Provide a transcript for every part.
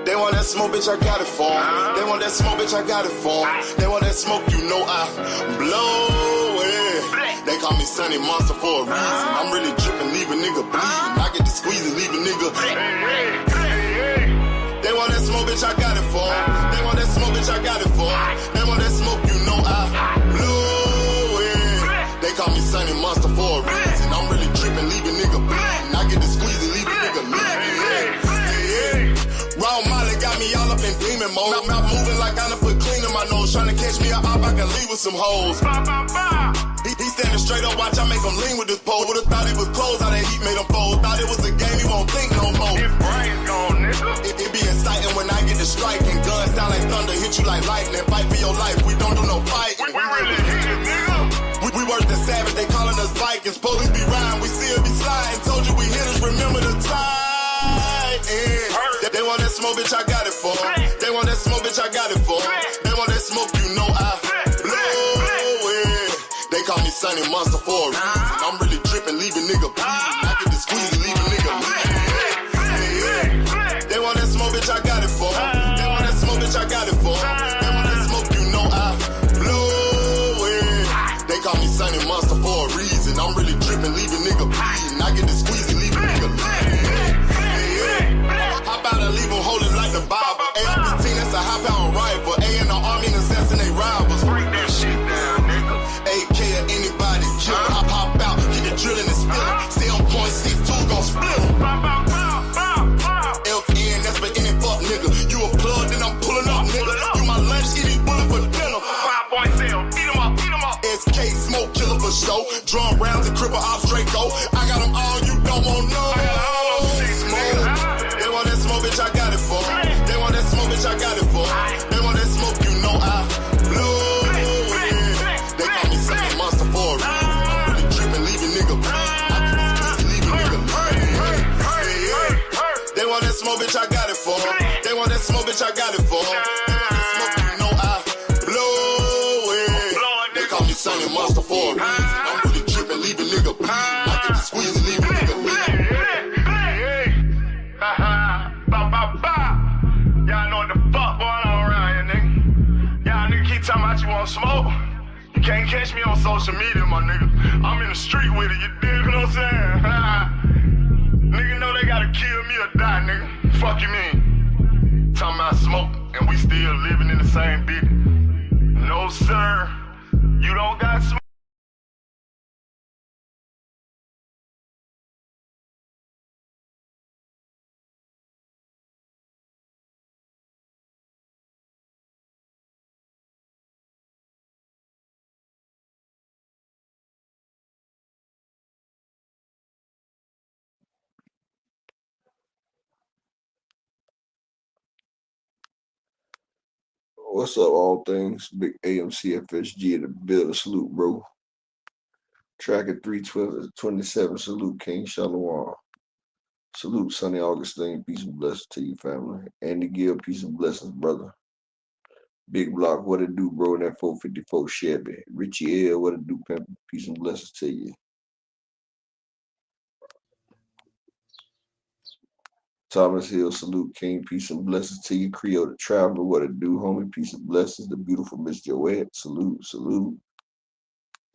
They want that smoke, bitch, I got it for 'em. They want that smoke, bitch, I got it for 'em. They want that smoke, you know I blow it. They call me Sunny Monster for a reason. I'm really drippin', leave a nigga bleeding. I get the squeeze and leave a nigga. They want that smoke, bitch, I got it for 'em. They want that smoke, bitch, I got it for 'em. They want that smoke, you know I blow it. They call me Sunny Monster for a reason. I'm really drippin', leave a nigga bleeding. I get the squeeze and leave a nigga bleeding. Raw Molly got me all up in demon mode. Mouth moving like I done put clean in my nose. Tryna catch me up, I can leave with some hoes. He standing straight up, watch I make him lean with this pole. Would've thought it was closed, how that heat made him fold. Thought it was a game, he won't think no more. His brain's gone, nigga. It be exciting when I get the strike. And guns sound like thunder, hit you like lightning. Fight for your life, we don't do no fight. We really hit it, nigga. We worse than savage, they calling us Vikings. Police be riding, we still be sliding. Told you we hit us, remember the time. They want that smoke, bitch, I got it for 'em. They want that smoke, bitch, I got it for 'em. They want that smoke, you know I blow it. They call me Sunny Monster for a reason. I'm really drippin', leave a nigga bleeding. I get the squeeze and leave a nigga bleeding. They want that smoke, bitch, I got it for 'em. They want that smoke, bitch, I got it for 'em. They want that smoke, you know I blow it. They call me Sunny Monster for a reason. I'm really drippin', leave a nigga bleeding. I get the squeeze and leave a nigga bleeding. How about I leave them holding like the Bible? AR-15, that's a high-pound rifle. A in the army and assassinate rivals. Break that shit down, nigga. AK or anybody kill. Hop out, get the drilling and spilling. triple op straight go. I got them all, you don't want no. Smoke. They want that smoke, bitch, I got it for. They want that smoke, bitch, I got it for. They want that smoke, you know I blow it. They call me sucking monster for a reason. I'm really tripping, leaving nigga They want that smoke, bitch, I got it for. They want that smoke, bitch, I got it for. They want that smoke, you know I blow it. They call me Sunny Monster for a reason. I'm really tripping, leaving nigga bleed. I get the squeeze and leave a nigga bleed. Y'all know what the fuck going on around here, nigga. Y'all nigga keep talking about you want smoke. You can't catch me on social media, my nigga. I'm in the street with it, you dig what I'm saying? Nigga know they gotta kill me or die, nigga. Fuck you mean? Talking about smoke and we still living in the same bitch. No sir, you don't got smoke. What's up, all things? Big AMCFSG in the building. Salute, bro. Tracker 312-27. Salute, King Shalom. Salute, Sonny Augustine. Peace and blessings to you, family. Andy Gill, peace and blessings, brother. Big Block, what it do, bro? In that 454 Chevy. Richie L, what it do, pimp? Peace and blessings to you. Thomas Hill, salute, King. Peace and blessings to you. Creole the Traveler, what it do, homie? Peace and blessings. The beautiful Miss Joette, salute, salute.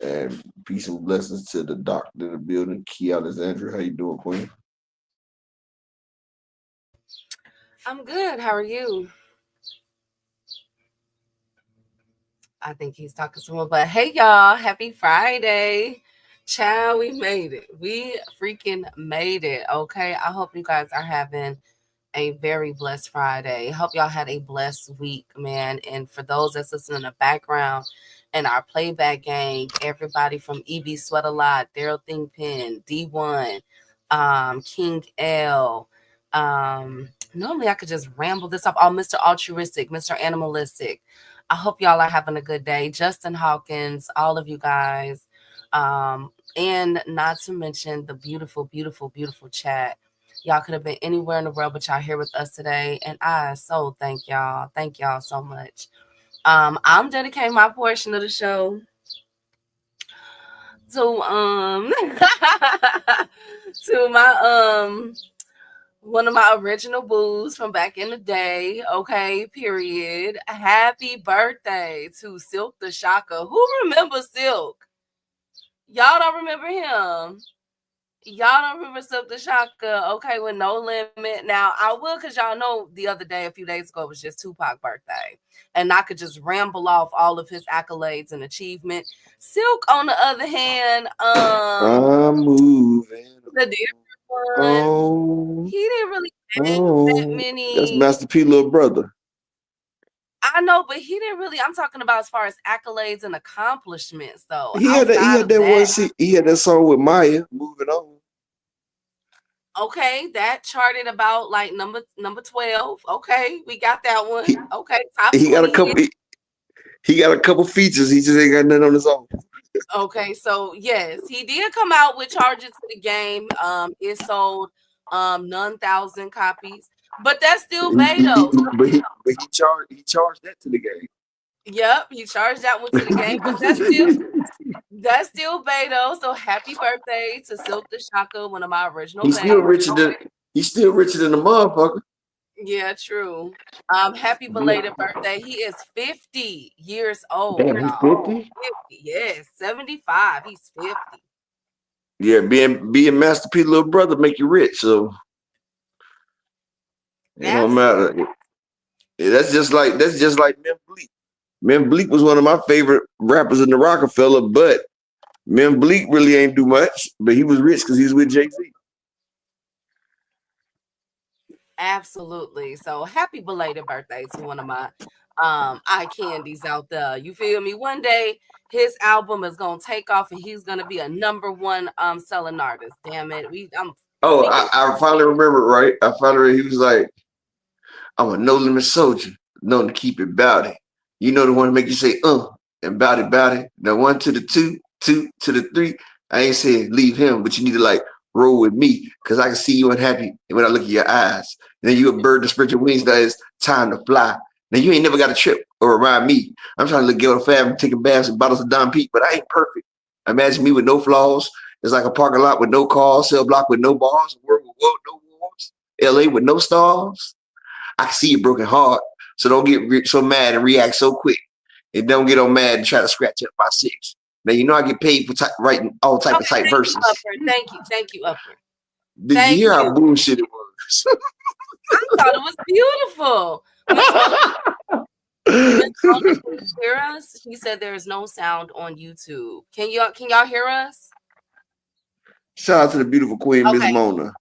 And peace and blessings to the doctor in the building, Key Alexandra. How you doing, Queen? I'm good. How are you? I think he's talking to someone, but hey, y'all. Happy Friday. Child, we made it. We freaking made it. Okay. I hope you guys are having a very blessed Friday. Hope y'all had a blessed week, man. And for those that's listening in the background and our playback gang, everybody from EB Sweat a Lot, Daryl Thingpen, D1, King L. Normally I could just ramble this off. Oh, Mr. Altruistic, Mr. Animalistic. I hope y'all are having a good day. Justin Hawkins, all of you guys. And not to mention the beautiful, beautiful, beautiful chat. Y'all could have been anywhere in the world, but y'all here with us today. And I so thank y'all. Thank y'all so much. I'm dedicating my portion of the show to to my one of my original boos from back in the day. Okay, period. Happy birthday to Silk the Shocker. Who remembers Silk? Y'all don't remember him. Y'all don't remember Silk the Shocker, okay, with No Limit. Now, I will, because y'all know the other day, a few days ago, it was just Tupac's birthday. And I could just ramble off all of his accolades and achievement. Silk, on the other hand, I'm moving the different one, he didn't really have that many. That's Master P, little brother. I know, but he didn't really. I'm talking about as far as accolades and accomplishments, though. He had that song with Maya, Moving On. Okay, that charted about like number 12. Okay, we got that one. Okay, top 20. He got a couple features. He just ain't got nothing on his own. Okay, so yes, he did come out with Charges to the Game. It sold 9,000 copies, but that's still Beto. But he charged that to the game. Yep, he charged that one to the game, but that's still Beto. So happy birthday to Silk the Shocker, one of my original. He's still richer than the motherfucker. Yeah, true. Happy belated birthday. He is 50 years old. Damn, he's 50? Yes, 75. He's 50. Yeah, being Master P, little brother, make you rich. So it don't matter. Yeah, that's just like Mem Bleak. Mem Bleak was one of my favorite rappers in the Rockefeller, but Mem Bleak really ain't do much, but he was rich because he's with Jay-Z. Absolutely. So happy belated birthday to one of my eye candies out there. You feel me? One day his album is gonna take off and he's gonna be a #1 selling artist. Damn it. I'm Oh, sneaking. I finally remember, right? I finally he was like, I'm a no limit soldier, known to keep it bout it. You know the one to make you say, and bout it. The one to the two to the three. I ain't saying leave him, but you need to like roll with me because I can see you unhappy when I look at your eyes. And then you a bird to spread your wings, that is time to fly. Now you ain't never got a trip or around me. I'm trying to look ghetto fab and taking baths and bottles of Don Pete, but I ain't perfect. Imagine me with no flaws. It's like a parking lot with no cars, cell block with no bars, a world with no walls, LA with no stars. I can see your broken heart, so don't get so mad and react so quick. And don't get all mad and try to scratch up my six. Now you know I get paid for writing all type of Okay, type verses. Thank you, Upper. Did you hear how bullshit it was? I thought it was beautiful. Miss Mona, can you hear us? She said there is no sound on YouTube. Can y'all hear us? Shout out to the beautiful queen, Miss Mona.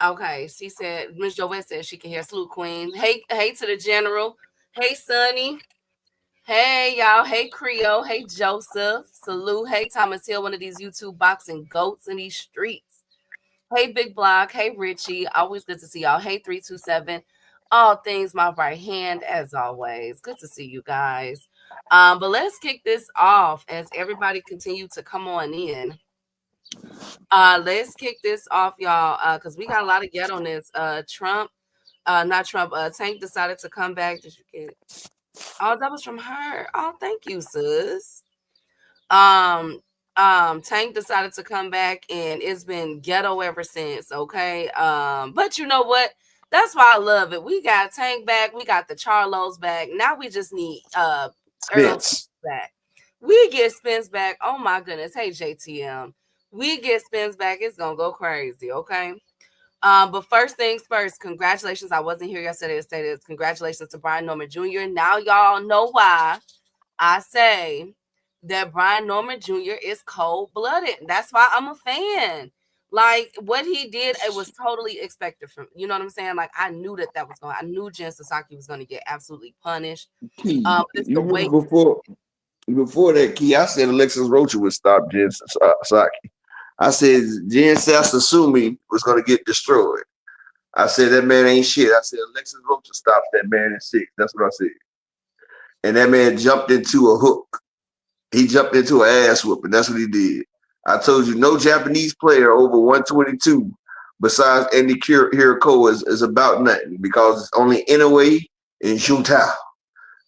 Okay, she said Miss Joette said she can hear. Salute, Queen. Hey to the general. Hey, Sonny. Hey, y'all. Hey, Creole. Hey, Joseph. Salute. Hey, Thomas Hill, one of these YouTube boxing goats in these streets. Hey, Big Block. Hey, Richie. Always good to see y'all. Hey, 327. All things my right hand, as always. Good to see you guys. But let's kick this off as everybody continue to come on in. Let's kick this off, y'all, because we got a lot of get on this. Tank decided to come back. Did you get it? Oh, that was from her. Oh, thank you, sis. Tank decided to come back and it's been ghetto ever since. Okay. But you know what? That's why I love it. We got Tank back, we got the Charlos back. Now we just need Spence back. We get Spence back. Oh my goodness. Hey, JTM. We get Spence back. It's gonna go crazy, okay? But first things first, congratulations. I wasn't here yesterday to say this. Congratulations to Brian Norman Jr. Now y'all know why I say that Brian Norman Jr. is cold-blooded. That's why I'm a fan. Like what he did, it was totally expected from, you know what I'm saying? Like I knew that was going. I knew Jen Sasaki was going to get absolutely punished. You remember before that, Key, I said Alexis Rocha would stop Jen Sasaki. I said Jen Sasasumi was going to get destroyed. I said that man ain't shit. I said Alexis Rocha stops that man in 6. That's what I said. And that man jumped into a hook. He jumped into an ass whooping. That's what he did. I told you, no Japanese player over 122 besides Andy Hiroko is about nothing because it's only Inoue and Juntao.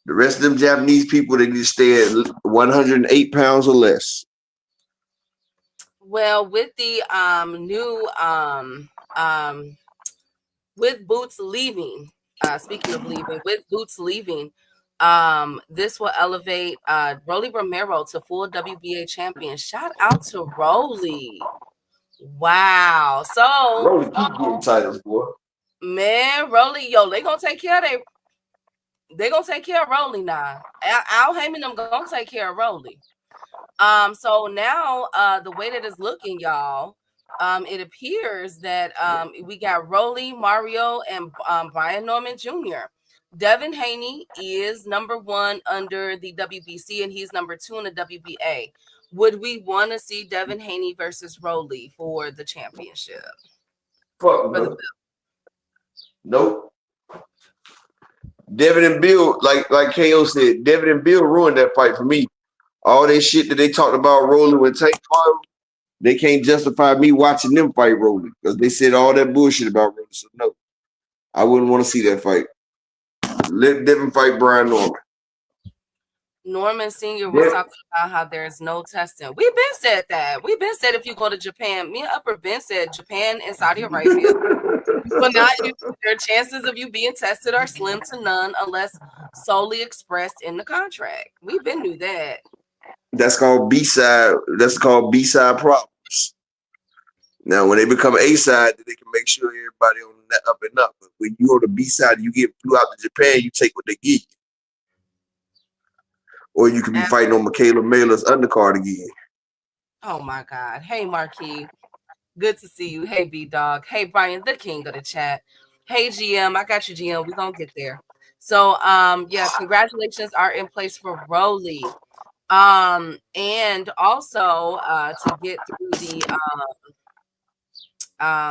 The rest of them Japanese people, they need to stay at 108 pounds or less. Well, with the with Boots leaving, speaking of leaving, with Boots leaving, this will elevate Rolly Romero to full WBA champion. Shout out to Rolly. Wow. So Rolly keep getting titles, boy. Man, Rolly, they gonna take care of Rolly now. Al Heyman them gonna take care of Rolly. So now the way that it's looking, y'all, it appears that we got Rolly, Mario, and Brian Norman Jr. Devin Haney is #1 under the WBC, and he's #2 in the WBA. Would we want to see Devin Haney versus Rolly for the championship? Fuck no. Nope. Devin and Bill, like KO said, Devin and Bill ruined that fight for me. All that shit that they talked about Rolly with Tank Fire, they can't justify me watching them fight Rolly because they said all that bullshit about Rolly. So no, I wouldn't want to see that fight. Let Devin fight Brian Norman. Norman Sr. was talking about how there's no testing. We've been said that. We've been said if you go to Japan, me and Upper Ben said Japan and Saudi Arabia will not use their chances of you being tested are slim to none unless solely expressed in the contract. We've been knew that. That's called B-side. That's called B-side problems. Now, when they become A-side, then they can make sure everybody on that up and up. But when you on the B-side, you get flew out to Japan, you take what they give you. Or you could be fighting on Michaela Mailer's undercard again. Oh, my God. Hey, Marquis. Good to see you. Hey, B-Dog. Hey, Brian, the king of the chat. Hey, GM. I got you, GM. We're going to get there. So yeah, congratulations are in place for Rolly. And also to get through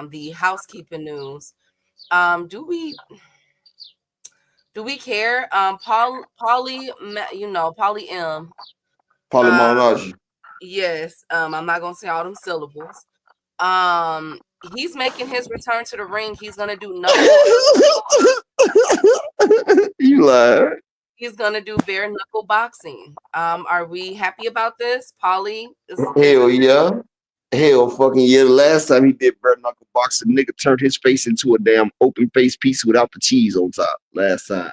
the housekeeping news. Do we care? Polly M. Uh, Polymonology. yes. I'm not gonna say all them syllables. He's making his return to the ring. He's gonna do knuckle. You lied. He's gonna do bare knuckle boxing. Are we happy about this? Polly is Hell yeah. Hell fucking yeah. The last time he did bare knuckle boxing, nigga turned his face into a damn open face piece without the cheese on top. Last time.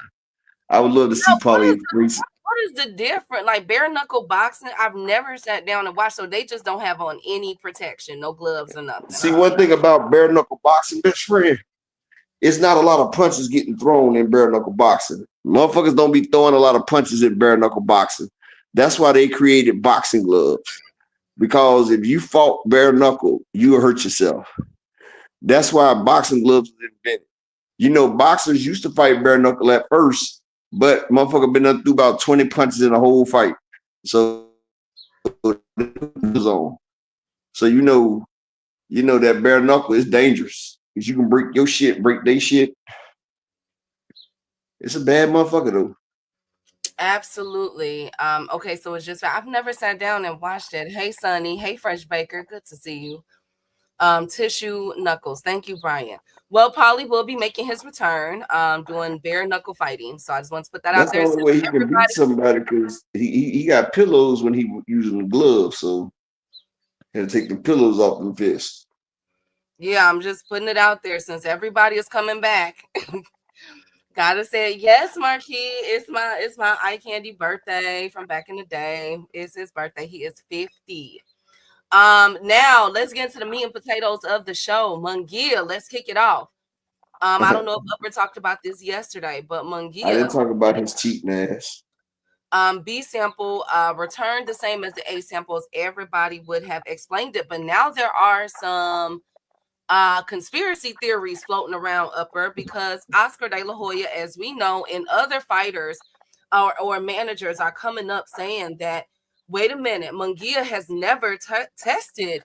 I would love to see no. Paulie. What is the difference? Like bare knuckle boxing, I've never sat down and watched. So they just don't have on any protection, no gloves or nothing. See, one thing about bare knuckle boxing, best friend, it's not a lot of punches getting thrown in bare knuckle boxing. Motherfuckers don't be throwing a lot of punches in bare knuckle boxing. That's why they created boxing gloves. Because if you fought bare knuckle, you will hurt yourself. That's why boxing gloves was invented. You know, boxers used to fight bare knuckle at first, but motherfucker been up through about 20 punches in the whole fight. So So you know that bare knuckle is dangerous. Because you can break your shit, break their shit. It's a bad motherfucker though. Absolutely. Okay, so it's just I've never sat down and watched it. Hey Sonny, hey Fresh Baker, good to see you. Tissue Knuckles. Thank you, Brian. Well, Polly will be making his return, doing bare knuckle fighting. So I just want to put that That's out the there. only way he can beat somebody because he got pillows when he using the gloves, so he had to take the pillows off the fist. Yeah, I'm just putting it out there since everybody is coming back. Gotta say yes, Marquis. It's my eye candy birthday from back in the day. It's his birthday. He is 50. Now let's get into the meat and potatoes of the show. Mungia, let's kick it off. I don't know if Upper talked about this yesterday, but I didn't Mungia, talk about his cheating ass. B sample returned the same as the A samples. Everybody would have explained it, but now there are some conspiracy theories floating around Upper because Oscar De La Hoya, as we know, and other fighters or managers are coming up saying that, wait a minute, Mungia has never tested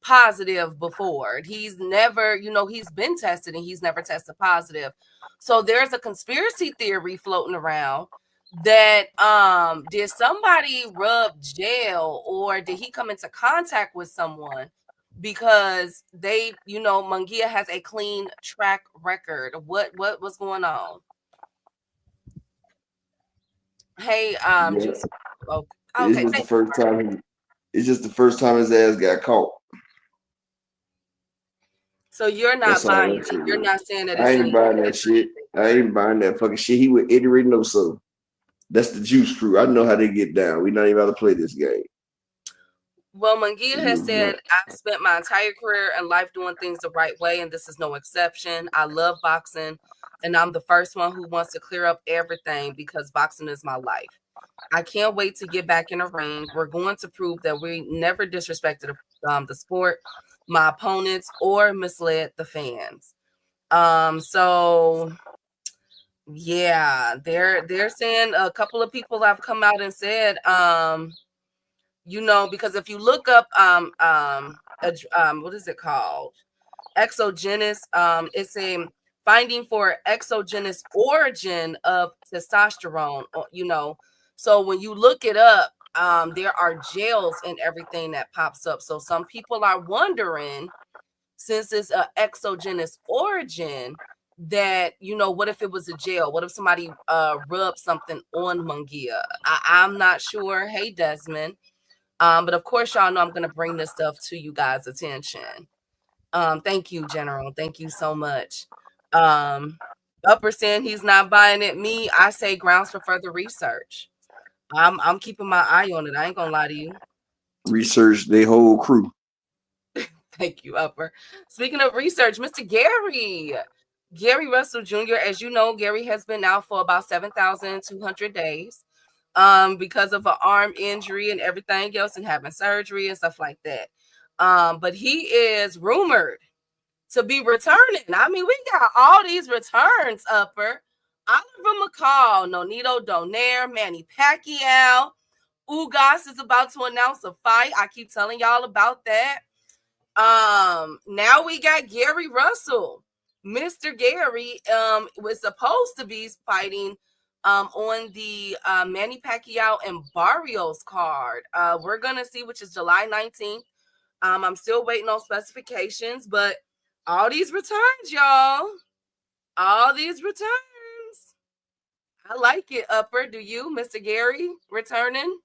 positive before. He's never, he's been tested and he's never tested positive. So there's a conspiracy theory floating around that did somebody rub gel or did he come into contact with someone because they, Mungia has a clean track record. What's going on? Hey, Yeah. Juice. Oh, It's okay. just the first time it's just the first time his ass got caught. So you're not That's all buying that it. You're shit. not saying that I it's ain't any. buying that shit. I ain't buying that fucking shit. He with Eddie Reynoso. That's the juice crew. I know how they get down. We not even about to play this game. Well, Mungia has said, I've spent my entire career and life doing things the right way, and this is no exception. I love boxing, and I'm the first one who wants to clear up everything because boxing is my life. I can't wait to get back in the ring. We're going to prove that we never disrespected the sport, my opponents, or misled the fans. So yeah, they're saying a couple of people have come out and said, because if you look up what is it called? Exogenous, it's a finding for exogenous origin of testosterone, So when you look it up, there are gels and everything that pops up. So some people are wondering, since it's an exogenous origin, that what if it was a gel? What if somebody rubbed something on Mungia? I'm not sure. Hey, Desmond. But of course, y'all know I'm going to bring this stuff to you guys' attention. Thank you, General. Thank you so much. Upper saying he's not buying it. Me, I say grounds for further research. I'm keeping my eye on it. I ain't gonna lie to you. Research their whole crew. Thank you, Upper. Speaking of research, Mr. Gary Russell Jr., as you know, Gary has been out for about 7,200 days because of an arm injury and everything else and having surgery and stuff like that. But he is rumored to be returning. I mean, we got all these returns, Upper. Oliver McCall, Nonito Donaire, Manny Pacquiao. Ugas is about to announce a fight. I keep telling y'all about that. Now we got Gary Russell. Mr. Gary was supposed to be fighting on the Manny Pacquiao and Barrios card. We're gonna see, which is July 19th. I'm still waiting on specifications, but all these returns, y'all. All these returns. I like it, Upper. Do you, Mr. Gary, returning?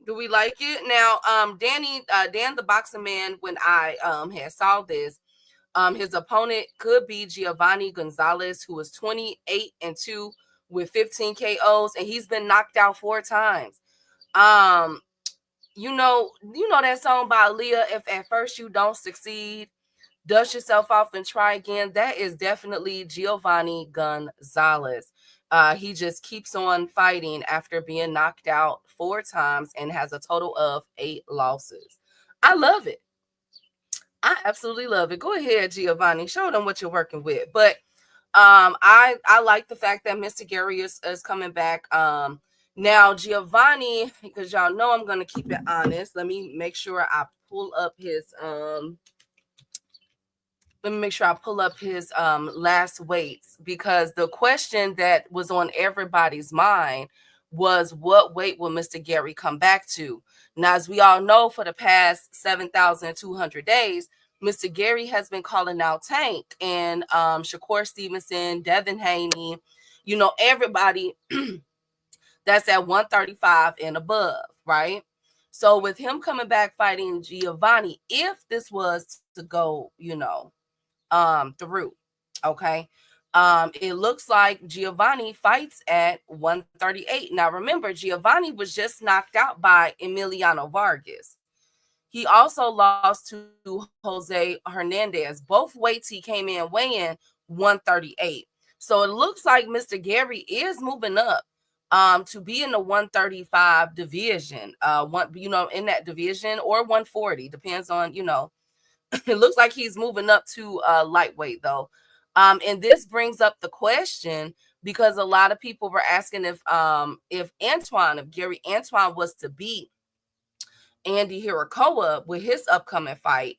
Do we like it? Now, Dan the Boxing Man, when I had saw this, his opponent could be Giovanni Gonzalez, who was 28-2 with 15 KOs, and he's been knocked out 4 times. You know that song by Aaliyah, If At First You Don't Succeed, dust yourself off and try again. That is definitely Giovanni Gonzalez. He just keeps on fighting after being knocked out 4 times and has a total of 8 losses. I love it. I absolutely love it. Go ahead, Giovanni. Show them what you're working with. But I like the fact that Mr. Gary is coming back. Now, Giovanni, because y'all know I'm going to keep it honest. Let me make sure I pull up his last weights, because the question that was on everybody's mind was, what weight will Mr. Gary come back to? Now, as we all know, for the past 7,200 days, Mr. Gary has been calling out Tank and Shakur Stevenson, Devin Haney, everybody that's at 135 and above, right? So with him coming back fighting Giovanni, if this was to go, through, okay, it looks like Giovanni fights at 138. Now remember, Giovanni was just knocked out by Emiliano Vargas. He also lost to Jose Hernandez. Both weights he came in weighing 138. So it looks like Mr. Gary is moving up to be in the 135 division, in that division, or 140, depends on, it looks like he's moving up to lightweight though. And this brings up the question, because a lot of people were asking if Gary Antoine was to beat Andy Hirakawa with his upcoming fight,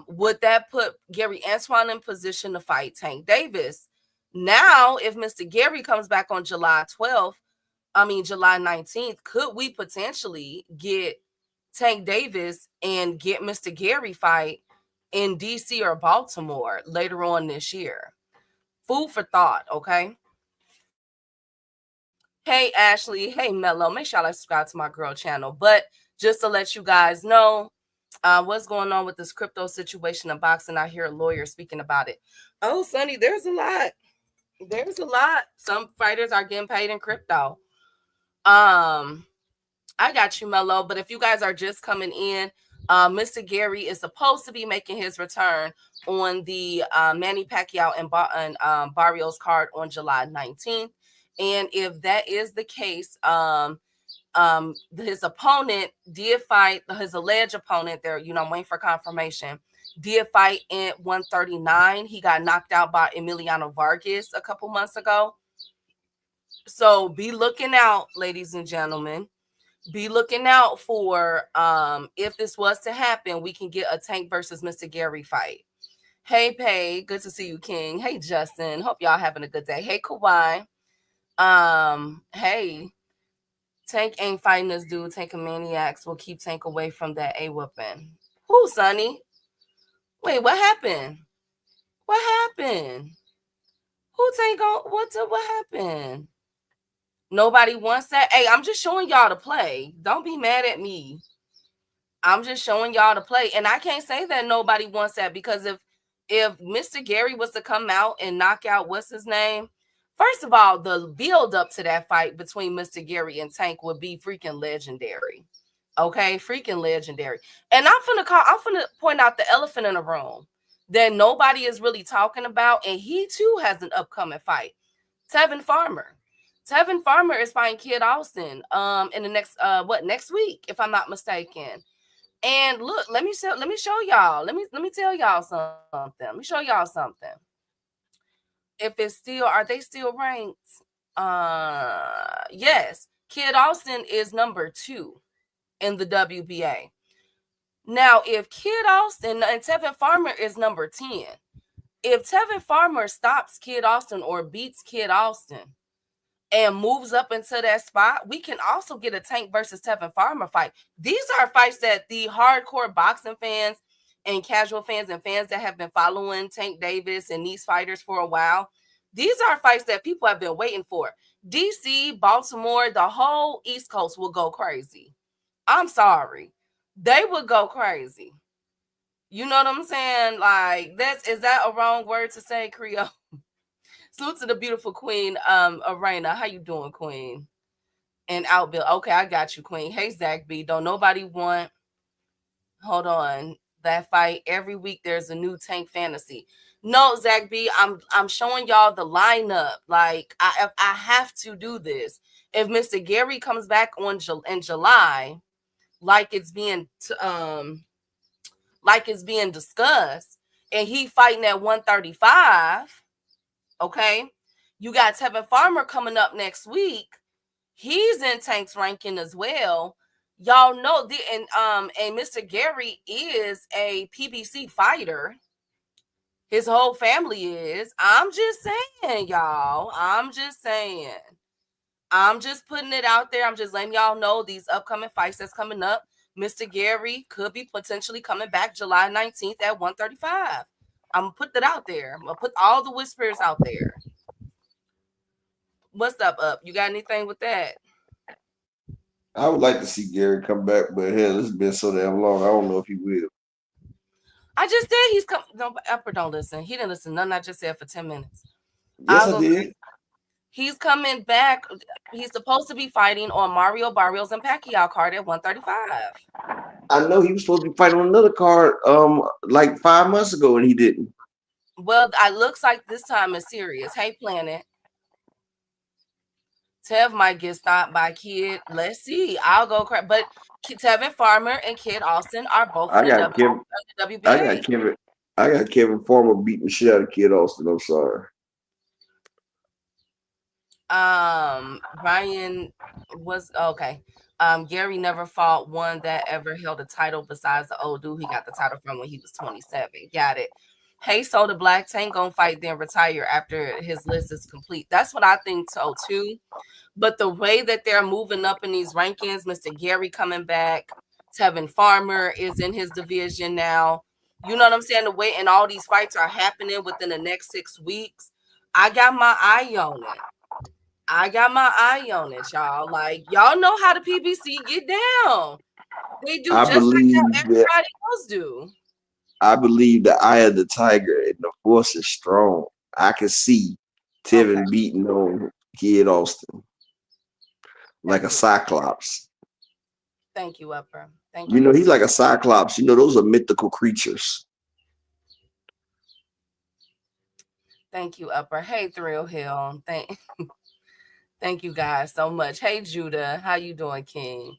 would that put Gary Antoine in position to fight Tank Davis? Now, if Mr. Gary comes back on July 19th, could we potentially get Tank Davis and get Mr. Gary fight in DC or Baltimore later on this year? Food for thought, okay? Hey, Ashley. Hey, Mello. Make sure I subscribe to my girl channel. But just to let you guys know what's going on with this crypto situation in boxing. I hear a lawyer speaking about it. Oh, Sonny, there's a lot. There's a lot. Some fighters are getting paid in crypto. I got you, Mello. But if you guys are just coming in, Mr. Gary is supposed to be making his return on the Manny Pacquiao and Barrios card on July 19th. And if that is the case, his opponent did fight, his alleged opponent there, I'm waiting for confirmation, did fight in 139. He got knocked out by Emiliano Vargas a couple months ago. So be looking out, ladies and gentlemen. Be looking out for, if this was to happen, we can get a Tank versus Mr. Gary fight. Hey, Pay, good to see you, King. Hey, Justin, hope y'all having a good day. Hey, Kawhi. Hey, Tank ain't fighting this dude. Tank of Maniacs will keep Tank away from that A-whooping. Who, Sonny? Wait, what happened? What happened? Who Tank on? What happened? Nobody wants that. Hey, I'm just showing y'all to play. Don't be mad at me. I'm just showing y'all to play. And I can't say that nobody wants that, because if Mr. Gary was to come out and knock out, what's his name? First of all, the build up to that fight between Mr. Gary and Tank would be freaking legendary. Okay, freaking legendary. And I'm finna point out the elephant in the room that nobody is really talking about, and he too has an upcoming fight. Tevin Farmer. Tevin Farmer is fighting Kid Austin in the next week, if I'm not mistaken. And look, let me show y'all. Let me tell y'all something. Let me show y'all something. if it's still, are they still ranked? Yes. Kid Austin is number 2 in the WBA. Now, if Kid Austin and Tevin Farmer is number 10, if Tevin Farmer stops Kid Austin or beats Kid Austin and moves up into that spot, we can also get a Tank versus Tevin Farmer fight. These are fights that the hardcore boxing fans and casual fans and fans that have been following Tank Davis and these fighters for a while, these are fights that people have been waiting for. DC, Baltimore, the whole East Coast will go crazy. I'm sorry. They would go crazy. You know what I'm saying? Like, is that a wrong word to say, Creole? Salute to the beautiful Queen, Arena. How you doing, Queen? And Outbill. Okay, I got you, Queen. Hey, Zach B. Don't nobody want, hold on, that fight. Every week there's a new Tank fantasy. No, Zach B, I'm showing y'all the lineup. Like, I have to do this. If Mr. Gary comes back in July, like it's being discussed, and he fighting at 135, okay? You got Tevin Farmer coming up next week. He's in Tank's ranking as well. Y'all know and Mr. Gary is a PBC fighter. His whole family is. I'm just saying, y'all. I'm just putting it out there. I'm just letting y'all know these upcoming fights that's coming up. Mr. Gary could be potentially coming back July 19th at 135. I'm going to put that out there. I'm going to put all the whispers out there. What's up? You got anything with that? I would like to see Gary come back, but hell, it's been so damn long. I don't know if he will. I just said he's come. No, Upper don't listen. He didn't listen. Nothing I just said for 10 minutes. Yes, I did. He's coming back. He's supposed to be fighting on Mario Barrios and Pacquiao card at 135. I know he was supposed to be fighting on another card like 5 months ago, and he didn't. Well, it looks like this time is serious. Hey, Planet. Tev might get stopped by Kid. Let's see. I'll go crack. But Tevin Farmer and Kid Austin are both in the WBA. I got Kevin Farmer beating the shit out of Kid Austin. I'm sorry. Ryan was okay. Gary never fought one that ever held a title besides the old dude he got the title from when he was 27. Got it. Hey, so the Black Tank gonna fight then retire after his list is complete. That's what I think so too. But the way that they're moving up in these rankings, Mr. Gary coming back, Tevin Farmer is in his division now. You know what I'm saying? The way and all these fights are happening within the next 6 weeks. I got my eye on it. Y'all. Like, y'all know how the PBC get down. They do just like how everybody else do. I believe the eye of the tiger and the force is strong. I can see Tevin beating on Kid Austin like a cyclops. Thank you, Upper. Thank you. You know, he's like a cyclops. You know, those are mythical creatures. Thank you, Upper. Hey, Thrill Hill. Thank you guys so much. Hey, Judah. How you doing, King?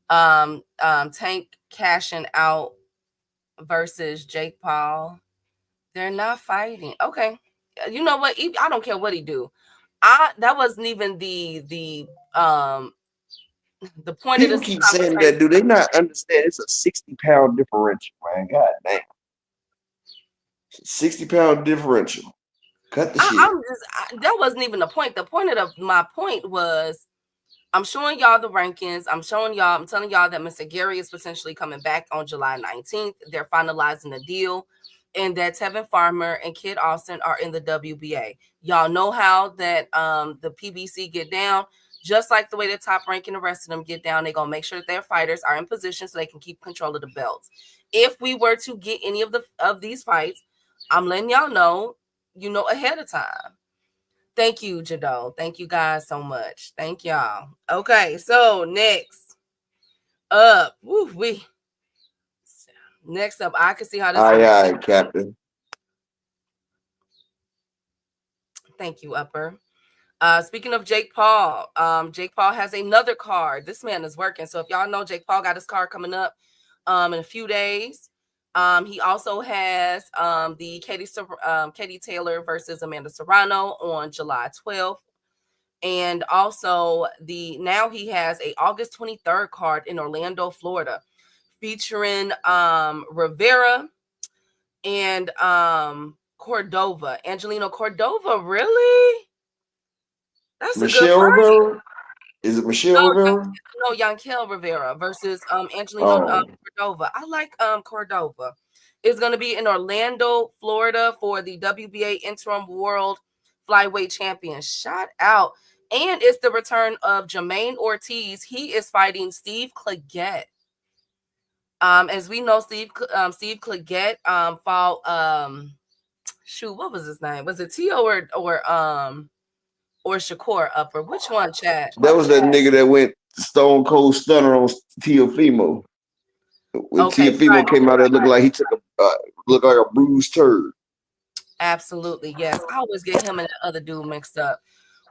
Tank cashing out versus Jake Paul. They're not fighting. Okay. You know what? I don't care what he do. That wasn't even the point People of this. Keep saying that. Do they not understand? It's a 60-pound differential, man. God damn. 60-pound differential. Cut the shit. That wasn't even the point. The point of my point was I'm showing y'all the rankings. I'm telling y'all that Mr. Gary is potentially coming back on July 19th. They're finalizing the deal. And that Tevin Farmer and Kid Austin are in the WBA. Y'all know how that the PBC get down. Just like the way the top ranking the rest of them get down, they're going to make sure that their fighters are in position so they can keep control of the belts. If we were to get any of these fights, I'm letting y'all know, ahead of time. Thank you, Jado. Thank you guys so much. Thank y'all. Okay, so next up, next up, I can see how this. Aye, Captain. Thank you, Upper. Speaking of Jake Paul, Jake Paul has another card. This man is working. So if y'all know, Jake Paul got his card coming up in a few days. He also has the Katie Taylor versus Amanda Serrano on July 12th. And also now he has a August 23rd card in Orlando, Florida, featuring Rivera and Cordova. Angelino Cordova, really? That's a good Michelle fight. Rivera? Is it Michelle Rivera? No, Yankel Rivera versus Angelino Oh, Cordova. I like Cordova. It's going to be in Orlando, Florida for the WBA Interim World Flyweight Champion. Shout out. And it's the return of Jermaine Ortiz. He is fighting Steve Claggett. As we know, Steve Claggett fought shoot, what was his name? Was it Tio or Shakur Upper? Which one, Chad? that was that nigga that went Stone Cold Stunner on Teofimo. When Okay, Teofimo came out, it looked like he took looked like a bruised turd. absolutely, yes. I always get him and the other dude mixed up.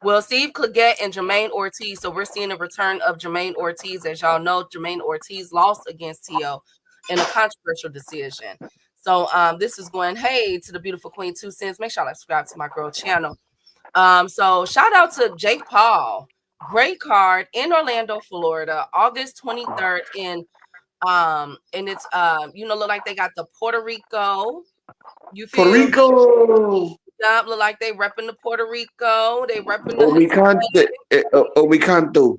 Well, Steve Claggett and Jermaine Ortiz. So we're seeing a return of Jermaine Ortiz. As y'all know, Jermaine Ortiz lost against Tio in a controversial decision. So this is going, hey, to the beautiful Queen 2 Cents. Make sure y'all subscribe to my girl channel. So shout out to Jake Paul. Great card in Orlando, Florida, August 23rd and it's look like they got the Puerto Rico. You Puerto feel me? Rico. Look like they repping the Puerto Rico. They repping Omicante. Omicanto.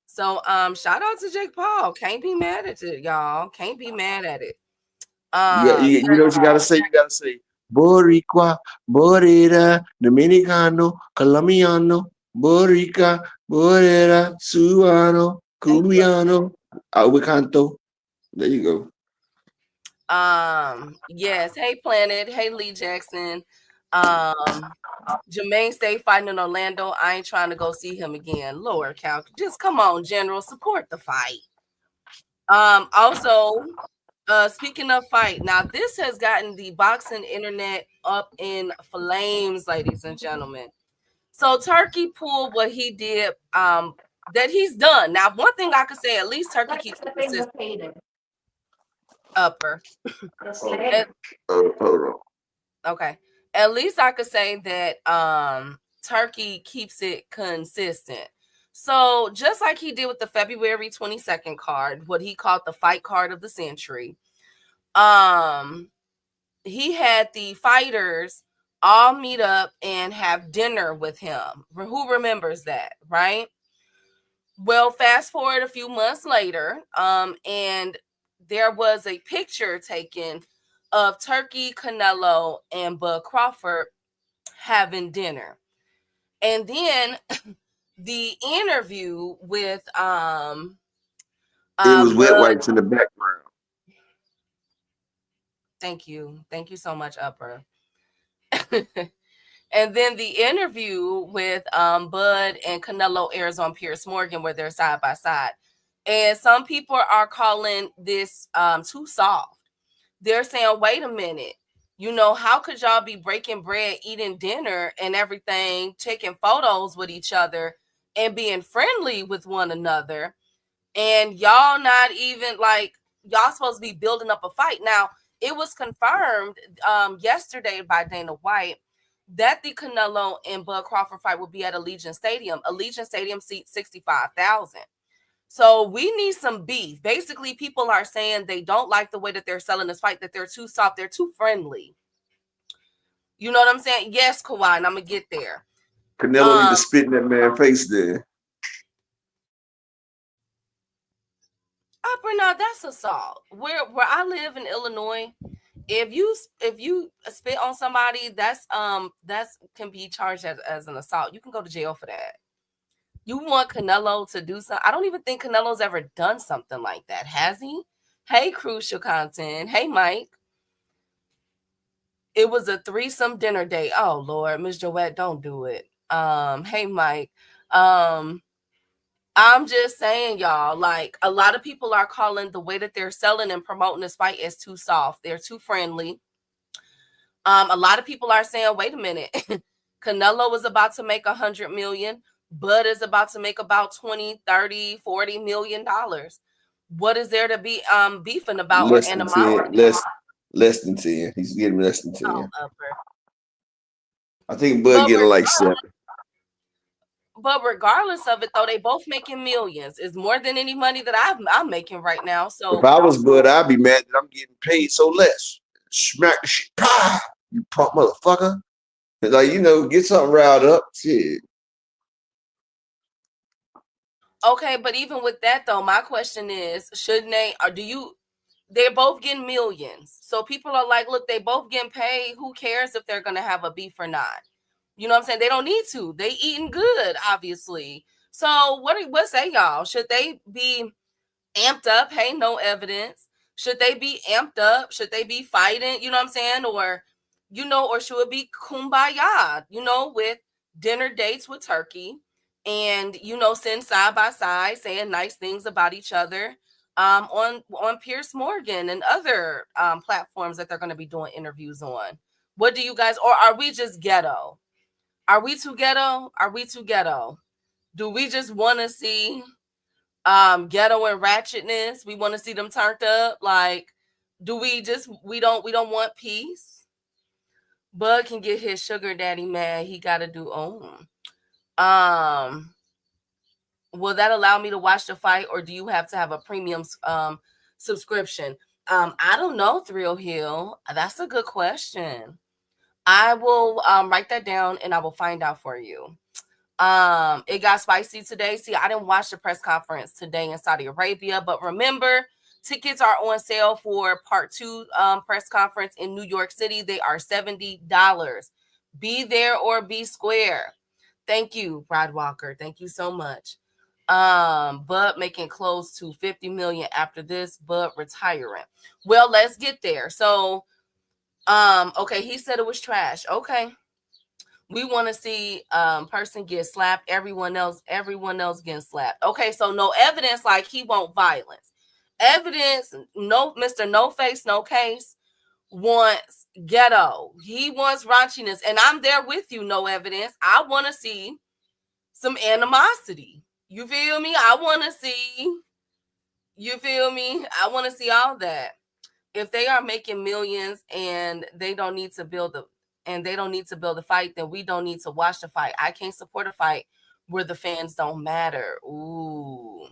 So shout out to Jake Paul. Can't be mad at it, y'all. Can't be mad at it. You know what you gotta say? You gotta say Boricua, Borera, Dominicano, Colombiano, Borica, Borera, Suano, Cubiano, Omicanto. There you go. Yes. Hey Planet. Hey Lee Jackson. Jermaine stay fighting in Orlando. I ain't trying to go see him again. Lower Cal. Just come on, General. Support the fight. Also, speaking of fight, now this has gotten the boxing internet up in flames, ladies and gentlemen. So Turkey pulled what he did, that he's done. Now, one thing I could say, at least Turkey keeps it consistent. Upper. Hold on. Okay. At least I could say that Turkey keeps it consistent. So just like he did with the February 22nd card, what he called the fight card of the century, he had the fighters all meet up and have dinner with him. Who remembers that, right? Well, fast forward a few months later, and there was a picture taken of Turkey, Caenlo, and Bud Crawford having dinner. And then the interview with It was wet wipes in the background. Thank you so much, Upper. And then the interview with Bud and Caenlo airs on Piers Morgan, where they're side by side. And some people are calling this too soft. They're saying, wait a minute, how could y'all be breaking bread, eating dinner and everything, taking photos with each other and being friendly with one another, and y'all not even y'all supposed to be building up a fight. Now, it was confirmed yesterday by Dana White that the Caenlo and Bud Crawford fight will be at Allegiant Stadium. Allegiant Stadium seats 65,000. So we need some beef. Basically, people are saying they don't like the way that they're selling this fight, that they're too soft, they're too friendly. You know what I'm saying? Yes, Kawhi, and I'm going to get there. Caenlo need to spit in that man's face there. Now that's assault. Where I live in Illinois, if you spit on somebody, that's can be charged as an assault. You can go to jail for that. You want Caenlo to do something? I don't even think Canelo's ever done something like that, has he? Hey, Crucial Content. Hey, Mike. It was a threesome dinner date. Oh Lord, Miss Joette, don't do it. Hey, Mike. I'm just saying, y'all, a lot of people are calling the way that they're selling and promoting this fight as too soft. They're too friendly. A lot of people are saying, wait a minute, Caenlo was about to make $100 million. Bud is about to make about $20, $30, $40 million. What is there to be beefing about or Less than animosity? 10. Less than 10. He's getting less than 10. Oh, upper. I think Bud getting like 7. But regardless of it, though, they both making millions. It's more than any money that I'm making right now. So if I was Bud, I'd be mad that I'm getting paid so less. Smack the shit. Pah! You punk motherfucker. Like, get something riled up. Shit. okay, but even with that though, my question is, shouldn't they, or they're both getting millions. So people are like, look, they both getting paid. Who cares if they're gonna have a beef or not? You know what I'm saying? They don't need to. They eating good, obviously. So what say y'all? Should they be amped up? Hey, no evidence. Should they be amped up? Should they be fighting? You know what I'm saying? Or, or should it be kumbaya, with dinner dates with turkey and, sitting side by side saying nice things about each other on Pierce Morgan and other platforms that they're going to be doing interviews on. What do you guys, or are we just ghetto? Are we too ghetto? Are we too ghetto? Do we just want to see ghetto and ratchetness? We want to see them turned up? Like, do we don't want peace? Bud can get his sugar daddy mad. He got to do will that allow me to watch the fight, or do you have to have a premium subscription? I don't know, Thrill Hill. That's a good question. I will write that down and I will find out for you. It got spicy today. See, I didn't watch the press conference today in Saudi Arabia, but remember, tickets are on sale for part 2 press conference in New York City. They are $70. Be there or be square. Thank you, Brad Walker. Thank you so much. But making close to 50 million after this, but retiring. Well, let's get there. So, okay, he said it was trash. Okay. We want to see person get slapped, everyone else getting slapped. Okay, so no evidence, like he won't violence. Evidence, no, Mr. No Face, No Case wants ghetto. He wants raunchiness. And I'm there with you, no evidence. I want to see some animosity. You feel me? I want to see, you feel me? I want to see all that. If they are making millions and they don't need to build a fight, then we don't need to watch the fight. I can't support a fight where the fans don't matter. Ooh.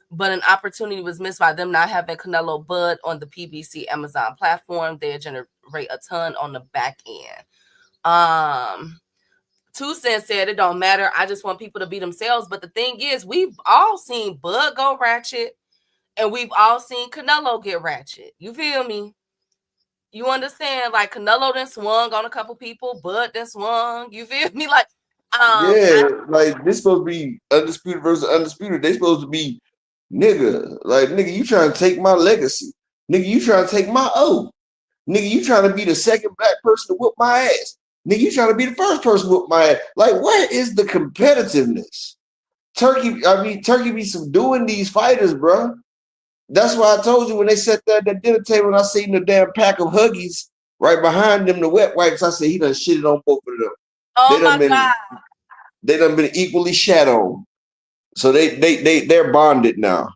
But an opportunity was missed by them not having Caenlo Bud on the PBC Amazon platform. They generate a ton on the back end. 2 Cents said it don't matter. I just want people to be themselves. But the thing is, we've all seen Bud go ratchet and we've all seen Caenlo get ratchet. You feel me? You understand? Like Caenlo done swung on a couple people, Bud done swung. You feel me? Like, like this supposed to be undisputed versus undisputed. They supposed to be nigga. Like, nigga, you trying to take my legacy. Nigga, you trying to take my oath. Nigga, you trying to be the second black person to whoop my ass. Nigga, you trying to be the first person to whoop my ass. Like, where is the competitiveness? Turkey be subduing these fighters, bro. That's why I told you when they sat there at that dinner table and I seen the damn pack of Huggies right behind them, the wet wipes, I said he done shitted on both of them. Oh my God. They done been equally shat on. So they're bonded now.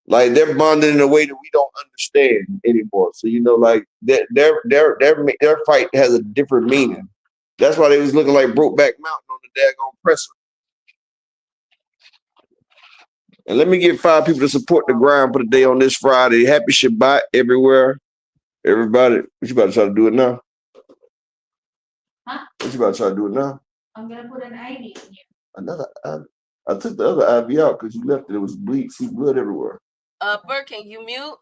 Like they're bonded in a way that we don't understand anymore. So like their fight has a different meaning. That's why they was looking like Brokeback Mountain on the daggone presser. And let me get 5 people to support the grind for the day on this Friday. Happy Shabbat everywhere. Everybody, what you about to try to do it now? Huh? What you about to try to do it now? I'm going to put an IV in here. Another IV. I took the other IV out because you left it. It was see blood everywhere. Upper, can you mute?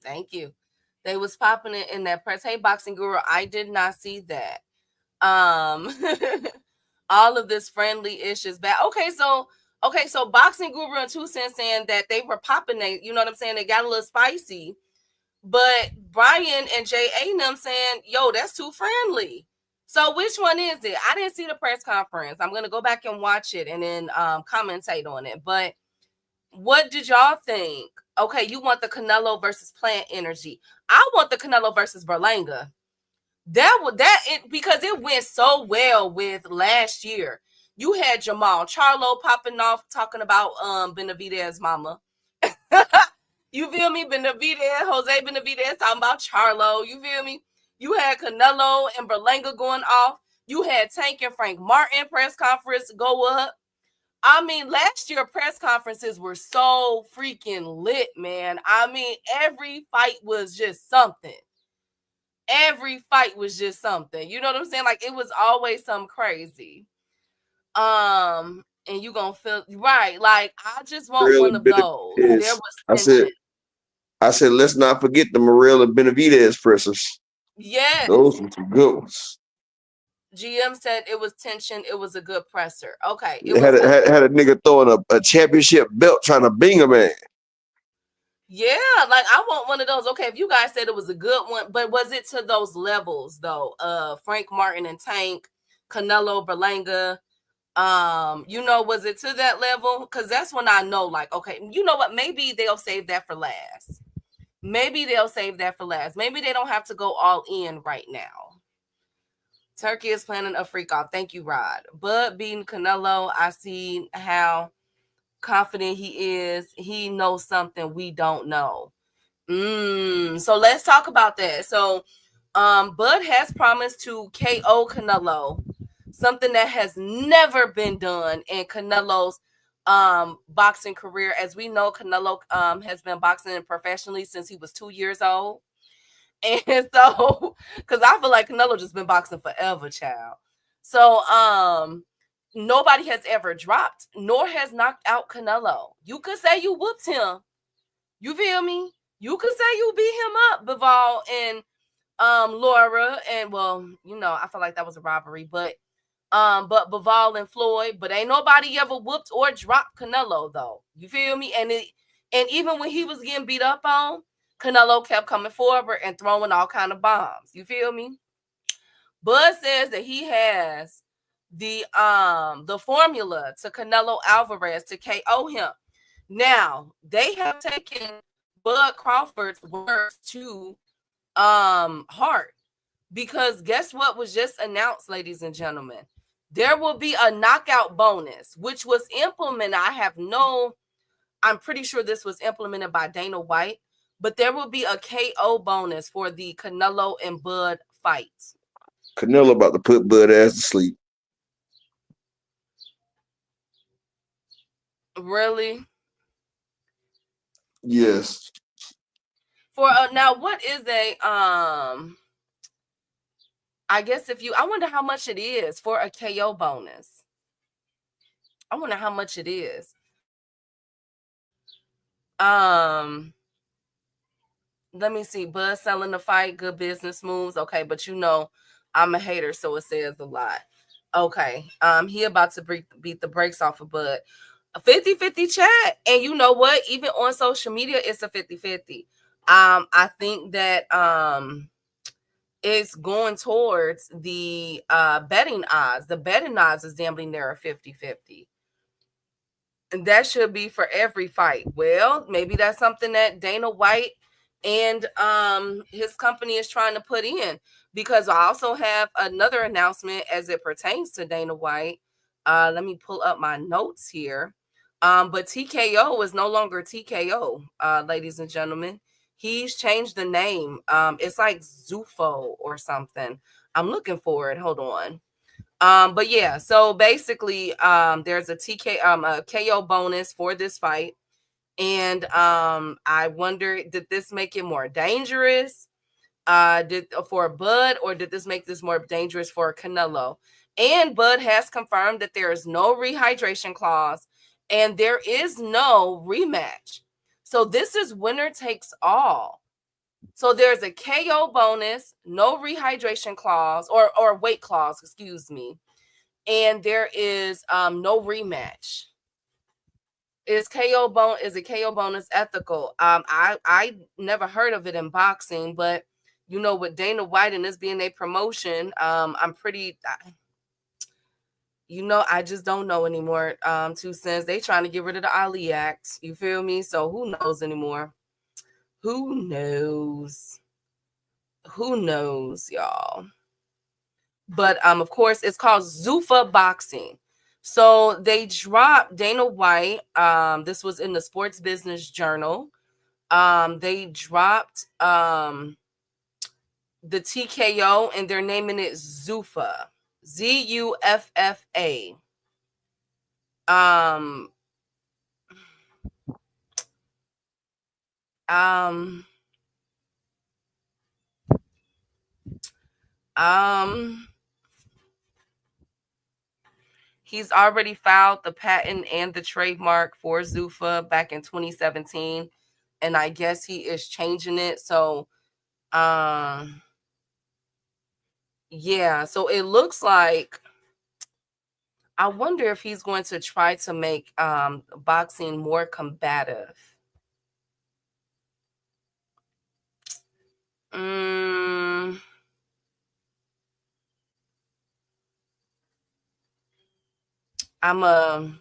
Thank you. They was popping it in that press. Hey, Boxing Guru, I did not see that. All of this friendly-ish is bad. Okay, so Boxing Guru and 2 Cents saying that they were popping, you know what I'm saying? They got a little spicy. But Brian and J.A. and them saying, yo, that's too friendly. So which one is it? I didn't see the press conference. I'm going to go back and watch it and then commentate on it. But what did y'all think? Okay, you want the Caenlo versus Plant Energy. I want the Caenlo versus Berlanga. Because it went so well with last year. You had Jamal Charlo popping off talking about Benavidez' mama. You feel me? Benavidez, Jose Benavidez talking about Charlo. You feel me? You had Caenlo and Berlanga going off. You had Tank and Frank Martin press conference go up. I mean, last year press conferences were so freaking lit, man. I mean, every fight was just something. Every fight was just something. You know what I'm saying? Like, it was always something crazy. And you gonna feel right. Like, I just want Morel one and of those. There Benavidez. was I tension. said, let's not forget the Morel and Benavidez pressers. Yes. Those were some good ones. GM said it was tension. It was a good presser. Okay. It had a nigga throwing a championship belt trying to bing a man. Yeah, like I want one of those. Okay, if you guys said it was a good one, but was it to those levels though? Frank Martin and Tank, Caenlo Berlanga. Was it to that level? Because that's when I know, like, okay, you know what? Maybe they'll save that for last. Maybe they don't have to go all in right now. Turkey is planning a freak off. Thank you, Rod. Bud beating Caenlo. I see how confident he is. He knows something we don't know. So let's talk about that. So Bud has promised to KO Caenlo, something that has never been done in Canelo's boxing career. As we know, Caenlo has been boxing professionally since he was 2 years old. And so, because I feel like Caenlo just been boxing forever, child. So nobody has ever dropped nor has knocked out Caenlo. You could say you whooped him. You feel me? You could say you beat him up, Bivol and Laura, and I feel like that was a robbery, but Bivol and Floyd, but ain't nobody ever whooped or dropped Caenlo though. You feel me? And even when he was getting beat up on, Caenlo kept coming forward and throwing all kind of bombs. You feel me? Bud says that he has the formula to Canelo Alvarez to KO him. Now, they have taken Bud Crawford's words to heart, because guess what was just announced, ladies and gentlemen? There will be a knockout bonus, which was implemented. I'm pretty sure this was implemented by Dana White, but there will be a KO bonus for the Canelo and Bud fight. Canelo about to put Bud ass to sleep. Really? Yes. For now, what is I guess I wonder how much it is for a KO bonus. I wonder how much it is. Let me see. Bud selling the fight, good business moves. Okay, but I'm a hater, so it says a lot. Okay. He about to beat the brakes off of Bud. A 50-50 chat. And you know what? Even on social media, it's a 50-50. I think that it's going towards the betting odds. The betting odds is damn near a 50-50. And that should be for every fight. Well, maybe that's something that Dana White and his company is trying to put in, because I also have another announcement as it pertains to Dana White. Let me pull up my notes here. But TKO is no longer TKO, ladies and gentlemen. He's changed the name. It's like Zufo or something. I'm looking for it. Hold on. But yeah, so basically, there's a KO bonus for this fight. And I wonder, did this make it more dangerous? For Bud, or did this make this more dangerous for Canelo? And Bud has confirmed that there is no rehydration clause and there is no rematch. So this is winner takes all. So there's a KO bonus, no rehydration clause or weight clause, excuse me. And there is no rematch. Is a KO bonus ethical? I never heard of it in boxing, but with Dana White and this being a promotion, I'm pretty. I just don't know anymore. 2 cents. They trying to get rid of the Ali Act. You feel me? So who knows anymore? Who knows? Who knows, y'all? But of course, it's called Zuffa Boxing. So they dropped Dana White. This was in the Sports Business Journal. They dropped the TKO and they're naming it Zuffa. Zuffa. Um um um He's already filed the patent and the trademark for Zuffa back in 2017, and I guess he is changing it. So yeah, so it looks like, I wonder if he's going to try to make boxing more combative. Mm, I'm a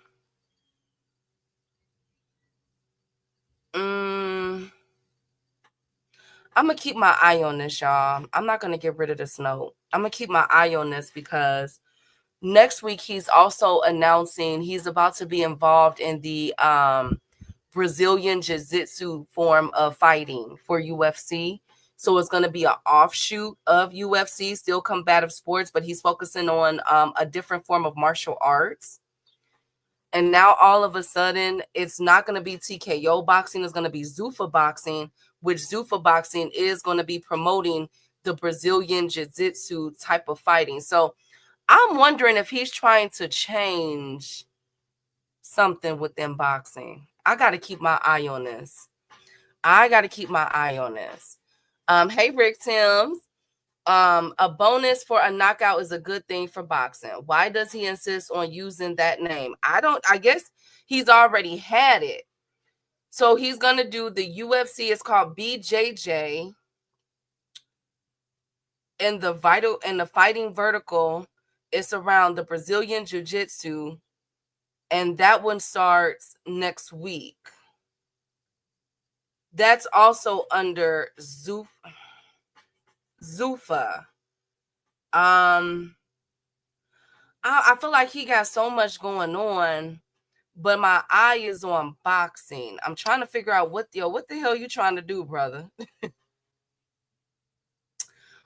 mm, I'm gonna keep my eye on this, y'all. I'm not gonna get rid of this note. I'm gonna keep my eye on this because next week he's also announcing he's about to be involved in the Brazilian Jiu-Jitsu form of fighting for UFC. So it's going to be an offshoot of UFC, still combative sports, but he's focusing on a different form of martial arts. And now all of a sudden, it's not going to be TKO boxing, it's going to be Zuffa boxing, which Zuffa boxing is going to be promoting the Brazilian Jiu-Jitsu type of fighting. So I'm wondering if he's trying to change something within boxing. I got to keep my eye on this. Hey, Rick Timms. A bonus for a knockout is a good thing for boxing. Why does he insist on using that name? I guess he's already had it. So he's going to do the UFC. It's called BJJ. And the fighting vertical, it's around the Brazilian Jiu-Jitsu. And that one starts next week. That's also under Zuffa. I feel like he got so much going on, but my eye is on boxing. I'm trying to figure out what the hell you trying to do, brother?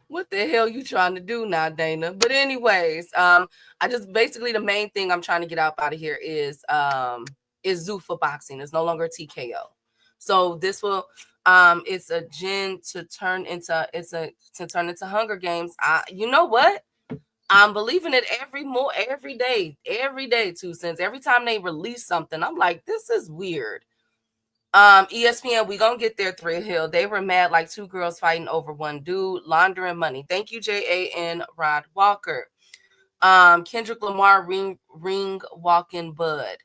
What the hell you trying to do now, Dana? But anyways, I just basically the main thing I'm trying to get out of here is Zuffa boxing. It's no longer TKO. So this will it's a gin to turn into Hunger Games. You know what? I'm believing it every day, 2 cents. Every time they release something, I'm like, this is weird. ESPN, we gonna get there, Thrill Hill. They were mad like two girls fighting over one dude, laundering money. Thank you, JAN Rod Walker. Kendrick Lamar ring walking bud.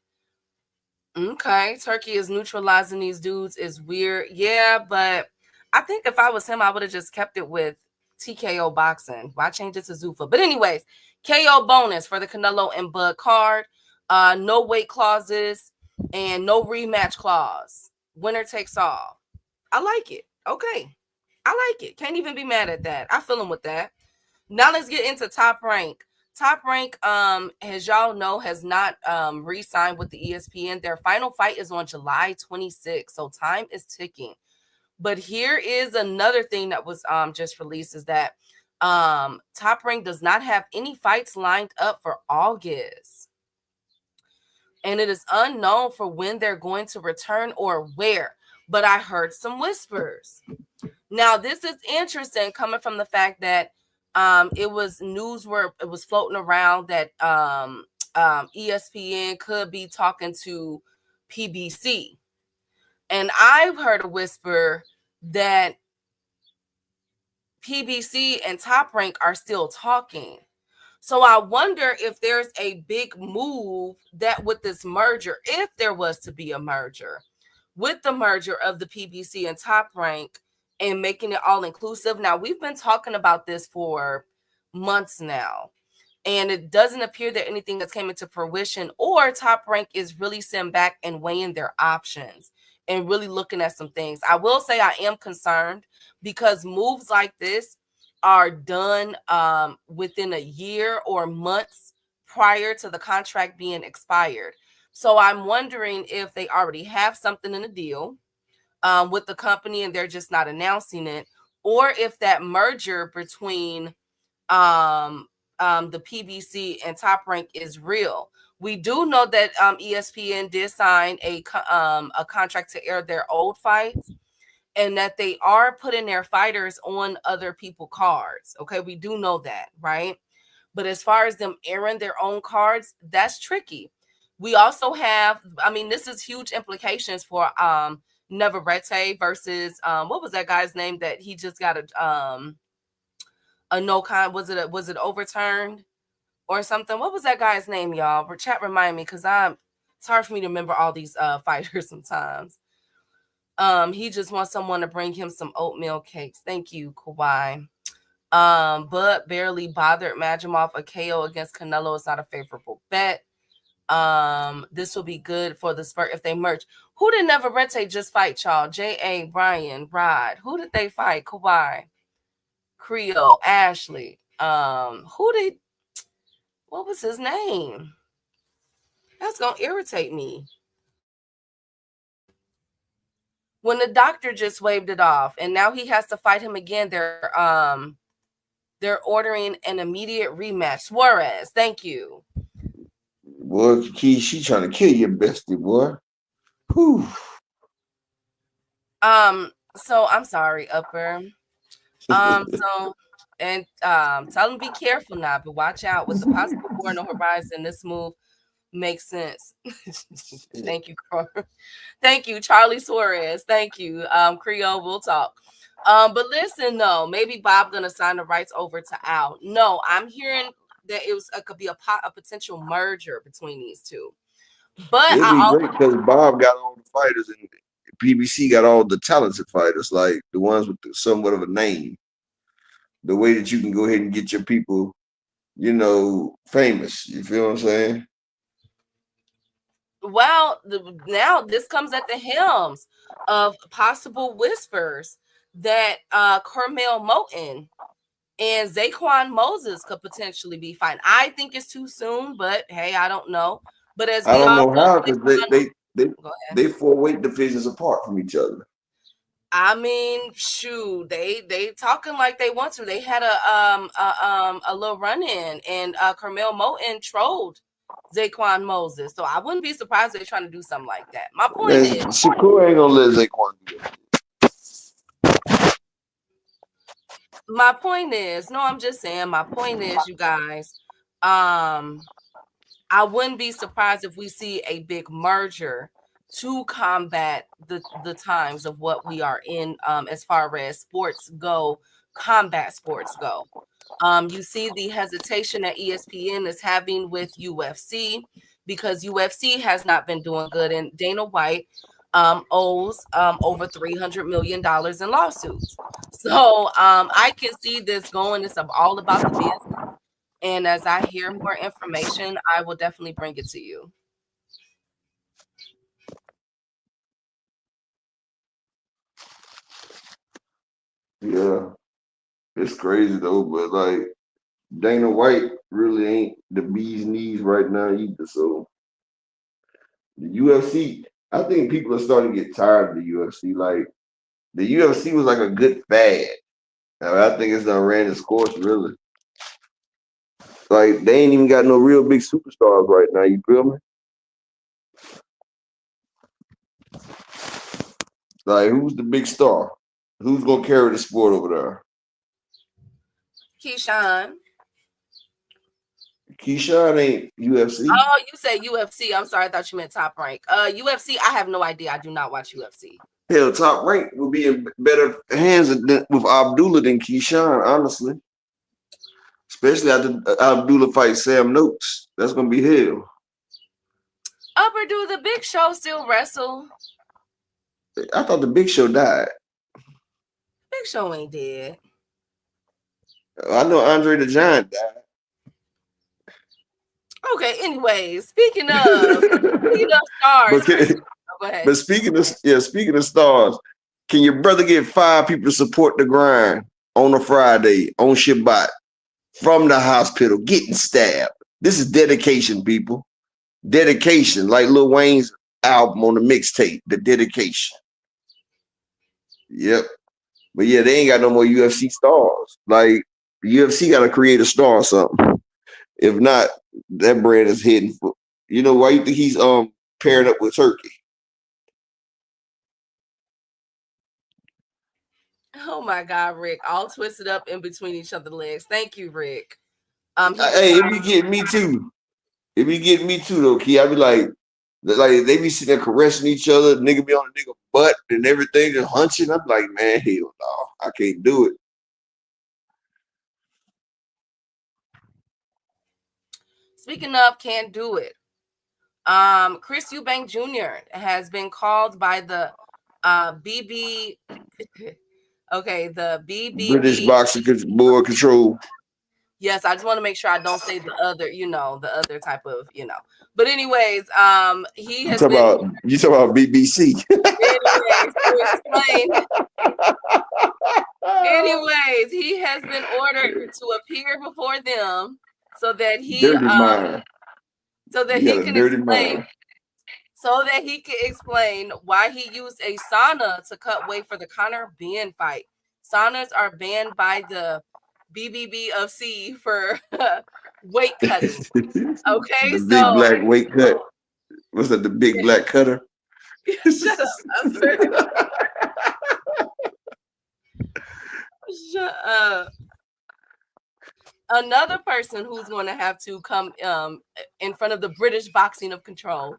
Okay, Turkey is neutralizing these dudes is weird. Yeah, but I think if I was him, I would have just kept it with TKO boxing. Why change it to Zuffa? But anyways, KO bonus for the Canelo and Bud card. No weight clauses and no rematch clause. Winner takes all. I like it. Okay. I like it. Can't even be mad at that. I feel him with that. Now let's get into Top Rank. Top Rank, as y'all know, has not re-signed with the ESPN. Their final fight is on July 26th, so time is ticking. But here is another thing that was just released is that Top Rank does not have any fights lined up for August. And it is unknown for when they're going to return or where. But I heard some whispers. Now, this is interesting coming from the fact that it was news where it was floating around that ESPN could be talking to PBC. And I've heard a whisper that PBC and Top Rank are still talking. So I wonder if there's a big move that with this merger, if there was to be a merger, with the merger of the PBC and Top Rank and making it all inclusive. Now, we've been talking about this for months now, and it doesn't appear that anything has came into fruition, or Top Rank is really sitting back and weighing their options and really looking at some things. I will say I am concerned because moves like this are done within a year or months prior to the contract being expired. So I'm wondering if they already have something in the deal. with the company and they're just not announcing it, or if that merger between the PBC and Top Rank is real. We do know that ESPN did sign a contract to air their old fights, and that they are putting their fighters on other people's cards. Okay, we do know that, right? But as far as them airing their own cards, that's tricky. We also have, I mean, this is huge implications for Navarrete versus what was that guy's name that he just got a no con, was it overturned or something? What was that guy's name, y'all? Chat remind me, because it's hard for me to remember all these fighters sometimes. He just wants someone to bring him some oatmeal cakes. Thank you, Kawhi. But barely bothered Majimov. A KO against Caenlo is not a favorable bet. This will be good for the Spurs if they merge. Who did Navarrete just fight, y'all? J.A., Brian, Rod. Who did they fight? Kawhi, Creole, Ashley. What was his name? That's gonna irritate me. When the doctor just waved it off, and now he has to fight him again. They're ordering an immediate rematch. Suarez, thank you. Boy, Key, she trying to kill your bestie, boy. Whew. So I'm sorry, Upper. So and tell him be careful now, but watch out with the possible war on the horizon. This move makes sense. Thank you, Carl. Thank you, Charlie Suarez. Thank you, Creole. We'll talk. But listen, though, maybe Bob gonna sign the rights over to Al. No, I'm hearing that it could be a potential merger between these two. But it'd be great because Bob got all the fighters and PBC got all the talented fighters, like the ones with somewhat of a name. The way that you can go ahead and get your people, famous. You feel what I'm saying? Well, now this comes at the helms of possible whispers that Carmel Moten and Zaquan Moses could potentially be fine. I think it's too soon, but hey, I don't know. But as I don't know how, because they 4 weight divisions apart from each other. I mean, shoot, they talking like they want to. They had a little run in, and Carmel Moten trolled Zaquan Moses, so I wouldn't be surprised if they're trying to do something like that. My point is, Shakur ain't gonna let Zaquan do it. My point is, no, I'm just saying. My point is, you guys, I wouldn't be surprised if we see a big merger to combat the times of what we are in, as far as sports go, combat sports go. You see the hesitation that ESPN is having with UFC because UFC has not been doing good, and Dana White owes over $300 million in lawsuits. So I can see this going. It's all about the business. And as I hear more information, I will definitely bring it to you. Yeah, it's crazy though, but like Dana White really ain't the bee's knees right now either. So the UFC, I think people are starting to get tired of the UFC. Like the UFC was like a good fad. I think it's done ran its course really. Like they ain't even got no real big superstars right now. You feel me? Like who's the big star? Who's gonna carry the sport over there? Keyshawn ain't UFC. Oh, you say UFC. I'm sorry, I thought you meant Top Rank. UFC, I have no idea. I do not watch UFC. Hell, Top Rank will be in better hands with Abdullah than Keyshawn, honestly. Especially after Abdullah fights Sam Noakes. That's gonna be hell. Upper, do the Big Show still wrestle? I thought the Big Show died. Big Show ain't dead. I know Andre the Giant died. Okay, anyways, speaking of stars. Go ahead. But speaking of stars, can your brother get 5 people to support the grind on a Friday on Shabbat from the hospital getting stabbed? This is dedication, people. Dedication, like Lil Wayne's album on the mixtape, The Dedication. Yep. But yeah, they ain't got no more UFC stars. Like the UFC got to create a star or something. If not, that brand is hidden for. You know why you think he's pairing up with Turkey? Oh my God, Rick, all twisted up in between each other's legs. Thank you, Rick. He was Hey, it be getting me too. It be getting me too though, Key. I be like they be sitting there caressing each other, nigga be on the nigga butt and everything, and hunching. I'm like, man, hell no, I can't do it. speaking of can't do it. Chris Eubank Jr. has been called by the BB. Okay, the British BBB. boxing board control. Yes, I just want to make sure I don't say the other, the other type of, But anyways, he has been You talk about BBC. anyways to explain. Anyways, he has been ordered to appear before them so that Dirty mind. You got a can dirty explain mind. why he used a sauna to cut weight for the Conor Ben fight. Saunas are banned by the BBB of C for weight cutting. Okay, The big black weight cut. What's that? The big black cutter. Shut up, Upper. Shut up. Another person who's going to have to come in front of the British boxing of control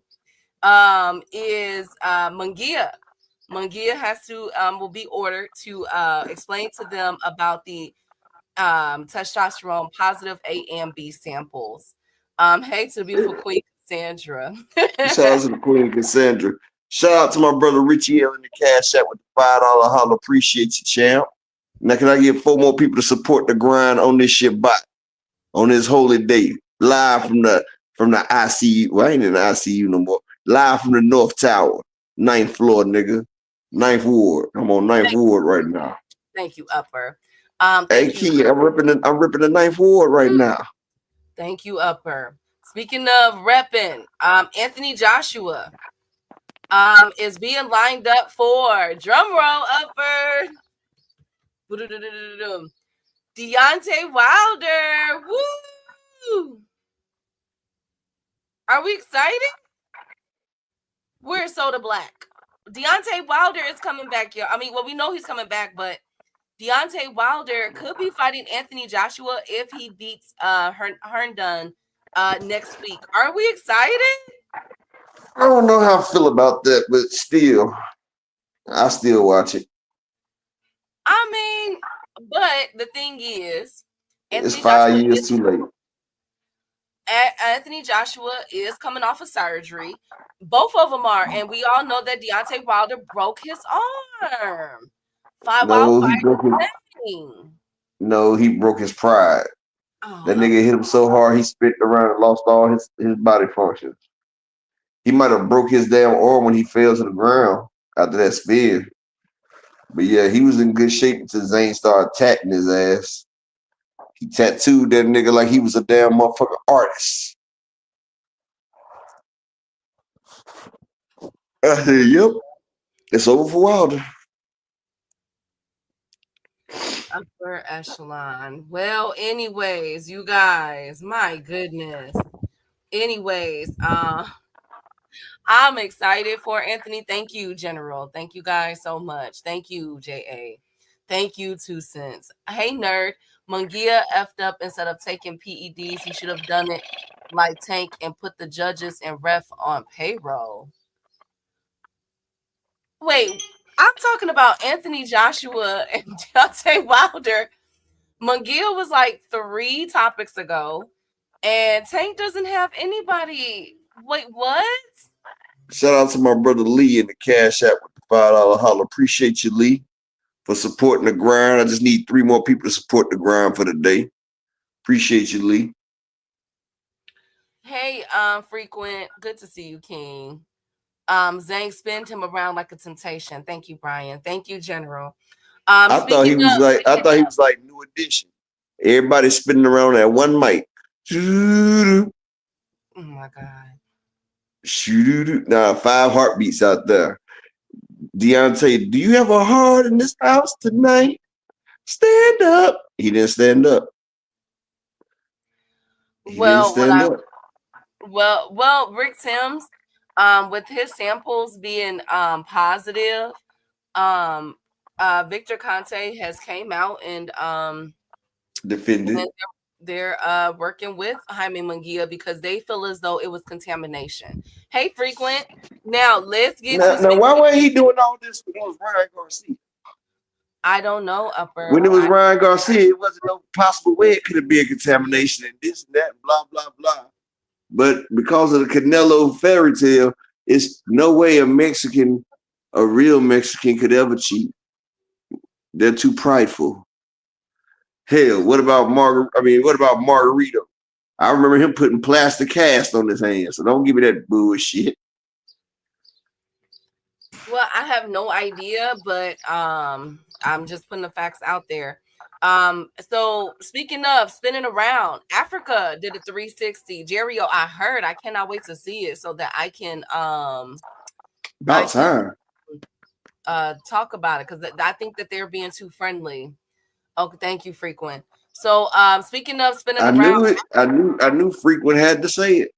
is Munguia. Munguia has to will be ordered to explain to them about the testosterone positive A and B samples. Hey to the beautiful Queen Cassandra. Shout out to the Queen Cassandra. Shout out to my brother Richie L in the cash app with the $5 holla. Appreciate you, champ. Now, can I get 4 more people to support the grind on this shit bot on this holy day? Live from the ICU. Well, I ain't in the ICU no more. Live from the North Tower, 9th floor, nigga. 9th Ward. I'm on 9th Ward right now. Thank you, Upper. Hey, Key, I'm ripping the 9th Ward right now. Thank you, Upper. Speaking of repping, Anthony Joshua is being lined up for drum roll, Upper. Deontay Wilder. Woo! Are we excited? We're Soda Black. Deontay Wilder is coming back, yo. I mean, well, we know he's coming back, but Deontay Wilder could be fighting Anthony Joshua if he beats Herndon next week. Are we excited? I don't know how I feel about that, but still, I still watch it. I mean, but the thing is, it's 5 years too late. Anthony Joshua is coming off of surgery. Both of them are, and we all know that Deontay Wilder broke his arm. He broke his pride. Oh, that nigga hit him so hard he spit around and lost all his body functions. He might have broke his damn arm when he fell to the ground after that spear. But yeah, he was in good shape until Zane started tatting his ass. He tattooed that nigga like he was a damn motherfucking artist. Yep. It's over for Wilder. Upper echelon. Well, anyways, you guys, my goodness. Anyways, I'm excited for Anthony. Thank you, General. Thank you guys so much. Thank you, JA. Thank you, 2 cents. Hey, nerd. Munguia effed up instead of taking PEDs. He should have done it like Tank and put the judges and ref on payroll. Wait, I'm talking about Anthony Joshua and Deontay Wilder. Munguia was like 3 topics ago, and Tank doesn't have anybody. Wait, what? Shout out to my brother Lee in the cash app with the $5 holla. Appreciate you, Lee, for supporting the grind. I just need 3 more people to support the grind for the day. Appreciate you, Lee. Hey, Frequent. Good to see you, King. Zane spinned him around like a temptation. Thank you, Brian. Thank you, General. I thought he was like New Edition. Everybody spinning around that one mic. Oh my God. Nah, 5 heartbeats out there. Deontay, do you have a heart in this house tonight? Stand up. He didn't stand up. He didn't stand up. Well, Rick Sims, with his samples being positive, Victor Conte has came out and Defended. they're working with Jaime Munguia because they feel as though it was contamination. Hey, Frequent. Now let's get Now why wasn't he doing all this when it was Ryan Garcia? I don't know, Upper. When it was Ryan Garcia, it wasn't no possible way it could have been contamination and this and that, blah, blah, blah. But because of the Caenlo fairy tale, it's no way a real Mexican could ever cheat. They're too prideful. Hell, what about Margarito? I remember him putting plaster cast on his hands, so don't give me that bullshit. Well, I have no idea, but I'm just putting the facts out there. So speaking of spinning around, Africa did a 360. Jerry, I heard. I cannot wait to see it so that I can About time. Talk about it because I think that they're being too friendly. Oh, thank you, Frequent. So speaking of spinning around, I knew Frequent had to say it.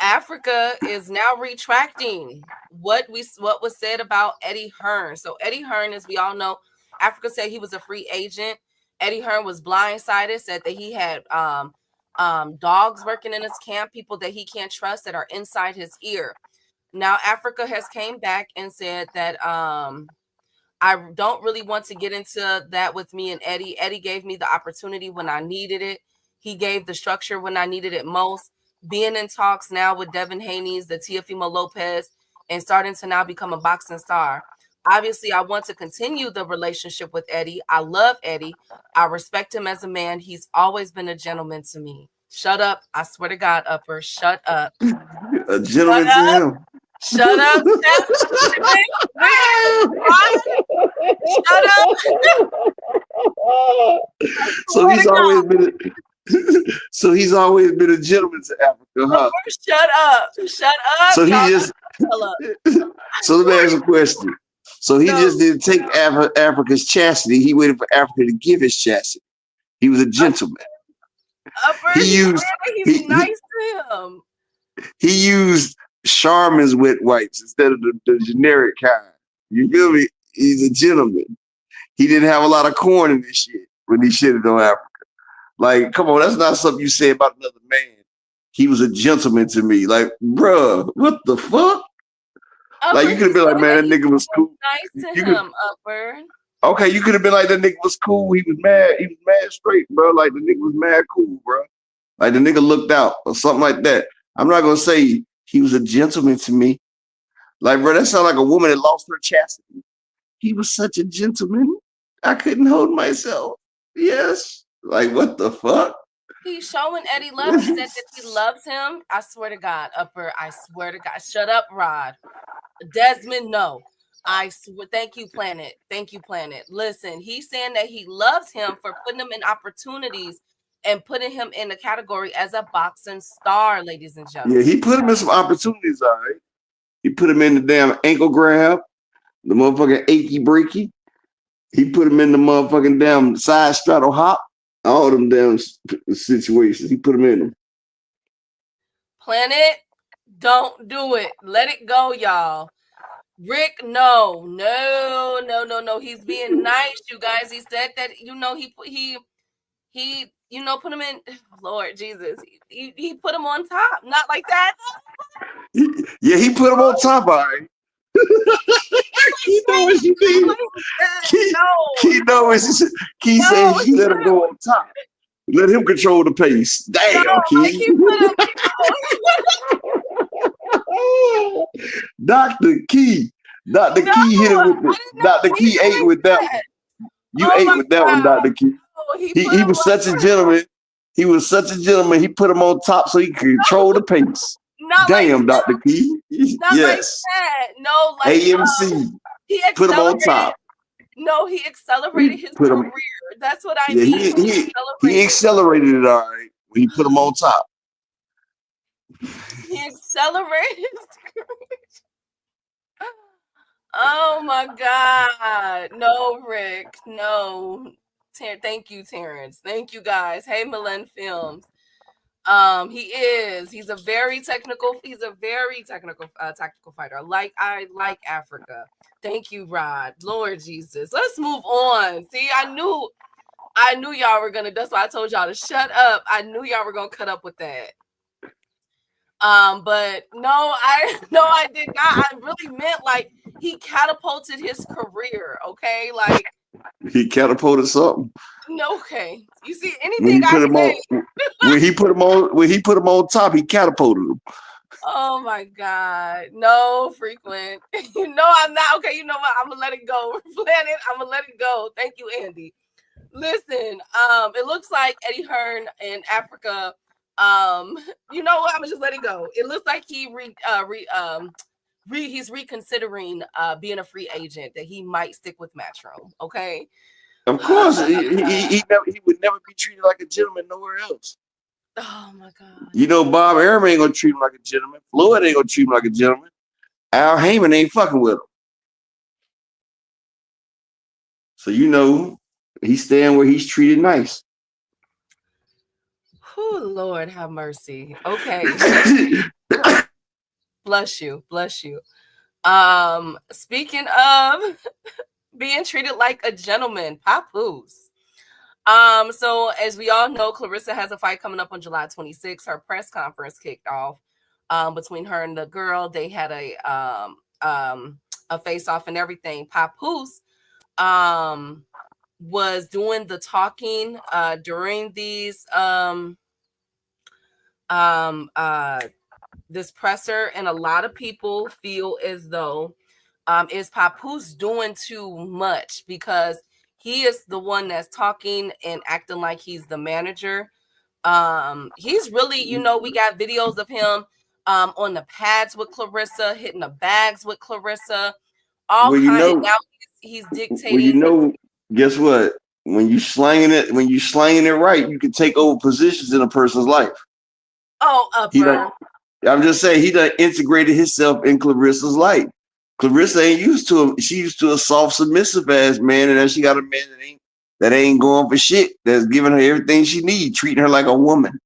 Africa is now retracting what was said about Eddie Hearn. So Eddie Hearn, as we all know, Africa said he was a free agent. Eddie Hearn was blindsided, said that he had dogs working in his camp, people that he can't trust that are inside his ear. Now Africa has came back and said that I don't really want to get into that with me and Eddie. Eddie gave me the opportunity when I needed it. He gave the structure when I needed it most. Being in talks now with Devin Haney's, the Teofimo Lopez, and starting to now become a boxing star. Obviously, I want to continue the relationship with Eddie. I love Eddie. I respect him as a man. He's always been a gentleman to me. Shut up. I swear to God, Upper. Shut up. A gentleman to him. Shut up. Shut up. So he's always been a gentleman to Africa, huh? Shut up. Shut up. So so let me ask a question. So he just didn't take Africa's chastity. He waited for Africa to give his chastity. He was a gentleman. He's nice to him. He used Charmin's wet wipes instead of the generic kind. You feel me? He's a gentleman. He didn't have a lot of corn in this shit when he shitted on Africa. Like, come on, that's not something you say about another man. He was a gentleman to me. Like, bruh, what the fuck? Like, you could have been like, man, that nigga was cool. Nice to him, Upper. Okay, you could have been like, that nigga was cool. He was mad straight, bro. Like, the nigga was mad cool, bro. Like, the nigga looked out or something like that. I'm not going to say he was a gentleman to me. Like, bro, that sounds like a woman that lost her chastity. He was such a gentleman. I couldn't hold myself. Yes. Like, what the fuck? He's showing Eddie love. He said that he loves him. I swear to God, Upper. I swear to God. Shut up, Rod. Desmond, no. I swear. Thank you, Planet. Thank you, Planet. Listen, he's saying that he loves him for putting him in opportunities and putting him in the category as a boxing star, ladies and gentlemen. Yeah, he put him in some opportunities, all right. He put him in the damn ankle grab, the motherfucking achy breaky. He put him in the motherfucking damn side straddle hop. All them damn situations. He put him in them. Planet, don't do it. Let it go, y'all. Rick, no. He's being nice, you guys. He said that, he put him in. Lord Jesus, he put him on top. Not like that. Yeah, he put him on top, all right. He know what she did. He know what she said. He said he let him go on top. Let him control the pace. Damn, Key. Dr. Key. Dr. Key hit him with it. Dr. Key ate with that one. You ate with that one, Dr. Key. He was such a gentleman. He was such a gentleman. He put him on top so he could control the pace. Damn, like Dr. Key. Yes. Like no, like AMC. He put him on top. No, he accelerated his career. That's what I mean. He accelerated it all right when he put him on top. He accelerated his career. Oh my God. No, Rick. No. Thank you, Terrence. Thank you guys. Hey, Milan Films. He's a very technical tactical fighter. I like Africa. Thank you, Rod. Lord Jesus. Let's move on. See, I knew y'all were gonna, that's why I told y'all to shut up. I knew y'all were gonna cut up with that. But no, I did not. I really meant like he catapulted his career, okay? Like, He catapulted something. no, okay. You see, When anything he I put him say, on, when he put him on top, he catapulted him. oh my God. No, frequent. I'm not. Okay, you know what? I'm gonna let it go. Planet, I'm gonna let it go. Thank you, Andy. Listen, it looks like Eddie Hearn in Africa. You know what? I'm gonna just let it go. It looks like he's reconsidering being a free agent, that he might stick with Matchroom. Okay. Of course, he would never be treated like a gentleman nowhere else. Oh my God. You know, Bob Arum ain't gonna treat him like a gentleman. Floyd ain't gonna treat him like a gentleman. Al Heyman ain't fucking with him. So you know, he's staying where he's treated nice. Oh Lord, have mercy. Okay. Bless you. Speaking of being treated like a gentleman, Papoose. So as we all know, Clarissa has a fight coming up on July 26th. Her press conference kicked off between her and the girl. They had a face off and everything. Papoose was doing the talking during these this presser, and a lot of people feel as though is Papoose doing too much, because he is the one that's talking and acting like he's the manager. He's really, we got videos of him on the pads with Clarissa, hitting the bags with Clarissa, all Well, kind. Now he's well, dictating. guess what? When you slanging it right, you can take over positions in a person's life. Oh, upper. I'm just saying, he done integrated himself in Clarissa's life. Clarissa ain't used to him. She used to a soft, submissive ass man, and then she got a man that ain't going for shit. That's giving her everything she needs, treating her like a woman.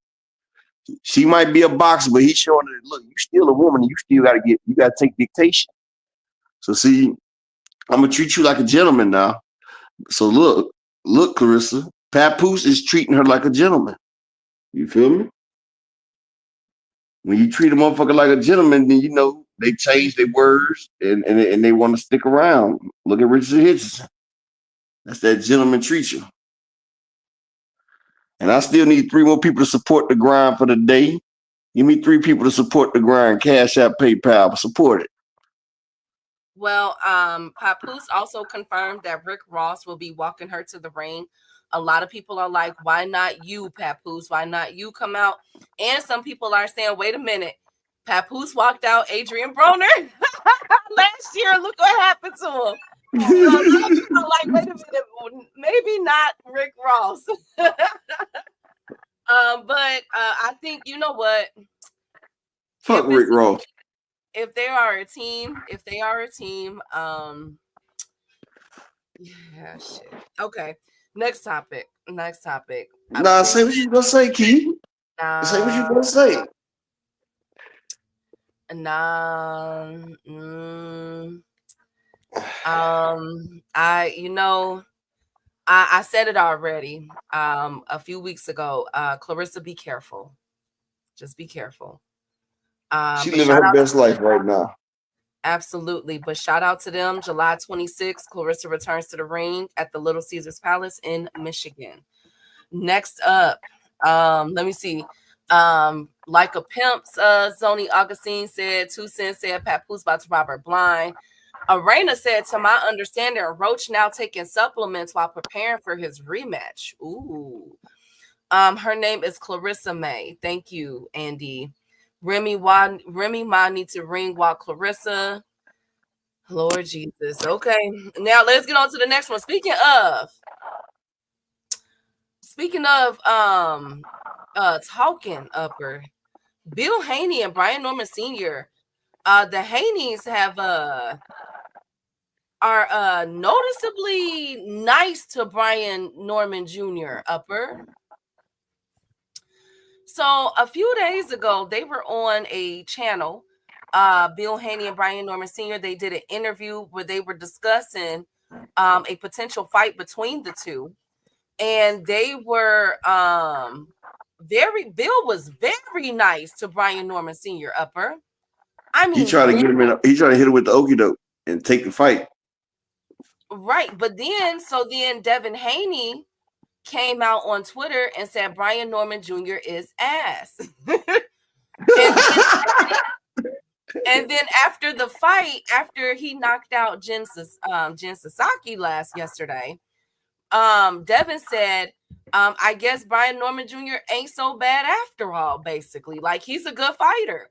She might be a boxer, but he's showing her, look, you still a woman, and you gotta take dictation. So see, I'm gonna treat you like a gentleman now. So look, Clarissa, Papoose is treating her like a gentleman. You feel me? When you treat a motherfucker like a gentleman, then you know they change their words and they want to stick around. Look at Richard Hitchison. That's that gentleman treat you. And I still need 3 more people to support the grind for the day. Give me 3 people to support the grind. Cash App, PayPal, support it. Well, Papoose also confirmed that Rick Ross will be walking her to the ring. A lot of people are like, why not you, Papoose? Why not you come out? And some people are saying, wait a minute. Papoose walked out Adrian Broner last year. Look what happened to him. So a lot of people are like, wait a minute, maybe not Rick Ross. But I think, you know what? Fuck Rick Ross. If they are a team, yeah, shit. Okay. Next topic. Nah, say what you gonna say, Keith. Say what you gonna say. I said it already a few weeks ago. Clarissa, be careful. Just be careful. She living her best life right now. Absolutely. But shout out to them. July 26th, Clarissa returns to the ring at the Little Caesars Palace in Michigan. Next up, let me see. Like a Pimp's Zoni Augustine said, 2 Cents said Papoose about to rob her blind. Arena said, to my understanding, Roach now taking supplements while preparing for his rematch. Ooh. Her name is Clarissa May. Thank you, Andy. Remy Ma needs to ring while Clarissa. Lord Jesus. Okay. Now let's get on to the next one. Speaking of talking upper, Bill Haney and Brian Norman Sr. The Haneys have are noticeably nice to Brian Norman Jr. Upper. So a few days ago, they were on a channel. Bill Haney and Brian Norman Sr. They did an interview where they were discussing a potential fight between the two, and they were Bill was very nice to Brian Norman Sr. Upper. I mean, he tried to get him in. He tried to hit him with the okie doke and take the fight. right, but then Devin Haney came out on Twitter and said Brian Norman Jr. is ass. And then after the fight, after he knocked out Jen Sasaki yesterday, Devin said, I guess Brian Norman Jr. ain't so bad after all, basically. Like, he's a good fighter.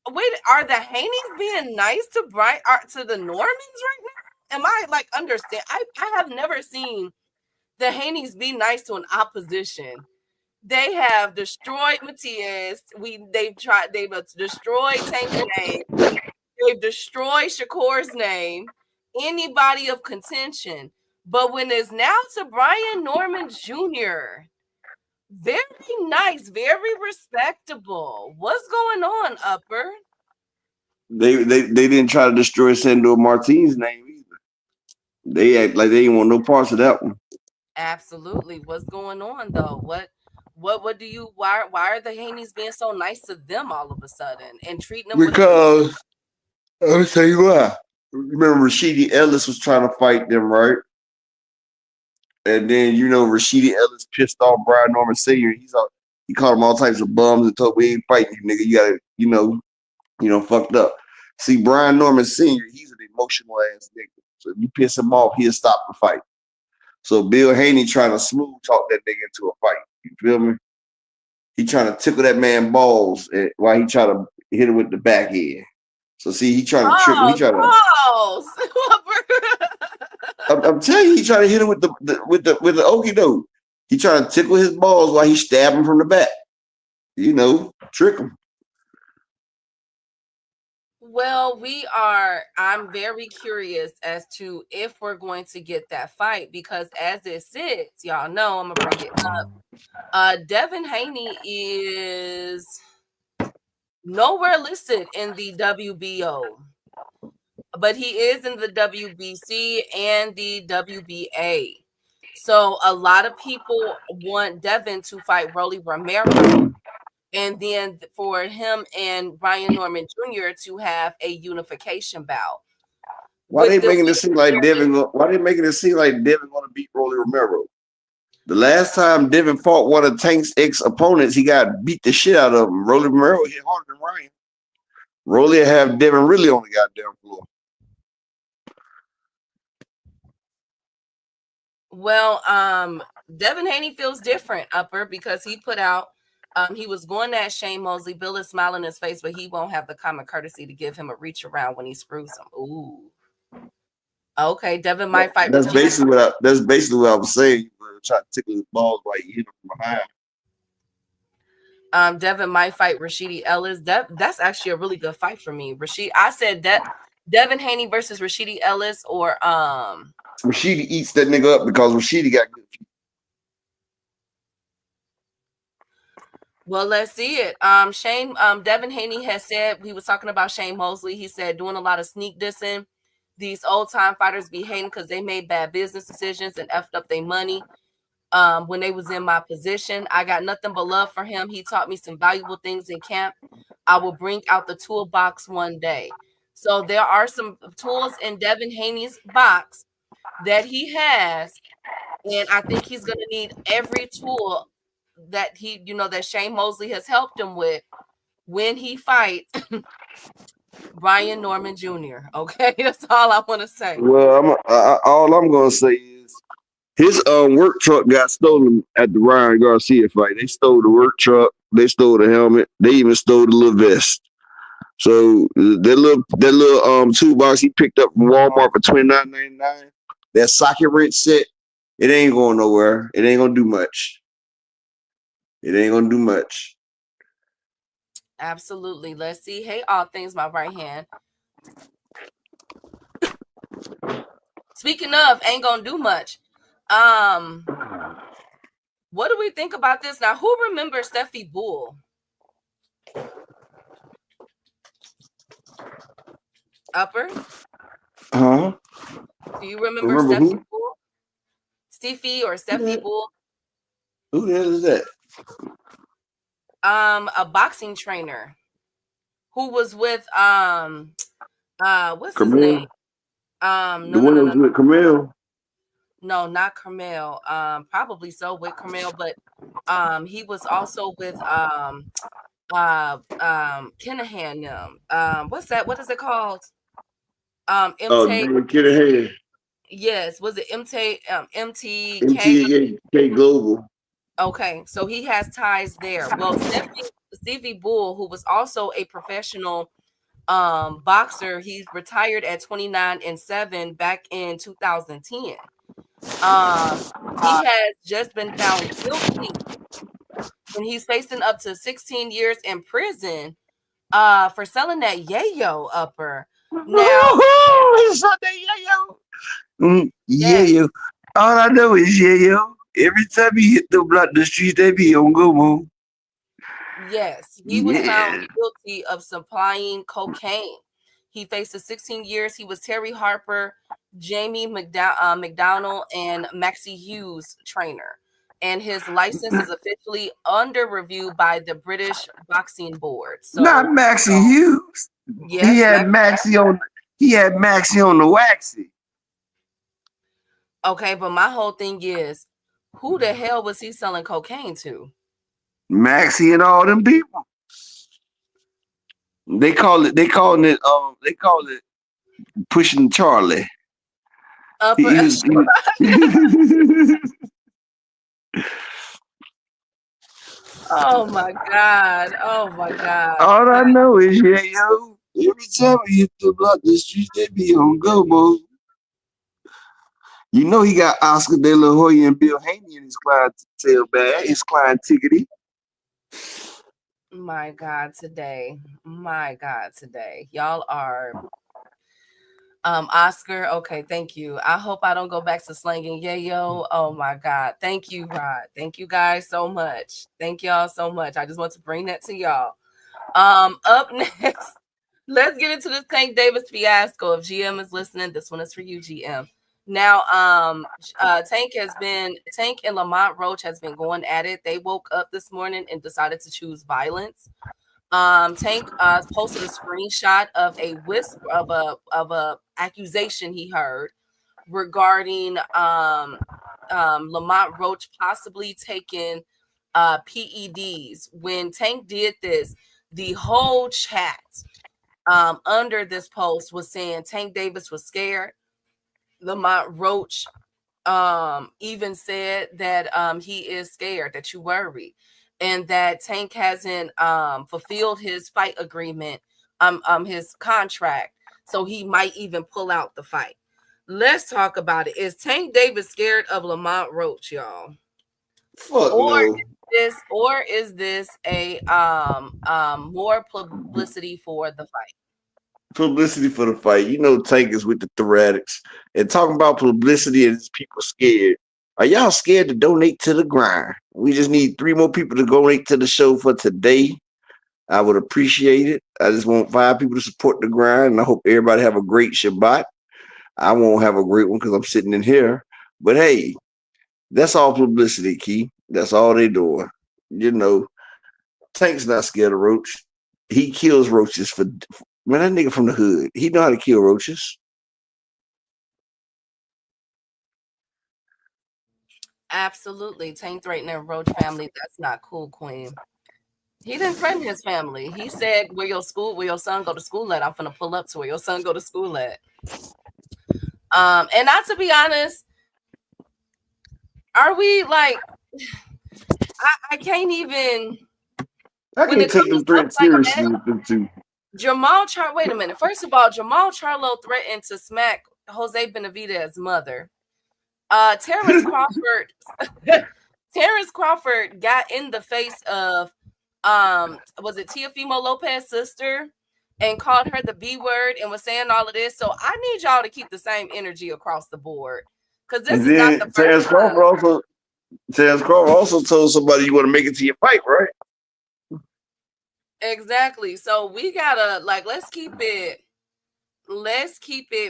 Wait, are the Haneys being nice to to the Normans right now? Am I like understand? I have never seen the Haneys be nice to an opposition. They have destroyed Matias. They've destroyed Tank's name. They've destroyed Shakur's name. Anybody of contention. But when it's now to Brian Norman Jr., very nice, very respectable. What's going on, Upper? They didn't try to destroy Sandor Martin's name either. They act like they didn't want no parts of that one. Absolutely. What's going on though? What do you why are the Haneys being so nice to them all of a sudden and treating them because I'll tell you why. Remember Rashidi Ellis was trying to fight them, right? And then Rashidi Ellis pissed off Brian Norman Sr. He called him all types of bums and told him, we ain't fighting you, nigga. You gotta, fucked up. See, Brian Norman Sr., he's an emotional ass nigga. So if you piss him off, he'll stop the fight. So Bill Haney trying to smooth talk that nigga into a fight. You feel me? He trying to tickle that man balls while he try to hit him with the back end. So see, he trying to trick him. He trying to. I'm telling you, he trying to hit him with the okie doke. He trying to tickle his balls while he stab him from the back. Trick him. Well, I'm very curious as to if we're going to get that fight because as it sits, y'all know I'm gonna bring it up. Devin Haney is nowhere listed in the WBO, but he is in the WBC and the WBA. So a lot of people want Devin to fight Rolly Romero. And then for him and Brian Norman Jr. to have a unification bout. Why they making it seem like Devin? Why they making it seem like Devin going to beat Rolly Romero? The last time Devin fought one of Tank's ex-opponents, he got beat the shit out of him. Rolly Romero hit harder than Ryan. Rolly have Devin really on the goddamn floor. Well, Devin Haney feels different, Upper, because he put out. He was going at Shane Mosley. Bill is smiling in his face, but he won't have the common courtesy to give him a reach around when he screws him. Ooh. Okay, Devin might fight. That's basically what I was saying. Try to tickle his balls while you hit him from behind. Devin might fight Rashidi Ellis. That's actually a really good fight for me. I said that Devin Haney versus Rashidi Ellis or Rashidi eats that nigga up because Rashidi got good feet. Well, let's see it. Devin Haney has said, he was talking about Shane Mosley. He said, doing a lot of sneak dissing. These old time fighters be hating because they made bad business decisions and effed up their money when they was in my position. I got nothing but love for him. He taught me some valuable things in camp. I will bring out the toolbox one day. So there are some tools in Devin Haney's box that he has. And I think he's going to need every tool that that Shane Mosley has helped him with when he fights Brian Norman Jr. Okay, that's all I want to say. Well, all I'm going to say is his work truck got stolen at the Ryan Garcia fight. They stole the work truck. They stole the helmet. They even stole the little vest. So that little toolbox he picked up from Walmart for $29.99. That socket wrench set, it ain't going nowhere. It ain't gonna do much. Absolutely. Let's see. Hey, all things, my right hand. Speaking of, ain't gonna do much. What do we think about this now? Who remembers Steffi Bull? Upper? Huh? Do you remember Remember Steffi who? Bull? Steffi or Steffi Bull? Who the hell is that? A boxing trainer who was with what's his Camille? name? The one that was with Camille? No, not Carmel. Probably so with Carmel, but he was also with Kinahan what's that? What is it called? Oh, MT. David Kidderhead. Yes, was it MTK? MTK Global. Okay, so he has ties there. Well, Stevie Bull, who was also a professional boxer, he retired at 29 and 7 back in 2010. He has just been found guilty and he's facing up to 16 years in prison for selling that yayo upper. Now, He saw that yayo. yes, Yayo. All I know is yayo. Every time he hit the block the street, they be on go move. yes, he was found Yeah. guilty of supplying cocaine. He faces 16 years. He was Terry Harper, Jamie McDonald, and Maxie Hughes trainer. And his license is officially under review by the British Boxing Board. Not So, Maxie Hughes. He yes, had Maxie on. He had Maxie on the waxy. okay, but my whole thing is, who the hell was he selling cocaine to? Maxie and all them people. They call it. They call it pushing Charlie. Upper. He was. Oh my God. Oh my God. All I know is yayo. Every time we hit the block the streets, they be on go mode. You know he got Oscar De La Hoya and Bill Haney in his clientele bag, his client tickety. My God, today. My God, today. Y'all are Oscar. Okay, thank you. I hope I don't go back to slanging yayo. Oh my God. Thank you, Rod. Thank you guys so much. Thank y'all so much. I just want to bring that to y'all. Up next, let's get into this Tank Davis fiasco. If GM is listening, this one is for you, GM. Now, Tank and Lamont Roach has been going at it. They woke up this morning and decided to choose violence. Tank posted a screenshot of a whisper of a accusation he heard regarding Lamont Roach possibly taking PEDs. When Tank did this, the whole chat under this post was saying Tank Davis was scared. Lamont Roach even said that he is scared, that you worry, and that Tank hasn't fulfilled his fight agreement, his contract, so he might even pull out the fight. Let's talk about it. Is Tank Davis scared of Lamont Roach, y'all? Fuck no. Is this a more publicity for the fight? Publicity for the fight. You know Tank is with the Thoratics. And talking about publicity and people scared. Are y'all scared to donate to the grind? We just need 3 more people to donate to the show for today. I would appreciate it. I just want 5 people to support the grind. And I hope everybody have a great Shabbat. I won't have a great one because I'm sitting in here. But hey, that's all publicity, Key. That's all they doing. You know, Tank's not scared of Roach. He kills roaches for man, that nigga from the hood. He know how to kill roaches. Absolutely. Tank threatening Roach family. That's not cool, Queen. He didn't threaten his family. He said, where your son go to school at? I'm gonna pull up to where your son go to school at. And not to be honest, are we like I can't even I can't take them threats seriously with them two. Wait a minute. First of all, Jamal Charlo threatened to smack Jose Benavidez's mother. Terrence Crawford got in the face of was it Teofimo Lopez's sister and called her the B word and was saying all of this. So I need y'all to keep the same energy across the board because this And is not the then first time. Terrence Crawford also told somebody you want to make it to your fight, right? Exactly. So we gotta let's keep it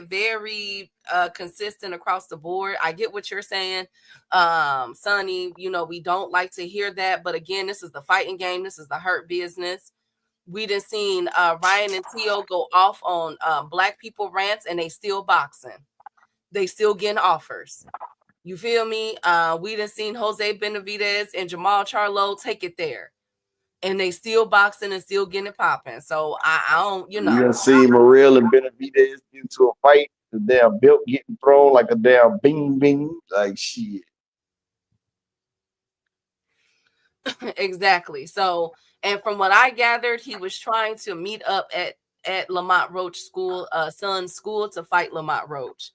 very consistent across the board. I get what you're saying, Sonny. You know, we don't like to hear that, but again, this is the fighting game. This is the hurt business. We done seen Ryan and Tio go off on black people rants, and they still boxing. They still getting offers. You feel me? We done seen Jose Benavidez and Jamal Charlo take it there, and they still boxing and still getting it popping. So I don't, you You know. done see Morrell and Benavidez get into a fight, the damn belt getting thrown like a damn bing bing, like shit. Exactly. So, and from what I gathered, he was trying to meet up at Lamont Roach school, son's school, to fight Lamont Roach.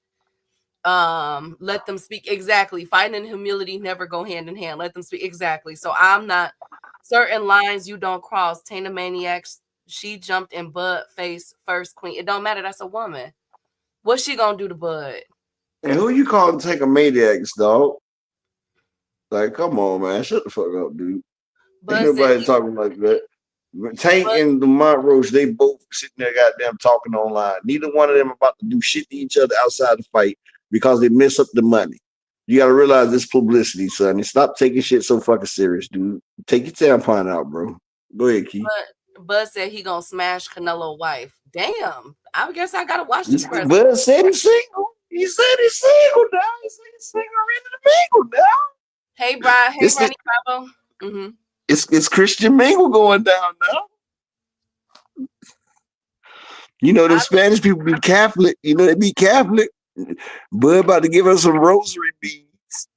Let them speak. Exactly. Fighting and humility never go hand in hand. Let them speak. Exactly. So I'm not certain lines you don't cross. Tana Maniacs, she jumped in Bud face first queen. It don't matter. That's a woman. What's she gonna do to Bud? And who you calling to take a maniacs, dog? Like, come on, man, shut the fuck up, dude. Ain't Bud said nobody he talking like that. Tank Bud, and Lamont Roach, they both sitting there goddamn talking online. Neither one of them about to do shit to each other outside the fight because they mess up the money. You gotta realize this publicity, son. And stop taking shit so fucking serious, dude. Take your tampon out, bro. Go ahead, Key. Bud said he gonna smash Canelo wife. Damn. I guess I gotta watch this press. Bud said he's single. He said he's single now. He said he's single, ready to mingle now. Hey, Brian. Hey, It's the, Ronnie Bravo. Mm-hmm. it's Christian Mingle going down now. You know, them I Spanish people be Catholic. You know, they be Catholic. Bud about to give her some rosary beads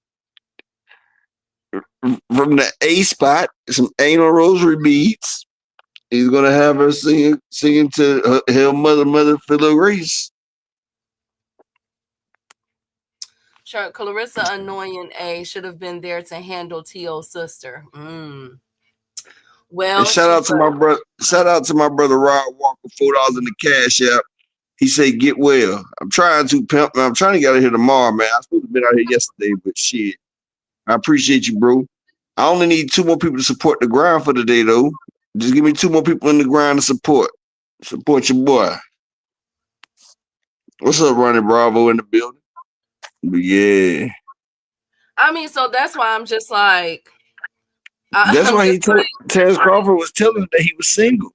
from the A spot, some anal rosary beads. He's gonna have her singing to her mother, Philo Grace. Sure, Clarissa Annoying A should have been there to handle T.O.'s sister. And Well, shout she out to my brother. Shout out to my brother Rod Walker. $4 in the cash app. He said, "Get well." I'm trying to pimp. I'm trying to get out of here tomorrow, man. I supposed to have been out here yesterday, but shit. I appreciate you, bro. I only need 2 more people to support the grind for the day, though. Just give me 2 more people in the grind to support. Support your boy. What's up, Ronnie Bravo in the building? But yeah. I mean, so that's why I'm just like, That's I'm why just he told Terrence Crawford was telling him that he was single.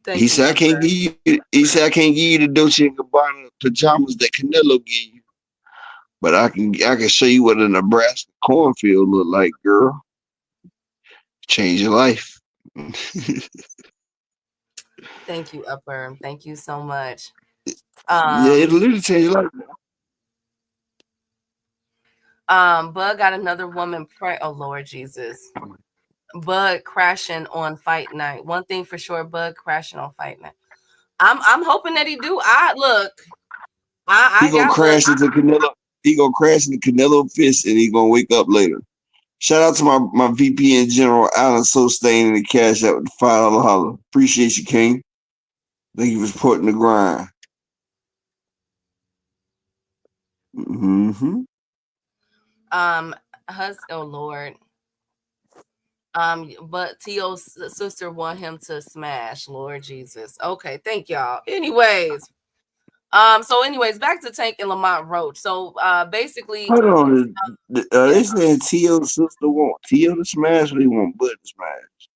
He thank you, said, I can't Upper. give you he said I can't give you the Dolce and Gabbana pajamas that Canelo gave you. But I can show you what a Nebraska cornfield look like, girl. Change your life. Thank you, Upper. Thank you so much. Yeah, it'll literally change your life. Bud got another woman oh Lord Jesus. Bud crashing on fight night. One thing for sure, Bud crashing on fight night. I'm hoping that he do. He I gonna got look. crash into Canelo. He gonna crash into Canelo fist and he gonna wake up later. Shout out to my VP in general, Alan Sostain in the cash out with the $5 holler. Appreciate you, King. Thank you for supporting the grind. Mm-hmm. Oh Lord. But T.O.'s sister want him to smash. Lord Jesus. Okay, thank y'all. Anyways, back to Tank and Lamont Roach. So basically, Hold on. yeah. They saying T.O. sister want T.O. to smash or they want Bud to smash?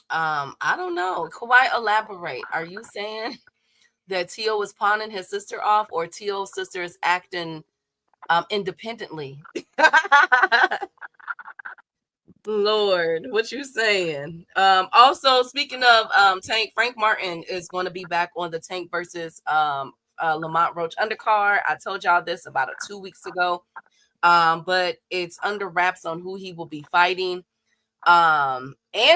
I don't know. Quite elaborate. Are you saying that T.O. is pawning his sister off, or T.O.'s sister is acting independently? Lord, what you saying? Also, speaking of Tank, Frank Martin is going to be back on the Tank versus Lamont Roach undercard. I told y'all this about 2 weeks ago, but it's under wraps on who he will be fighting and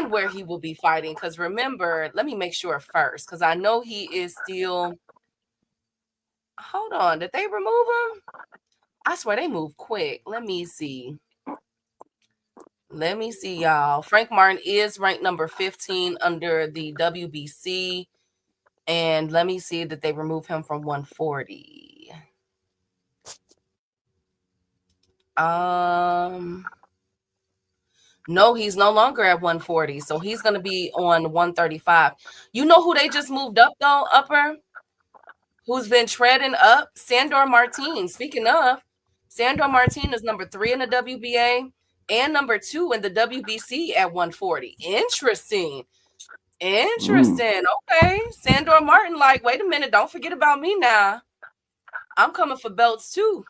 where he will be fighting. Because remember, let me make sure first, because I know he is still. Hold on, did they remove him? I swear they moved quick. Let me see. Let me see, y'all. Frank Martin is ranked number 15 under the WBC. And let me see that they remove him from 140. No, he's no longer at 140. So he's going to be on 135. You know who they just moved up, though, Upper? Who's been treading up? Sandor Martin. Speaking of, Sandor Martin is number 3 in the WBA and number 2 in the WBC at 140. Interesting. Okay. Sandor Martin, like, wait a minute. Don't forget about me now. I'm coming for belts, too.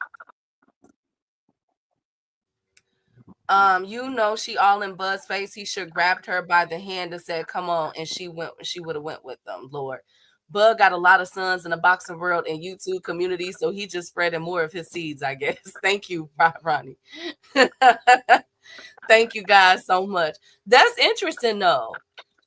You know, she all in Bud's face. He should grabbed her by the hand and said, "Come on," and she went. She would have went with them. Lord, Bud got a lot of sons in the boxing world and YouTube community, so he just spreading more of his seeds, I guess. Thank you, Ronnie. Thank you guys so much. That's interesting, though.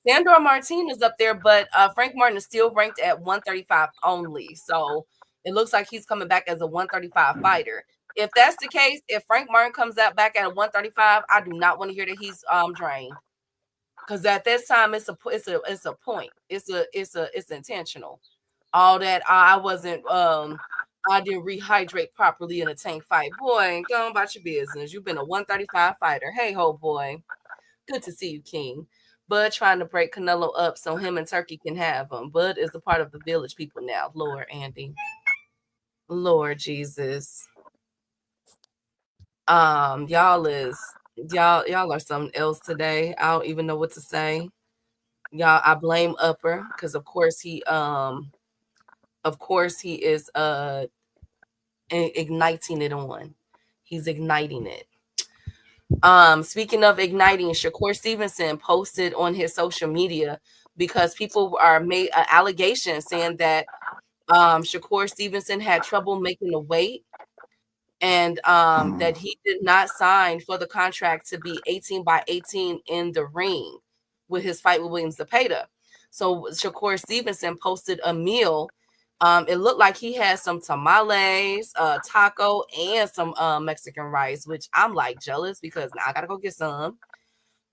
Sandor Martin is up there, but Frank Martin is still ranked at 135 only. So it looks like he's coming back as a 135 fighter. If that's the case, if Frank Martin comes out back at a 135, I do not want to hear that he's drained. Because at this time it's a point. It's intentional. All that I wasn't I didn't rehydrate properly in a tank fight. Boy, go on about your business. You've been a 135 fighter. Hey ho boy. Good to see you, King. Bud trying to break Caenlo up so him and Turkey can have him. Bud is a part of the village people now. Lord Andy. Lord Jesus. Y'all are something else today. I don't even know what to say. Y'all, I blame Upper because of course he is igniting it on. He's igniting it. Speaking of igniting, Shakur Stevenson posted on his social media because people are made an allegation saying that Shakur Stevenson had trouble making the weight and that he did not sign for the contract to be 18 by 18 in the ring with his fight with William Zepeda. So Shakur Stevenson posted a meal. It looked like he had some tamales, taco, and some Mexican rice, which I'm like jealous because now I gotta go get some.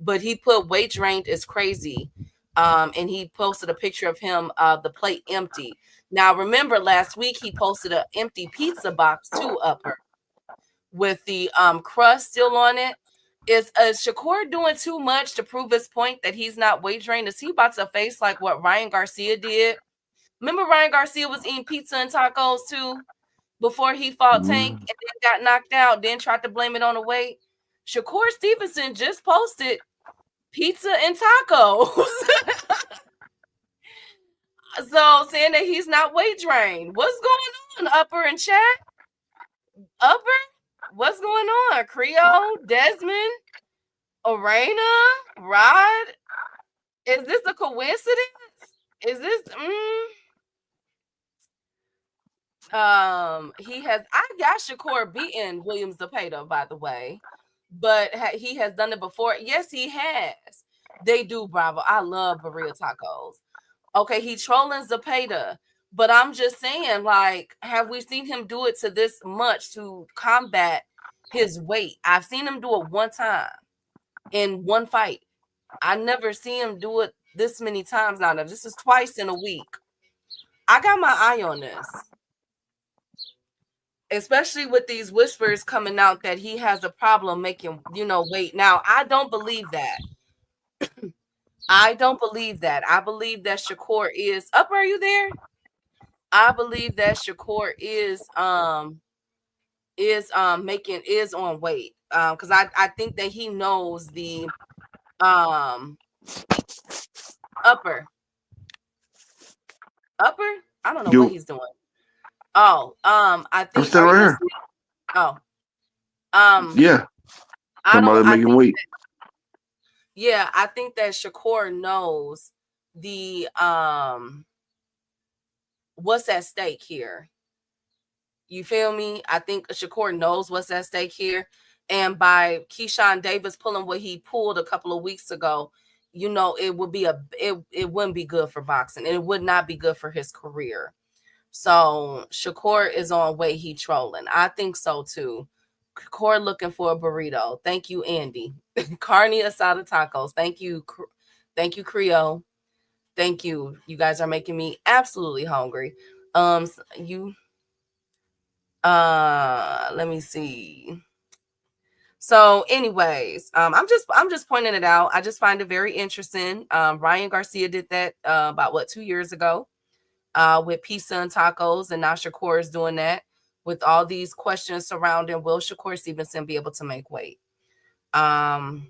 But he put weight drained is crazy. And he posted a picture of him, the plate empty. Now, remember last week he posted an empty pizza box too, Upper, with the crust still on it. Is Shakur doing too much to prove his point that he's not weight drained? Is he about to face like what Ryan Garcia did? Remember Ryan Garcia was eating pizza and tacos too before he fought Tank and then got knocked out, then tried to blame it on the weight? Shakur Stevenson just posted pizza and tacos. So saying that he's not weight drained. What's going on, Upper and chat? Upper? What's going on? Creole, Desmond, Arena, Rod? Is this a coincidence? Is this I got Shakur beating William Zepeda, by the way, but he has done it before. Yes, he has. They do, Bravo. I love burrito tacos. Okay, he trolling Zepeda, but I'm just saying, like, have we seen him do it to this much to combat his weight? I've seen him do it one time in one fight. I never see him do it this many times now. This is twice in a week. I got my eye on this, especially with these whispers coming out that he has a problem making, weight. Now, I don't believe that. I don't believe that. I believe that Shakur is up. Are you there? I believe that Shakur is on weight. Because I think that he knows the upper. I don't know what he's doing. Oh, I think I'm still right here. Oh. Yeah. Somebody making weight. Yeah, I think that Shakur knows the what's at stake here. You feel me? I think Shakur knows what's at stake here. And by Keyshawn Davis pulling what he pulled a couple of weeks ago, it would be it wouldn't be good for boxing, and it would not be good for his career. So Shakur is on way he trolling. I think so too. Core looking for a burrito. Thank you, Andy. Carne asada tacos. Thank you. Thank you, Creole. Thank you. You guys are making me absolutely hungry. Let me see. So, anyways, I'm just pointing it out. I just find it very interesting. Ryan Garcia did that about 2 years ago with pizza and tacos, and now Shakur is doing that with all these questions surrounding will Shakur Stevenson be able to make weight? I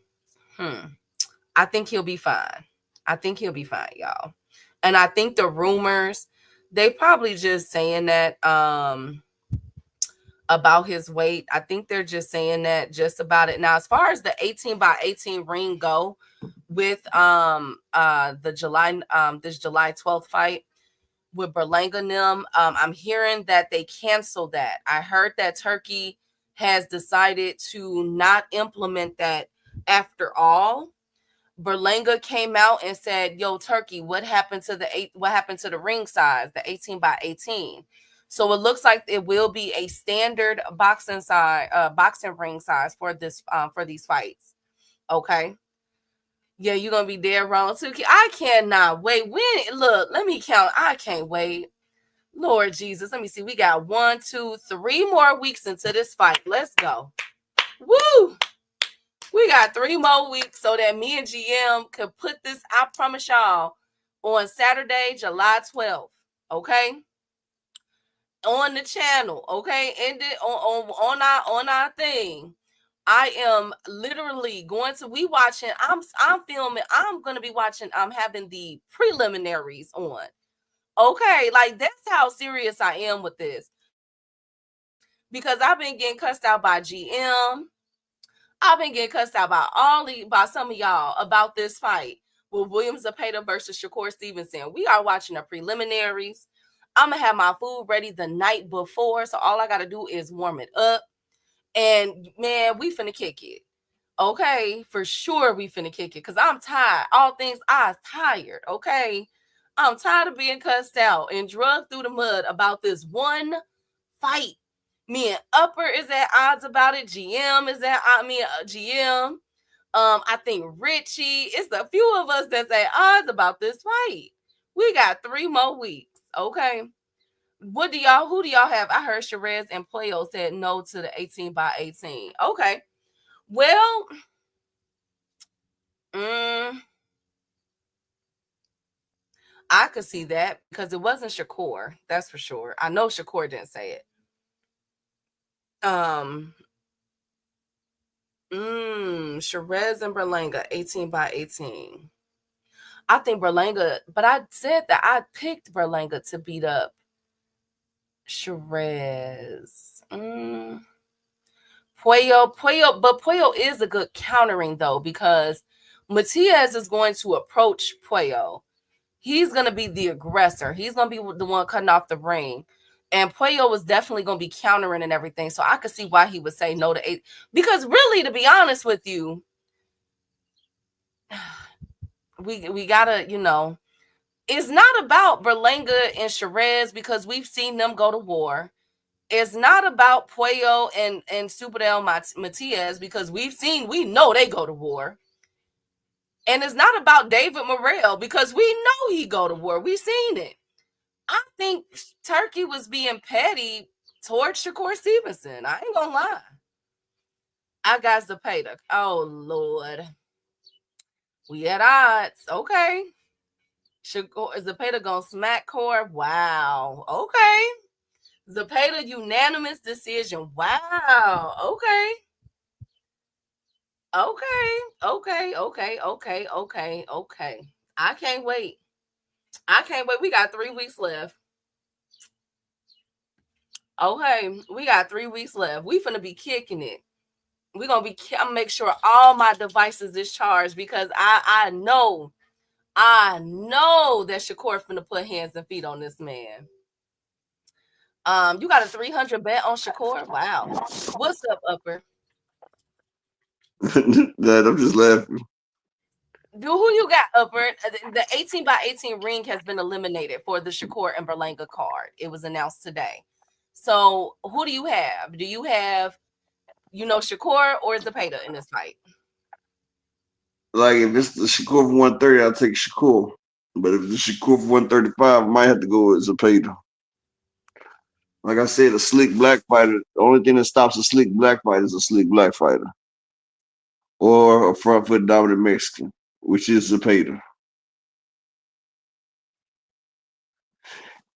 think he'll be fine. I think he'll be fine, y'all. And I think the rumors, they probably just saying that about his weight. I think they're just saying that just about it. Now, as far as the 18x18 ring go with the July this July 12th fight with Berlanga and them, I'm hearing that they canceled that. I heard that Turkey has decided to not implement that after all. Berlanga came out and said, "Yo, Turkey, what happened to the ring size, the 18x18?" So it looks like it will be a standard boxing ring size for this for these fights. Okay. Yeah, you're gonna be dead wrong too. I cannot wait. Look, let me count. I can't wait. Lord Jesus, let me see. We got 1, 2, 3 more weeks into this fight. Let's go. Woo! We got 3 more weeks so that me and GM could put this, I promise y'all, on Saturday, July 12th. Okay. On the channel. Okay. And on our thing. I am literally going to be watching. I'm filming. I'm gonna be watching. I'm having the preliminaries on. Okay, like that's how serious I am with this. Because I've been getting cussed out by GM. I've been getting cussed out by some of y'all about this fight with William Zepeda versus Shakur Stevenson. We are watching the preliminaries. I'm gonna have my food ready the night before, so all I gotta do is warm it up. And man, we finna kick it. Okay, for sure we finna kick it because I'm tired. All things I'm tired. Okay, I'm tired of being cussed out and drugged through the mud about this one fight. Me and Upper is at odds about it. GM is at GM. I think Richie. It's a few of us that's at odds about this fight. We got 3 more weeks. Okay. Who do y'all have? I heard Sherez and Playo said no to the 18x18. Okay. Well, I could see that because it wasn't Shakur. That's for sure. I know Shakur didn't say it. Sherez and Berlanga, 18x18. I think Berlanga, but I said that I picked Berlanga to beat up Sherez. Puello is a good countering though, because Matias is going to approach Puello. He's going to be the aggressor. He's going to be the one cutting off the ring. And Puello was definitely going to be countering and everything. So I could see why he would say no to 8. Because really, to be honest with you, we got to, it's not about Berlanga and Sherez because we've seen them go to war. It's not about Puello and Superdel Matias because we know they go to war. And it's not about David Morrell because we know he go to war. We've seen it. I think Turkey was being petty towards Shakur Stevenson. I ain't gonna lie. I got Zepeda. Oh, Lord. We at odds. Okay. Zepeda gonna smack Core. Wow. Okay. Zepeda unanimous decision. Wow. Okay. Okay. I can't wait. We got 3 weeks left. Okay, we got 3 weeks left. We finna be kicking it. I'm gonna make sure all my devices is charged because I know that Shakur finna put hands and feet on this man. You got a 300 bet on Shakur? Wow. What's up, Upper? That I'm just laughing. Who you got, Upper? The 18x18 ring has been eliminated for the Shakur and Berlanga card. It was announced today. So who do you have? Do you have Shakur or Zepeda in this fight? Like if it's the Shakur for 130, I'll take Shakur. But if it's the Shakur for 135, I might have to go with Zepeda. Like I said, a slick black fighter, the only thing that stops a slick black fighter is a slick black fighter. Or a front foot dominant Mexican, which is Zepeda.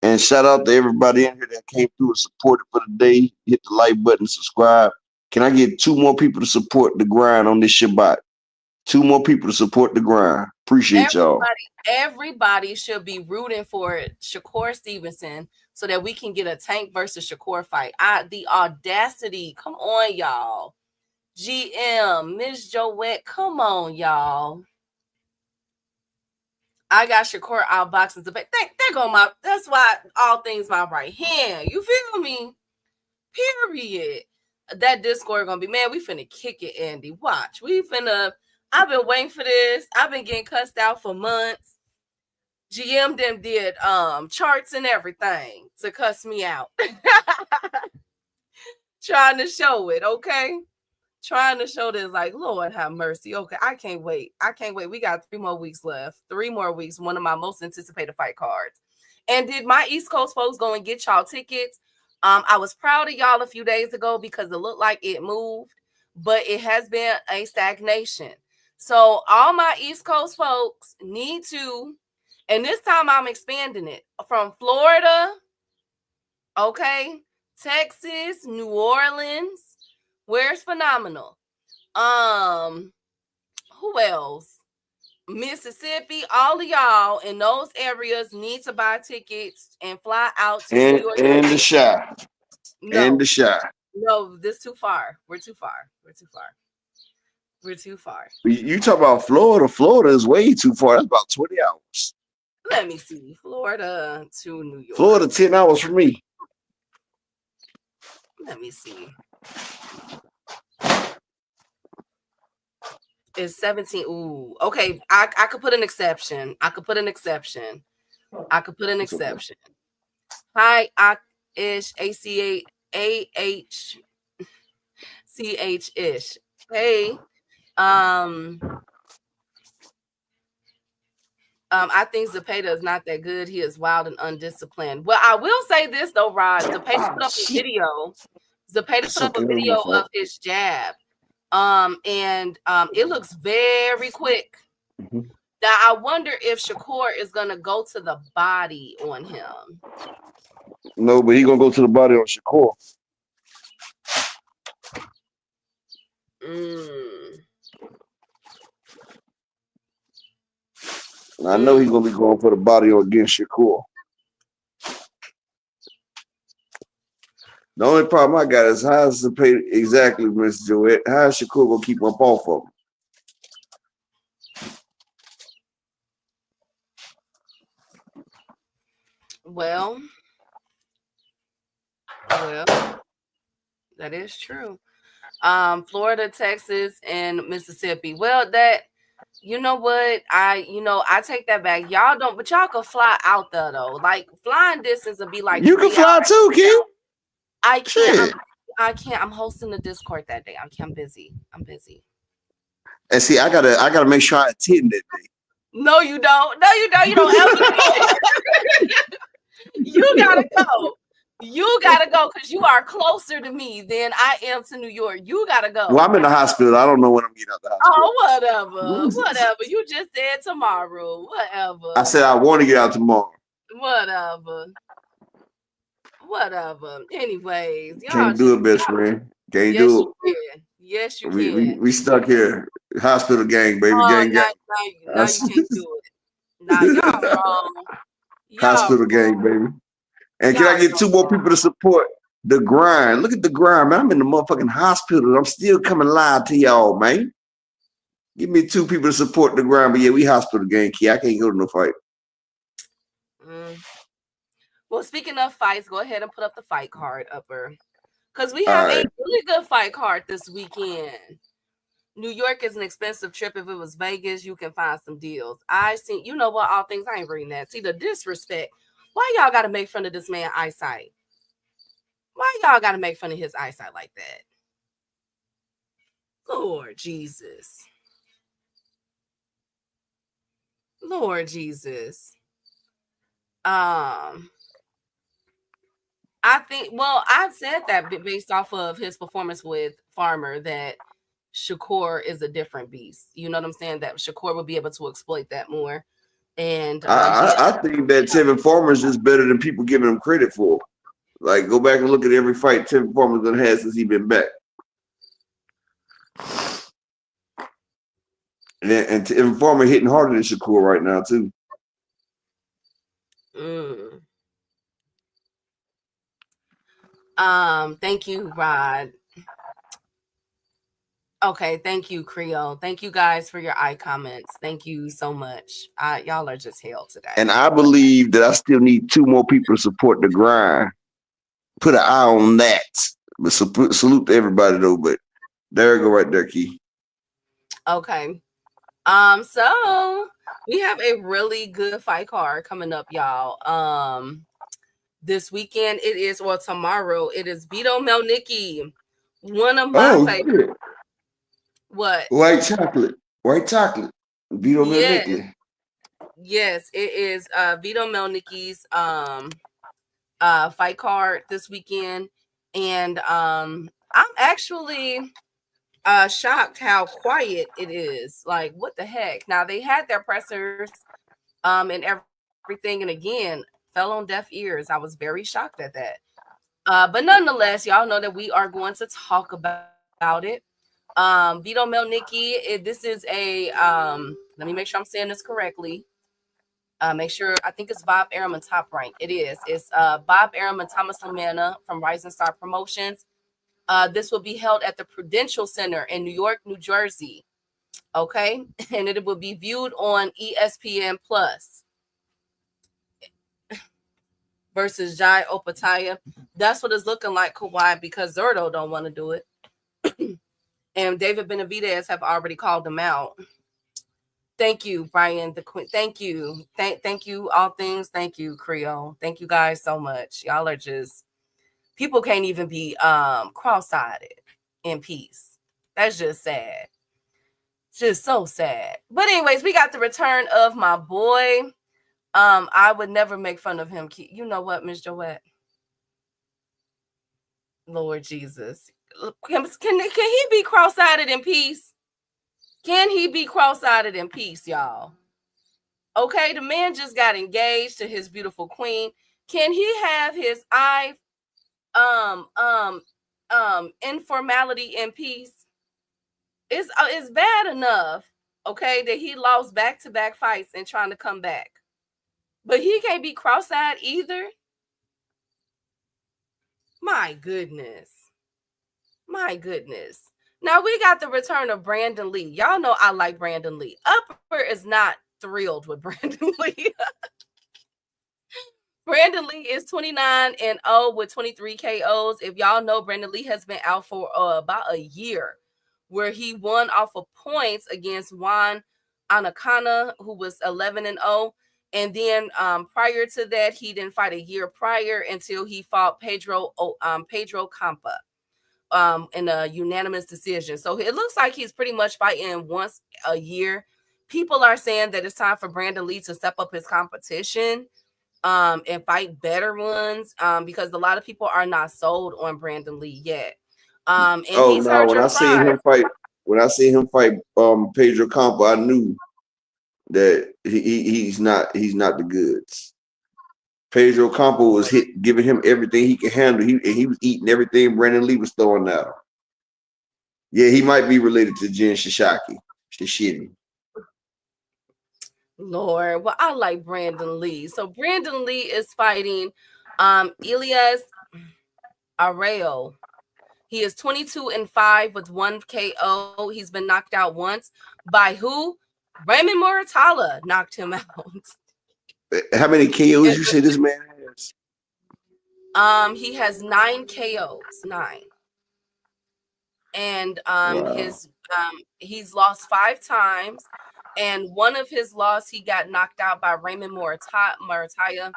And shout out to everybody in here that came through and supported for the day. Hit the like button, subscribe. Can I get 2 more people to support the grind on this Shabbat? 2 more people to support the grind. Appreciate y'all. Everybody should be rooting for Shakur Stevenson so that we can get a Tank versus Shakur fight. The audacity. Come on, y'all. GM, Miss Joette, come on, y'all. I got Shakur outboxing the back. That's why all things my right hand. You feel me? Period. That Discord gonna be, man, we finna kick it, Andy. Watch. I've been waiting for this. I've been getting cussed out for months. GM them did charts and everything to cuss me out. Trying to show it, okay? Trying to show this, like, Lord have mercy. Okay, I can't wait. We got 3 more weeks left. 3 more weeks. One of my most anticipated fight cards. And did my East Coast folks go and get y'all tickets? I was proud of y'all a few days ago because it looked like it moved, but it has been a stagnation. So all my East Coast folks need to, and this time I'm expanding it from Florida, okay, Texas, New Orleans. Where's Phenomenal? Who else? Mississippi. All of y'all in those areas need to buy tickets and fly out to New York. And the Shy. No. And the Shy. No, this too far. We're too far. You talk about Florida. Florida is way too far. That's about 20 hours. Let me see. Florida to New York. Florida, 10 hours for me. Let me see. It's 17. Ooh, okay. I could put an exception. Hi, ish, ACH ish. Hey, I think Zepeda is not that good. He is wild and undisciplined. Well, I will say this though, Rod. Zepeda put up a video. Of his jab. And it looks very quick. Mm-hmm. Now I wonder if Shakur is gonna go to the body on him. No, but he's gonna go to the body on Shakur. I know he's gonna be going for the body against Shakur. The only problem I got is how is Zepeda exactly, Miss Joette? How is Shakur gonna keep up off of him? Well, that is true. Florida, Texas, and Mississippi. Well, that, you know what? I take that back. Y'all don't, but y'all can fly out there though. Like flying distance would be like you can fly hours. too, Kim. I can't. I can't. I'm hosting the Discord that day. I'm busy. And see, I gotta make sure I attend that day. No, you don't. You don't ever. You gotta go. You gotta go because you are closer to me than I am to New York. You gotta go. Well, I'm in the hospital. I don't know when I'm getting out the hospital. Oh, whatever. You just said tomorrow. Whatever. I said I want to get out tomorrow. Whatever. Anyways, y'all can't do it, best friend. Can't do it. Yes, you can. We stuck here. Hospital gang, baby. Gang. Now you can't do it. Now y'all wrong. Hospital gang, baby. And can I get 2 more people to support the grind? Look at the grind, man. I'm in the motherfucking hospital. I'm still coming live to y'all, man. Give me 2 people to support the grind. But yeah, we hospital gang, key. I can't go to no fight. Well, speaking of fights, go ahead and put up the fight card upper. Because we have a really good fight card this weekend. New York is an expensive trip. If it was Vegas, you can find some deals. I see, you know what, all things, I ain't reading that. See, the disrespect. Why y'all got to make fun of this man's eyesight? Why y'all got to make fun of his eyesight like that? Lord Jesus. Lord Jesus. I think, well, I said that based off of his performance with Farmer, that Shakur is a different beast. You know what I'm saying? That Shakur will be able to exploit that more. And I think that Tevin Farmer is just better than people giving him credit for. Like, go back and look at every fight Tevin Farmer's done had since he been back. And Tevin Farmer hitting harder than Shakur right now, too. Thank you, Rod. Okay, thank you, Creole. Thank you guys for your comments. Thank you so much. Y'all are just hell today. And I believe that I still need 2 more people to support the grind. Put an eye on that. But salute to everybody though. But there you go, right there, Key. Okay. So we have a really good fight card coming up, y'all. This weekend tomorrow it is Vito Melnicki, one of my favorite. Good. What? White chocolate. Vito Melnicki. Yes, it is Vito Melnicki's fight card this weekend, and I'm actually shocked how quiet it is. Like, what the heck? Now they had their pressers and everything, and again fell on deaf ears. I was very shocked at that. But nonetheless, y'all know that we are going to talk about it. Vito Melnicki, this is a let me make sure I'm saying this correctly. Make sure, I think it's Bob Arum Top Rank. It is. It's Bob Arum and Thomas Lamanna from Rising Star Promotions. This will be held at the Prudential Center in New York, New Jersey. Okay, and it will be viewed on ESPN Plus versus Jai Opataya. That's what it's looking like, Kawhi, because Zerto don't want to do it. And David Benavidez have already called him out. Thank you, Brian the Queen. Thank you. Thank you, all things. Thank you, Creole. Thank you guys so much. Y'all are just, people can't even be cross-eyed in peace. That's just sad. Just so sad. But anyways, we got the return of my boy. I would never make fun of him. You know what, Miss Joette? Lord Jesus. Can he be cross-eyed in peace? Can he be cross-eyed in peace, y'all? Okay, the man just got engaged to his beautiful queen. Can he have his informality in peace? It's bad enough, okay, that he lost back-to-back fights and trying to come back. But he can't be cross-eyed either. My goodness. My goodness. Now we got the return of Brandon Lee. Y'all know I like Brandon Lee. Upper is not thrilled with Brandon Lee. Brandon Lee is 29-0 with 23 KOs. If y'all know, Brandon Lee has been out for about a year, where he won off of points against Juan Anacana, who was 11-0. And then prior to that, he didn't fight a year prior until he fought Pedro Campa in a unanimous decision. So it looks like he's pretty much fighting once a year. People are saying that it's time for Brandon Lee to step up his competition and fight better ones because a lot of people are not sold on Brandon Lee yet. And he's no, when I seen him fight Pedro Campa, I knew that he's not the goods. Pedro Campa was giving him everything he could handle. He was eating everything Brandon Lee was throwing at him. Yeah, he might be related to Jen Shishaki. Lord, well, I like Brandon Lee. So Brandon Lee is fighting Elias Arreo. He is 22-5 with 1 KO. He's been knocked out once. By who? Raymond Muratalla knocked him out. How many KOs you say this man has? He has 9 KOs. 9. And wow. He's lost 5 times. And one of his losses, he got knocked out by Raymond Muratalla.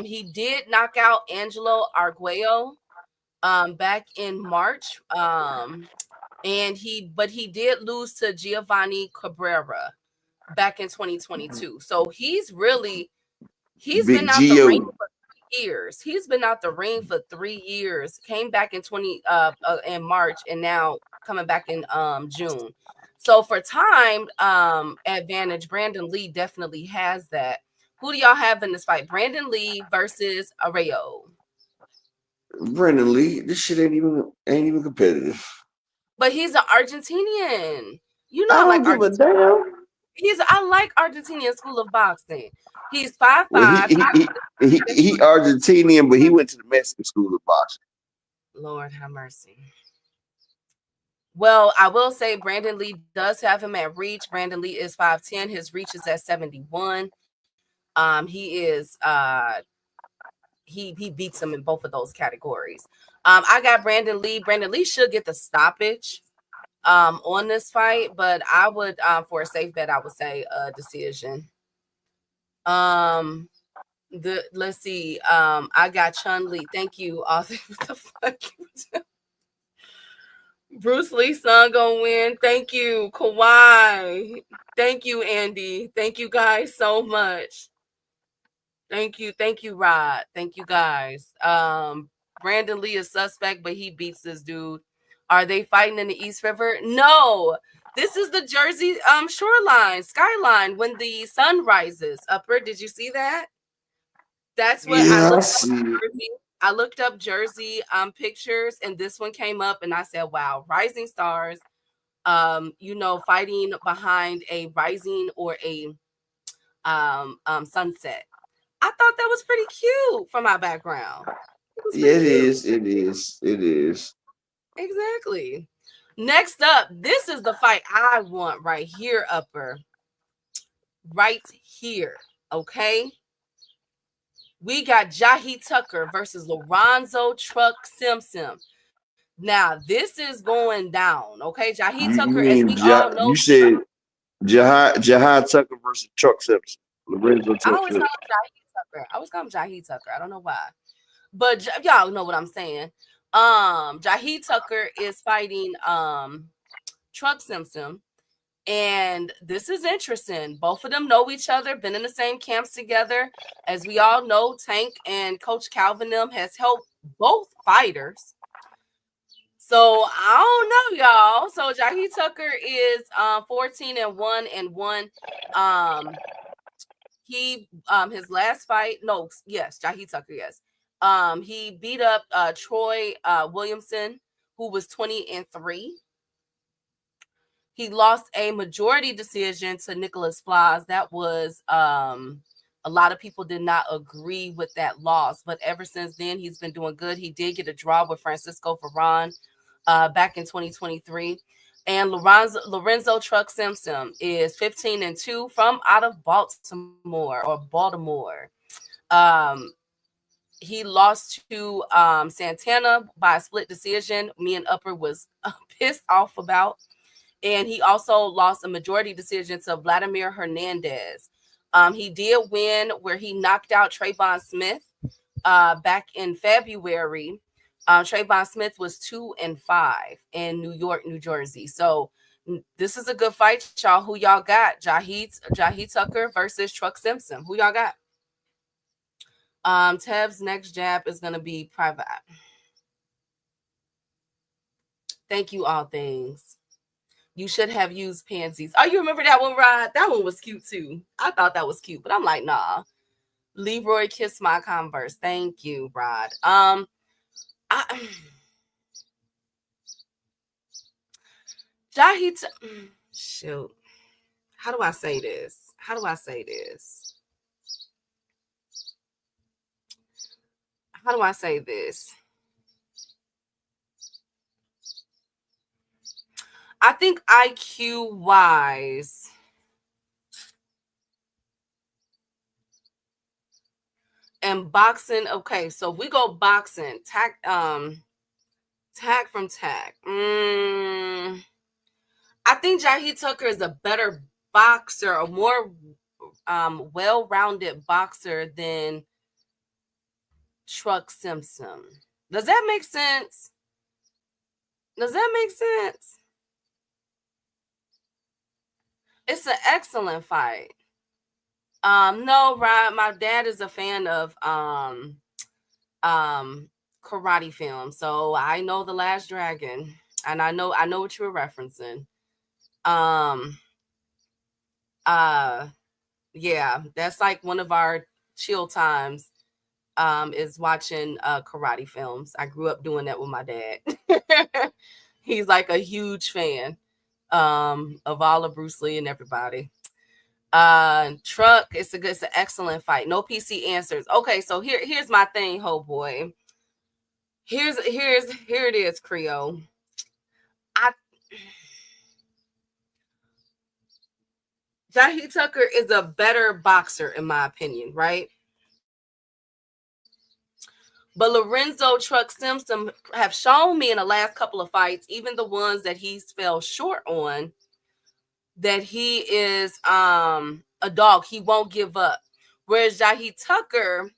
He did knock out Angelo Arguello back in March. And he did lose to Giovanni Cabrera back in 2022. So he's been Big out the ring Geo. for 3 years. He's been out the ring for 3 years. Came back in in March, and now coming back in June. So for time advantage, Brandon Lee definitely has that. Who do y'all have in this fight? Brandon Lee versus Arroyo. Brandon Lee. This shit ain't even competitive. But he's an Argentinian. You know I I don't like give a Argentina. damn. I like Argentinian school of boxing. He's Well, 5'5". he Argentinian, but he went to the Mexican school of boxing. Lord have mercy. Well, I will say Brandon Lee does have him at reach. Brandon Lee is 5'10". His reach is at 71. He is he beats him in both of those categories. I got Brandon Lee. Brandon Lee should get the stoppage on this fight, but I would for a safe bet, I would say a decision. Let's see. I got Chun Li. Thank you, Arthur. What the fuck? Bruce Lee son gonna win. Thank you, Kawhi. Thank you, Andy. Thank you guys so much. Thank you, Rod. Thank you guys. Brandon Lee is suspect, but he beats this dude. Are they fighting in the East River? No. This is the Jersey shoreline, skyline when the sun rises. Upper, did you see that? That's what I Yeah, I looked see up. it. Jersey. I looked up Jersey pictures, and this one came up, and I said, "Wow, rising stars." Fighting behind a rising or a sunset. I thought that was pretty cute for my background. It was Yeah, pretty it cute. is. It is. It is. Exactly. Next up, this is the fight I want right here, Upper. Right here. Okay. We got Jahi Tucker versus Lorenzo Truck Simpson. Now, this is going down. Okay. Jahi You Tucker, as mean we all know, you said Jahad Tucker versus Chuck Simpson, Lorenzo I Chuck always call Simpson. him Jahi Tucker. I always call him Jahi Tucker. I don't know why. But y'all know what I'm saying. Jahi Tucker is fighting Truck Simpson. And this is interesting. Both of them know each other, been in the same camps together. As we all know, Tank and Coach Calvin them has helped both fighters. So I don't know, y'all. So Jahi Tucker is 14-1. He his last fight, no, yes, Jahi Tucker, yes. He beat up Troy Williamson, who was 20-3. He lost a majority decision to Nicholas Flies. That was a lot of people did not agree with that loss, but ever since then he's been doing good. He did get a draw with Francisco Ferran back in 2023. And Lorenzo Truck Simpson is 15-2 from out of Baltimore. He lost to Santana by a split decision. Me and Upper was pissed off about. And he also lost a majority decision to Vladimir Hernandez. He did win where he knocked out Trayvon Smith back in February. Trayvon Smith was 2-5 in New York, New Jersey. So this is a good fight, y'all. Who y'all got? Jahi Tucker versus Truck Simpson. Who y'all got? Tev's next jab is going to be private. Thank you, all things. You should have used pansies. Oh, you remember that one, Rod? That one was cute too. I thought that was cute, but I'm like, nah. Leroy kissed my Converse. Thank you, Rod. Shoot. How do I say this? How do I say this? I think IQ wise, and boxing. Okay, so we go boxing. Tag from tag. I think Jahi Tucker is a better boxer, a more well-rounded boxer than Truck Simpson. Does that make sense? It's an excellent fight. No, right. My dad is a fan of karate films, so I know The Last Dragon, and I know what you were referencing. Um, uh, yeah, that's like one of our chill times. Is watching karate films. I grew up doing that with my dad. He's like a huge fan of all of Bruce Lee and everybody. Truck, it's an excellent fight. No PC answers. Okay, so here's my thing, ho boy. Here it is, Creole. I Jahi Tucker is a better boxer in my opinion, right? But Lorenzo Truck Simpson have shown me in the last couple of fights, even the ones that he's fell short on, that he is a dog. He won't give up. Whereas Jahi Tucker,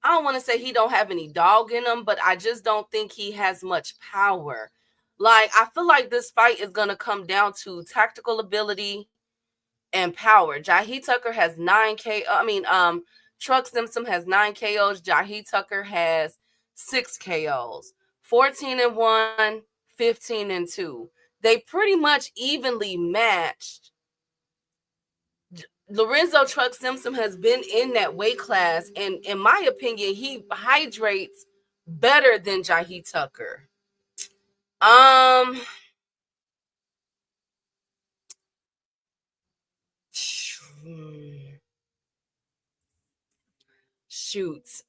I don't want to say he don't have any dog in him, but I just don't think he has much power. Like, I feel like this fight is going to come down to tactical ability and power. Jahi Tucker has 9 K. Truck Simpson has 9 KOs. Jahi Tucker has 6 KOs. 14-1, 15-2. They pretty much evenly matched. Lorenzo Truck Simpson has been in that weight class, and in my opinion, he hydrates better than Jahi Tucker. Um, shoot.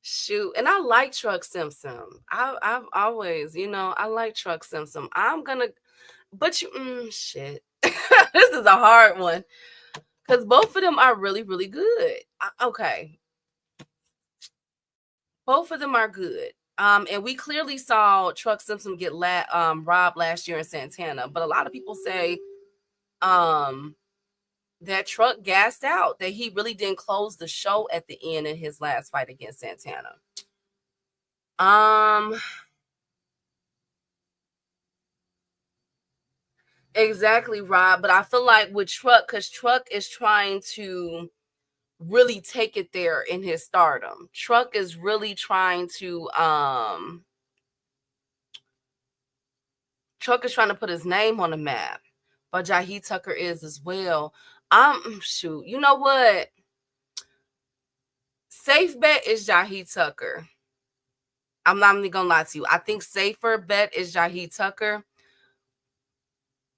Shoot, and I like Truck Simpson. I've always, I like Truck Simpson. I'm gonna, but shit. This is a hard one because both of them are really, really good. Okay, both of them are good. And we clearly saw Truck Simpson get robbed last year in Santana, but a lot of people say that Truck gassed out, that he really didn't close the show at the end in his last fight against Santana. Exactly, Rob. But I feel like with Truck, because Truck is trying to really take it there in his stardom. Truck is really trying to Truck is trying to put his name on the map. But Jahi Tucker is as well. Shoot. You know what? Safe bet is Jahi Tucker. I'm not even gonna lie to you. I think safer bet is Jahi Tucker.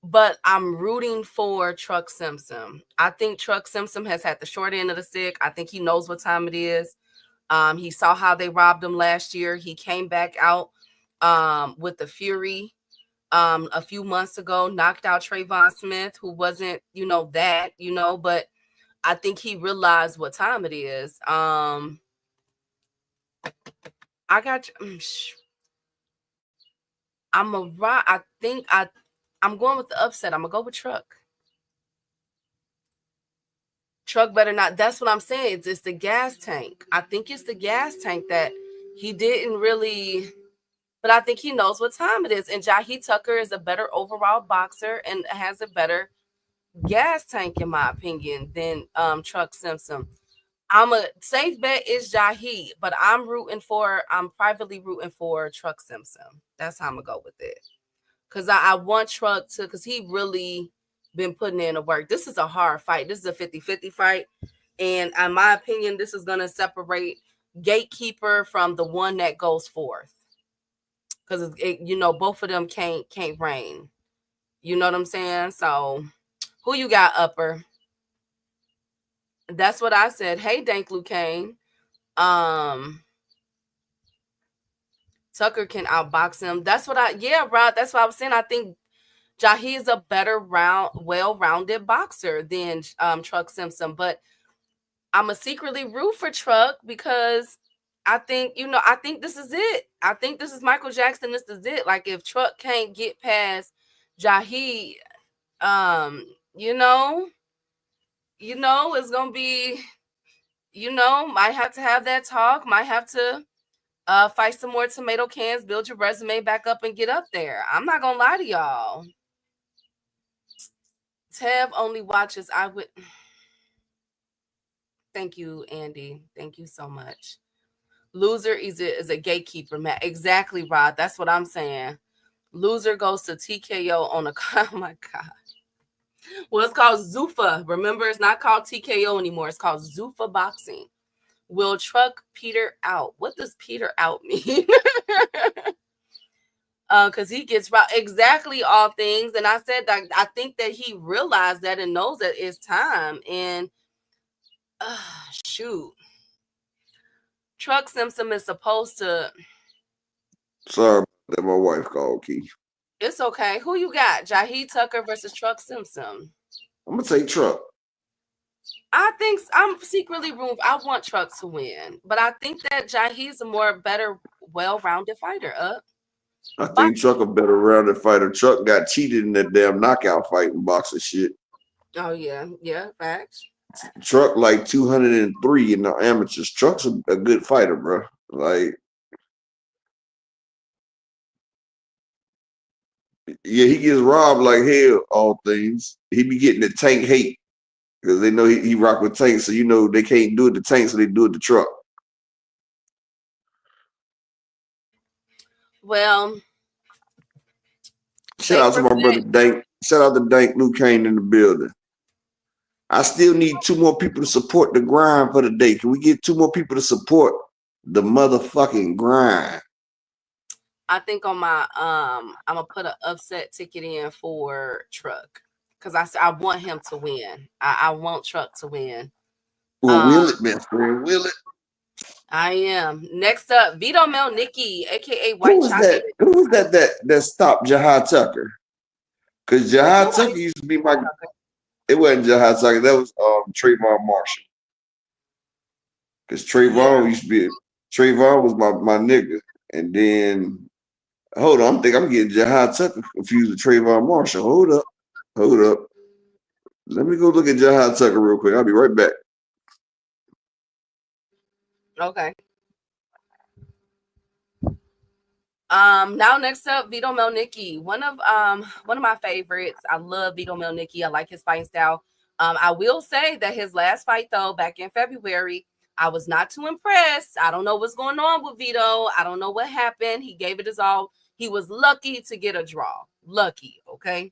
But I'm rooting for Truck Simpson. I think Truck Simpson has had the short end of the stick. I think he knows what time it is. He saw how they robbed him last year. He came back out with the Fury a few months ago, knocked out Trayvon Smith, who wasn't, but I think he realized what time it is. I got you. I'm going with the upset. I'm gonna go with Truck. Truck better not. That's what I'm saying. It's the gas tank. I think it's the gas tank that he didn't really, but I think he knows what time it is. And Jahi Tucker is a better overall boxer and has a better gas tank, in my opinion, than Truck Simpson. I'm a safe bet is Jahi, but I'm privately rooting for Truck Simpson. That's how I'm gonna go with it. Cause I want Truck to, cause he really been putting in the work. This is a hard fight. This is a 50-50 fight. And in my opinion, this is gonna separate gatekeeper from the one that goes forth. Cause both of them can't reign. You know what I'm saying? So who you got, Upper? That's what I said. Hey, Dank Lucane. Tucker can outbox him. Rod. That's what I was saying. I think Jahi is a better well-rounded boxer than Truck Simpson. But I'm a secretly root for Truck because I think this is it. I think this is Michael Jackson. This is it. Like if Truck can't get past Jahi, it's gonna be, might have to have that talk, might have to Fight some more tomato cans, build your resume back up and get up there. I'm not gonna lie to y'all. Tev only watches I would thank you, Andy. Thank you so much. Loser is a gatekeeper, man. Exactly, Rod. That's what I'm saying. Loser goes to TKO on a oh my god. Well, it's called Zuffa. Remember, it's not called TKO anymore. It's called Zuffa Boxing. Will truck Peter out? What does Peter out mean? Because he gets right exactly all things. And I said that I think that he realized that and knows that it's time. And shoot. Truck Simpson is supposed to. Sorry that my wife called, Key. It's okay. Who you got? Jaheed Tucker versus Truck Simpson. I'm gonna take Truck. I think I'm secretly roomed. I want Truck to win, but I think that Jaheed's a more better, well-rounded fighter. I think Truck a better rounded fighter. Truck got cheated in that damn knockout fight in boxing shit. Oh yeah, facts. Truck like 203 in the amateurs. Truck's a good fighter, bro. Like, yeah, he gets robbed like hell. All things he be getting the Tank hate because they know he rock with Tank, so you know they can't do it to Tank, so they do it to Truck. Well, shout out to my brother Dank. Shout out to Dank Luke Kane in the building. I still need 2 more people to support the grind for the day. Can we get 2 more people to support the motherfucking grind? I think on my I'm gonna put an upset ticket in for Truck because I want him to win. I want Truck to win. Well, will it, man? Will it? I am. Next up, Vito Melnicki, aka White Chocolate. Who was that stopped Jahad Tucker? Because Jahad Tucker used to be my. It wasn't Jahad Tucker. That was Trayvon Marshall. Because Trayvon used to be. Trayvon was my nigga, and then hold on, I'm getting Jahad Tucker confused with Trayvon Marshall. Hold up. Let me go look at Jahad Tucker real quick. I'll be right back. Okay. Now next up, Vito Melnicki, one of my favorites. I love Vito Melnicki. I like his fighting style. I will say that his last fight though, back in February, I was not too impressed. I don't know what's going on with Vito. I don't know what happened. He gave it his all. He was lucky to get a draw. Lucky, okay.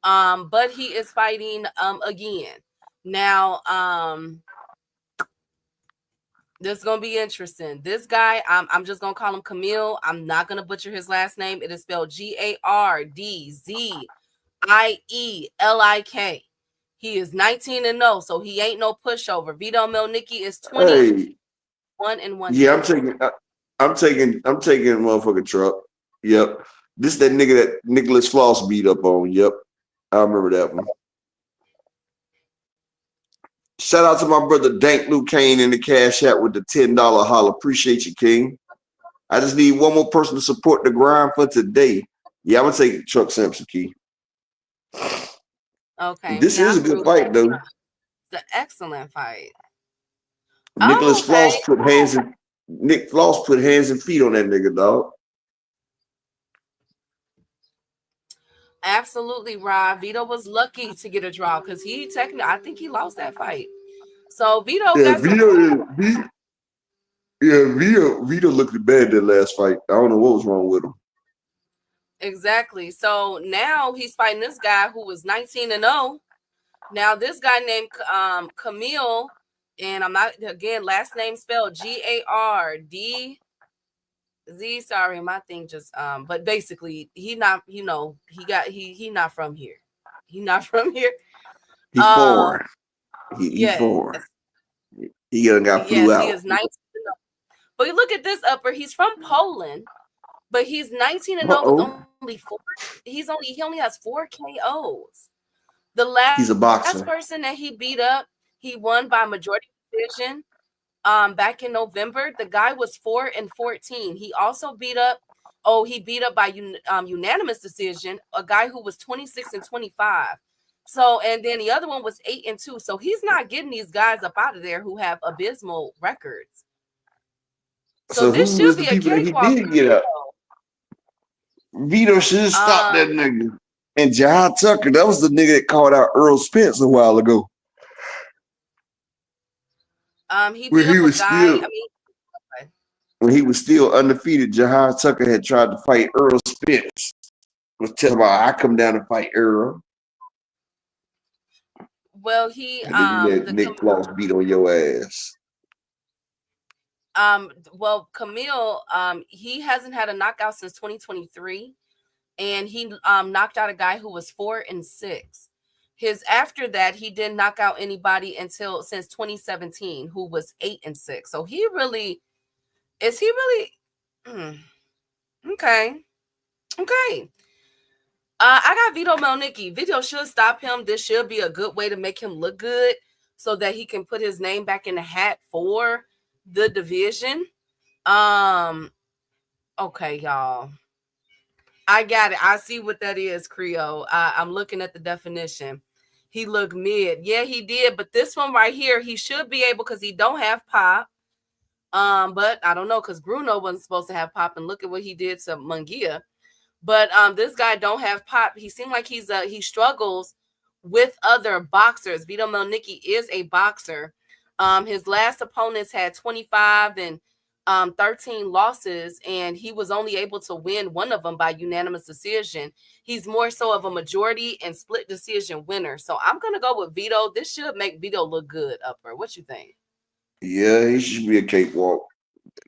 But he is fighting again. Now, this is gonna be interesting. This guy, I'm just gonna call him Camille. I'm not gonna butcher his last name. It is spelled Gardzeielik. He is 19-0, so he ain't no pushover. Vito Melnicki is 21-1. Yeah, I'm taking motherfucking Truck. Yep. This that nigga that Nicholas Floss beat up on. Yep. I remember that one. Shout out to my brother Dank Luke Kane in the Cash App with the $10 holla. Appreciate you, King. I just need one more person to support the grind for today. Yeah, I'm gonna take Truck Simpson, Key. Okay. This is a good fight, though. It's an excellent fight. Nicholas Floss put hands and Nick Floss put hands and feet on that nigga, dog. Absolutely, Rob. Vito was lucky to get a draw because I think he lost that fight. So Vito got Vito looked bad that last fight. I don't know what was wrong with him. Exactly. So now he's fighting this guy who was 19-0. Now this guy named Camille, and I'm not again last name spelled Gardz. Sorry, my thing just but basically he not he not from here. He not from here. He's foreign. He's foreign. He got flew out. He is 19-0. But look at this upper. He's from Poland, but he's 19-0 with only 4. He only has 4 KOs. The last person that he beat up, he won by majority decision. Back in November, the guy was 4-14. He also beat up by unanimous decision a guy who was 26-25. So, and then the other one was 8-2. So he's not getting these guys up out of there who have abysmal records. So So this who should was the be a people that he cakewalk. did get up? Vito should have stopped that nigga. And Jai Tucker, that was the nigga that called out Earl Spence a while ago. He When beat he up a was guy. still when he was still undefeated, Jai Tucker had tried to fight Earl Spence. Was telling about I come down and fight Earl. Well, he And then you let Nick Floss beat on your ass. Well, Camille, he hasn't had a knockout since 2023, and he knocked out a guy who was 4-6. His after that, he didn't knock out anybody since 2017, who was 8-6. So he really is he really okay. I got Vito Melnicki. Vito should stop him. This should be a good way to make him look good so that he can put his name back in the hat for the division. Okay, y'all. I got it. I see what that is, Creole. I'm looking at the definition. He looked mid. Yeah, he did. But this one right here, he should be able because he don't have pop. But I don't know because Bruno wasn't supposed to have pop. And look at what he did to Munguia. But this guy don't have pop. He seemed like he struggles with other boxers. Vito Melnicki is a boxer. His last opponents had 25 and 13 losses, and he was only able to win one of them by unanimous decision. He's more so of a majority and split decision winner. So I'm gonna go with Vito. This should make Vito look good, Upper. What you think? Yeah, he should be a cakewalk.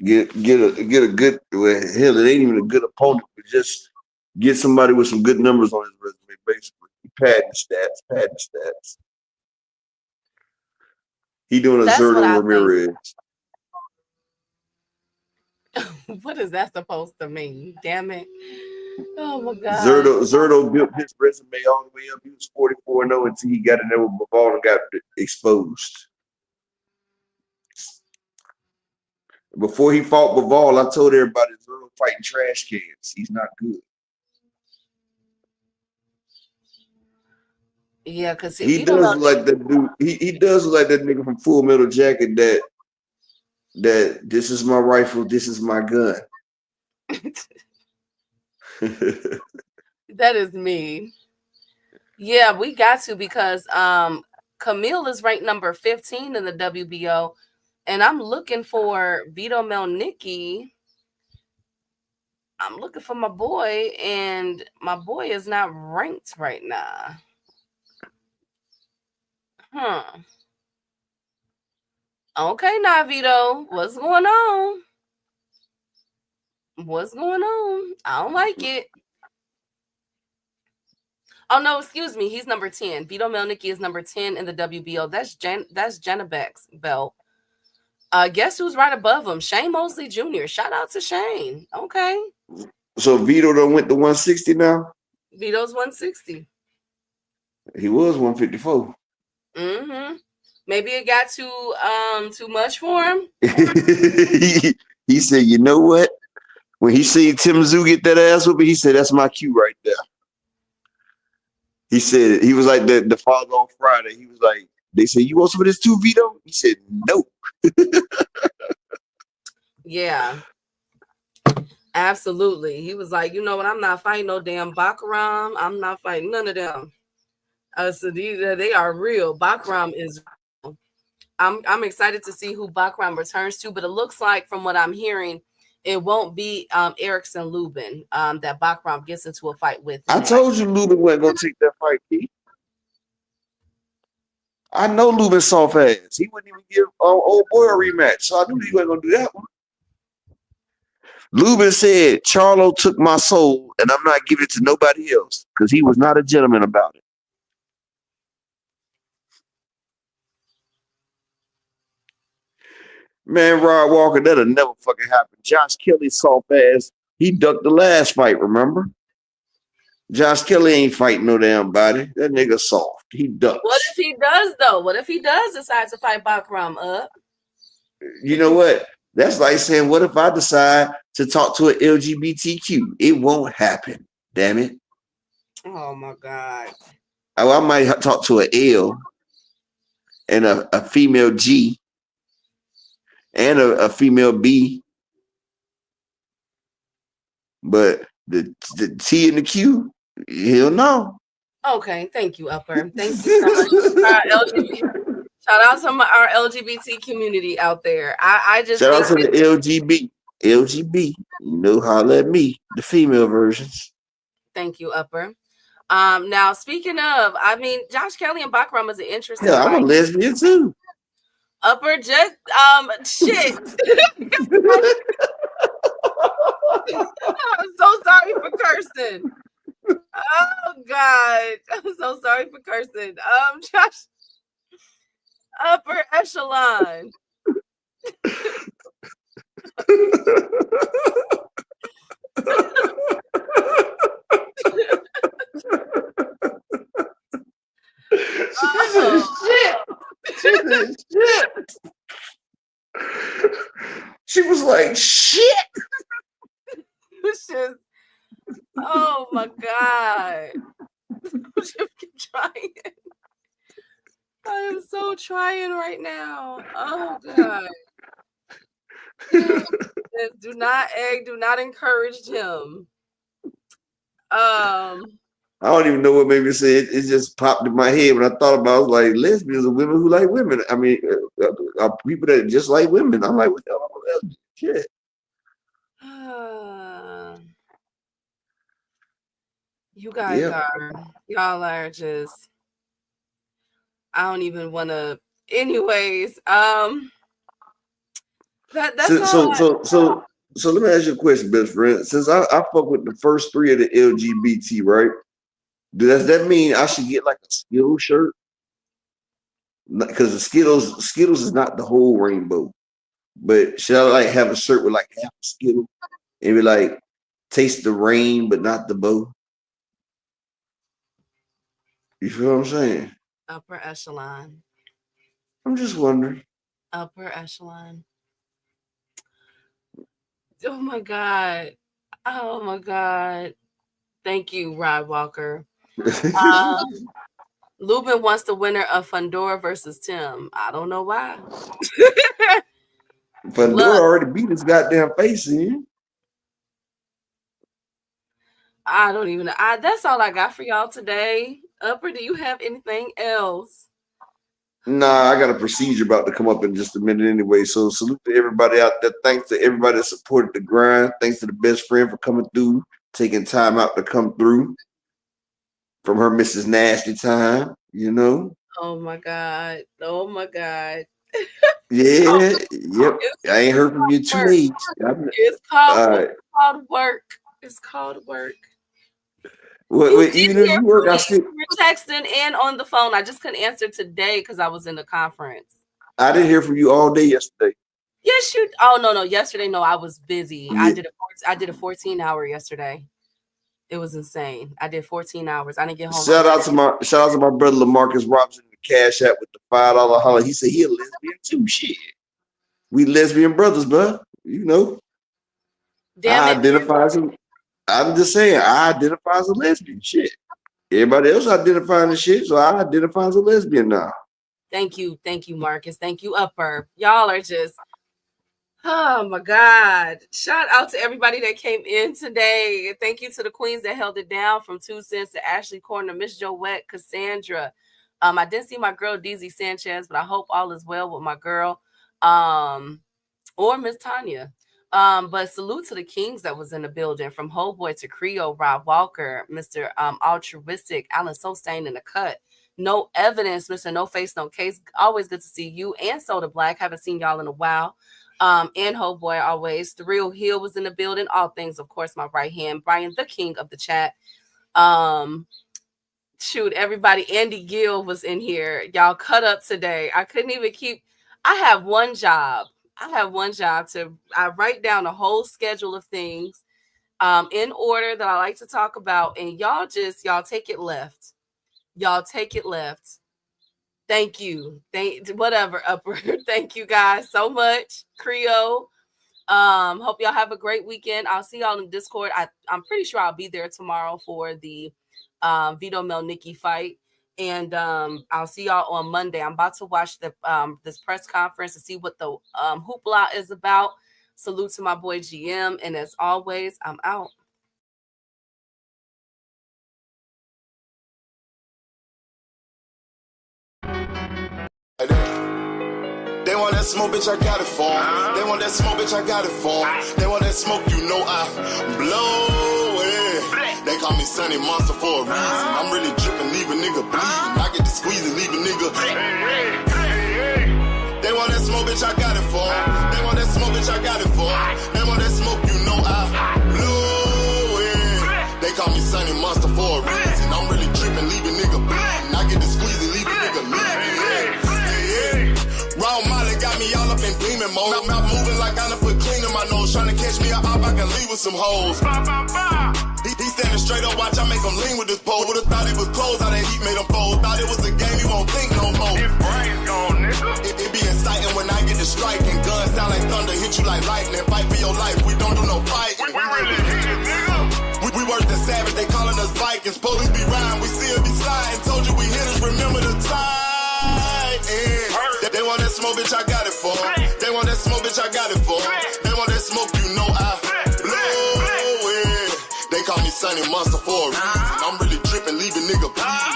Get a good hell, it ain't even a good opponent, but just get somebody with some good numbers on his resume, basically. Padding stats. He doing a That's what Zerto I Ramirez. What is that supposed to mean? Damn it. Oh my God. Zerto built his resume all the way up. He was 44-0 until he got in there with Bivol and got exposed. Before he fought Bivol, I told everybody Zerto fighting trash cans. He's not good. Yeah, because he does look like that dude. He does look like that nigga from Full Metal Jacket that this is my rifle, this is my gun. That is me. Yeah, we got to because Camille is ranked number 15 in the WBO, and I'm looking for Vito Melnicki. I'm looking for my boy, and my boy is not ranked right now. Okay, now Vito, what's going on? What's going on? I don't like it. Oh no, excuse me. He's number 10. Vito Melnicki is number 10 in the WBO. That's Janabek's belt. Guess who's right above him? Shane Mosley Jr. Shout out to Shane. Okay. So Vito done went to 160 now? Vito's 160. He was 154. Mm-hmm. Maybe it got too much for him. He said, you know what? When he seen Tim Tszyu get that ass whooping, he said, that's my cue right there. He said, he was like the father on Friday. He was like, they said, you want some of this too, Vito? He said, no. Yeah. Absolutely. He was like, you know what? I'm not fighting no damn Bakaram. I'm not fighting none of them. So they are real. Bakaram is real. I'm excited to see who Bakaram returns to, but it looks like from what I'm hearing, it won't be Erickson Lubin that Bakaram gets into a fight with. I told you Lubin wasn't gonna take that fight, Pete. I know Lubin soft ass. He wouldn't even give old boy a rematch, so I knew he wasn't gonna do that one. Lubin said, Charlo took my soul, and I'm not giving it to nobody else because he was not a gentleman about it. Man, Rod Walker, that'll never fucking happen. Josh Kelly soft ass. He ducked the last fight, remember? Josh Kelly ain't fighting no damn body. That nigga soft. He ducks. What if he does, though? What if he does decide to fight Bakaram up? You know what? That's like saying, what if I decide to talk to an LGBTQ? It won't happen. Damn it. Oh, my God. Oh, I might talk to an L and a female G and a female B But the T and the Q, hell no. Okay, thank you, Upper. Thank you so much. Our LGBT, shout out to our LGBT community out there. I just Shout out think to the LGB. You know, holla at me, the female versions. thank you, Upper. Now speaking of, I mean, Josh Kelly and Bachram was an interesting Hell, I'm a fight. lesbian too. Upper just shit. I'm so sorry for cursing. Oh God, I'm so sorry for cursing. Josh, upper echelon. She said shit. She said shit. She was like shit. It's just, oh my God. Keep trying. I am so trying right now. Oh God. Do not egg, do not encourage him. I don't even know what made me say it. It just popped in my head when I thought about it. I was like, lesbians are women who like women. I mean, people that just like women. I'm like, what the hell? I'm a lesbian. Shit. You guys y'all are just, I don't even want to. Anyways, that's so let me ask you a question, best friend. Since I fuck with the first three of the LGBT, right? Does that mean I should get like a Skittles shirt? Because the Skittles is not the whole rainbow. But should I like have a shirt with like half a Skittle and be like, taste the rain but not the bow? You feel what I'm saying? upper echelon. I'm just wondering. Upper echelon. Oh my God. Oh my God. Thank you, Rod Walker. Lubin wants the winner of Fundora versus Tim. I don't know why. Fundora already beat his goddamn face in. I don't even know. That's all I got for y'all today. Upper, do you have anything else? Nah, I got a procedure about to come up in just a minute anyway. So salute to everybody out there. Thanks to everybody that supported the grind. Thanks to the best friend for coming through, taking time out to come through from her Mrs. Nasty time, you know. Oh my God. Oh my God. Yeah, yep. I ain't heard from you too late. It's called work. It's called work. Well, even if you work, I still texting and on the phone. I just couldn't answer today because I was in the conference. I didn't hear from you all day yesterday. Yes, you. Oh no, yesterday no, I was busy. Yeah. I did a 14-hour yesterday. It was insane. I did 14 hours. I didn't get home. Shout out to my brother LaMarcus Robinson in the Cash App with the $5 holler. He said he a lesbian too. Shit, we lesbian brothers, bro. You know. I identify as a, I'm just saying, I identify as a lesbian. Shit. Everybody else identifying as shit, so I identify as a lesbian now. Thank you, Marcus. Thank you, Upper. Y'all are just, oh my God. Shout out to everybody that came in today. Thank you to the queens that held it down, from 2 Cents to Ashley Corner, Miss Joette, Cassandra. I didn't see my girl DZ Sanchez, but I hope all is well with my girl. Or Miss Tanya. But salute to the kings that was in the building, from Homeboy to Creole, Rob Walker, Mr. Altruistic, Alan Solstein in the cut. No evidence, Mr. No Face, No Case. Always good to see you. And Soda Black. Haven't seen y'all in a while. And Homeboy always. The Real Hill was in the building. All things, of course, my right hand. Brian, the king of the chat. Shoot, everybody. Andy Gill was in here. Y'all cut up today. I couldn't even keep. I have one job to write down a whole schedule of things in order that I like to talk about, and y'all take it left. Y'all take it left. Thank you. Whatever, Upper. Thank you guys so much. Creole. Hope y'all have a great weekend. I'll see y'all in Discord. I'm pretty sure I'll be there tomorrow for the Vito Melnicki fight. And I'll see y'all on Monday. I'm about to watch the this press conference to see what the hoopla is about. Salute to my boy GM. And as always, I'm out. They want that smoke, bitch, I got it for 'em. They want that smoke, bitch, I got it for 'em. They want that smoke, you know I blow it. They call me Sunny Monster for a reason. I'm really dripping, leave a nigga bleeding. I get to squeeze and leave a nigga. They want that smoke, bitch, I got it for 'em. They want that smoke, bitch, I got it for 'em. They want that smoke, you know I blow it. They call me Sunny Monster for a reason. I'm really dripping, leave a nigga bleeding. I get to squeeze and leave a nigga bleeding. Raw Molly got me all up in demon mode. Mouth moving like I done put clean in my nose. Tryna catch me a op, I can leave with some hoes. He standing straight up, watch I make him lean with this pole. Would've thought he was closed, how that heat made him fold. Thought it was a game, he won't think no more. His brain's gone, nigga. It be exciting when I get to striking. Guns sound like thunder, hit you like lightning. Fight for your life, we don't do no fighting. We really hit it, nigga. We worse than savage, they calling us Vikings. Police be riding, we still be sliding. Told you we hit us, remember the time. They want that smoke, bitch, I got it for 'em. They want that smoke, bitch, I got it for 'em. They want that smoke, you know I blow it. They call me Sunny Monster for a reason. I'm really dripping, leave a nigga bleeding.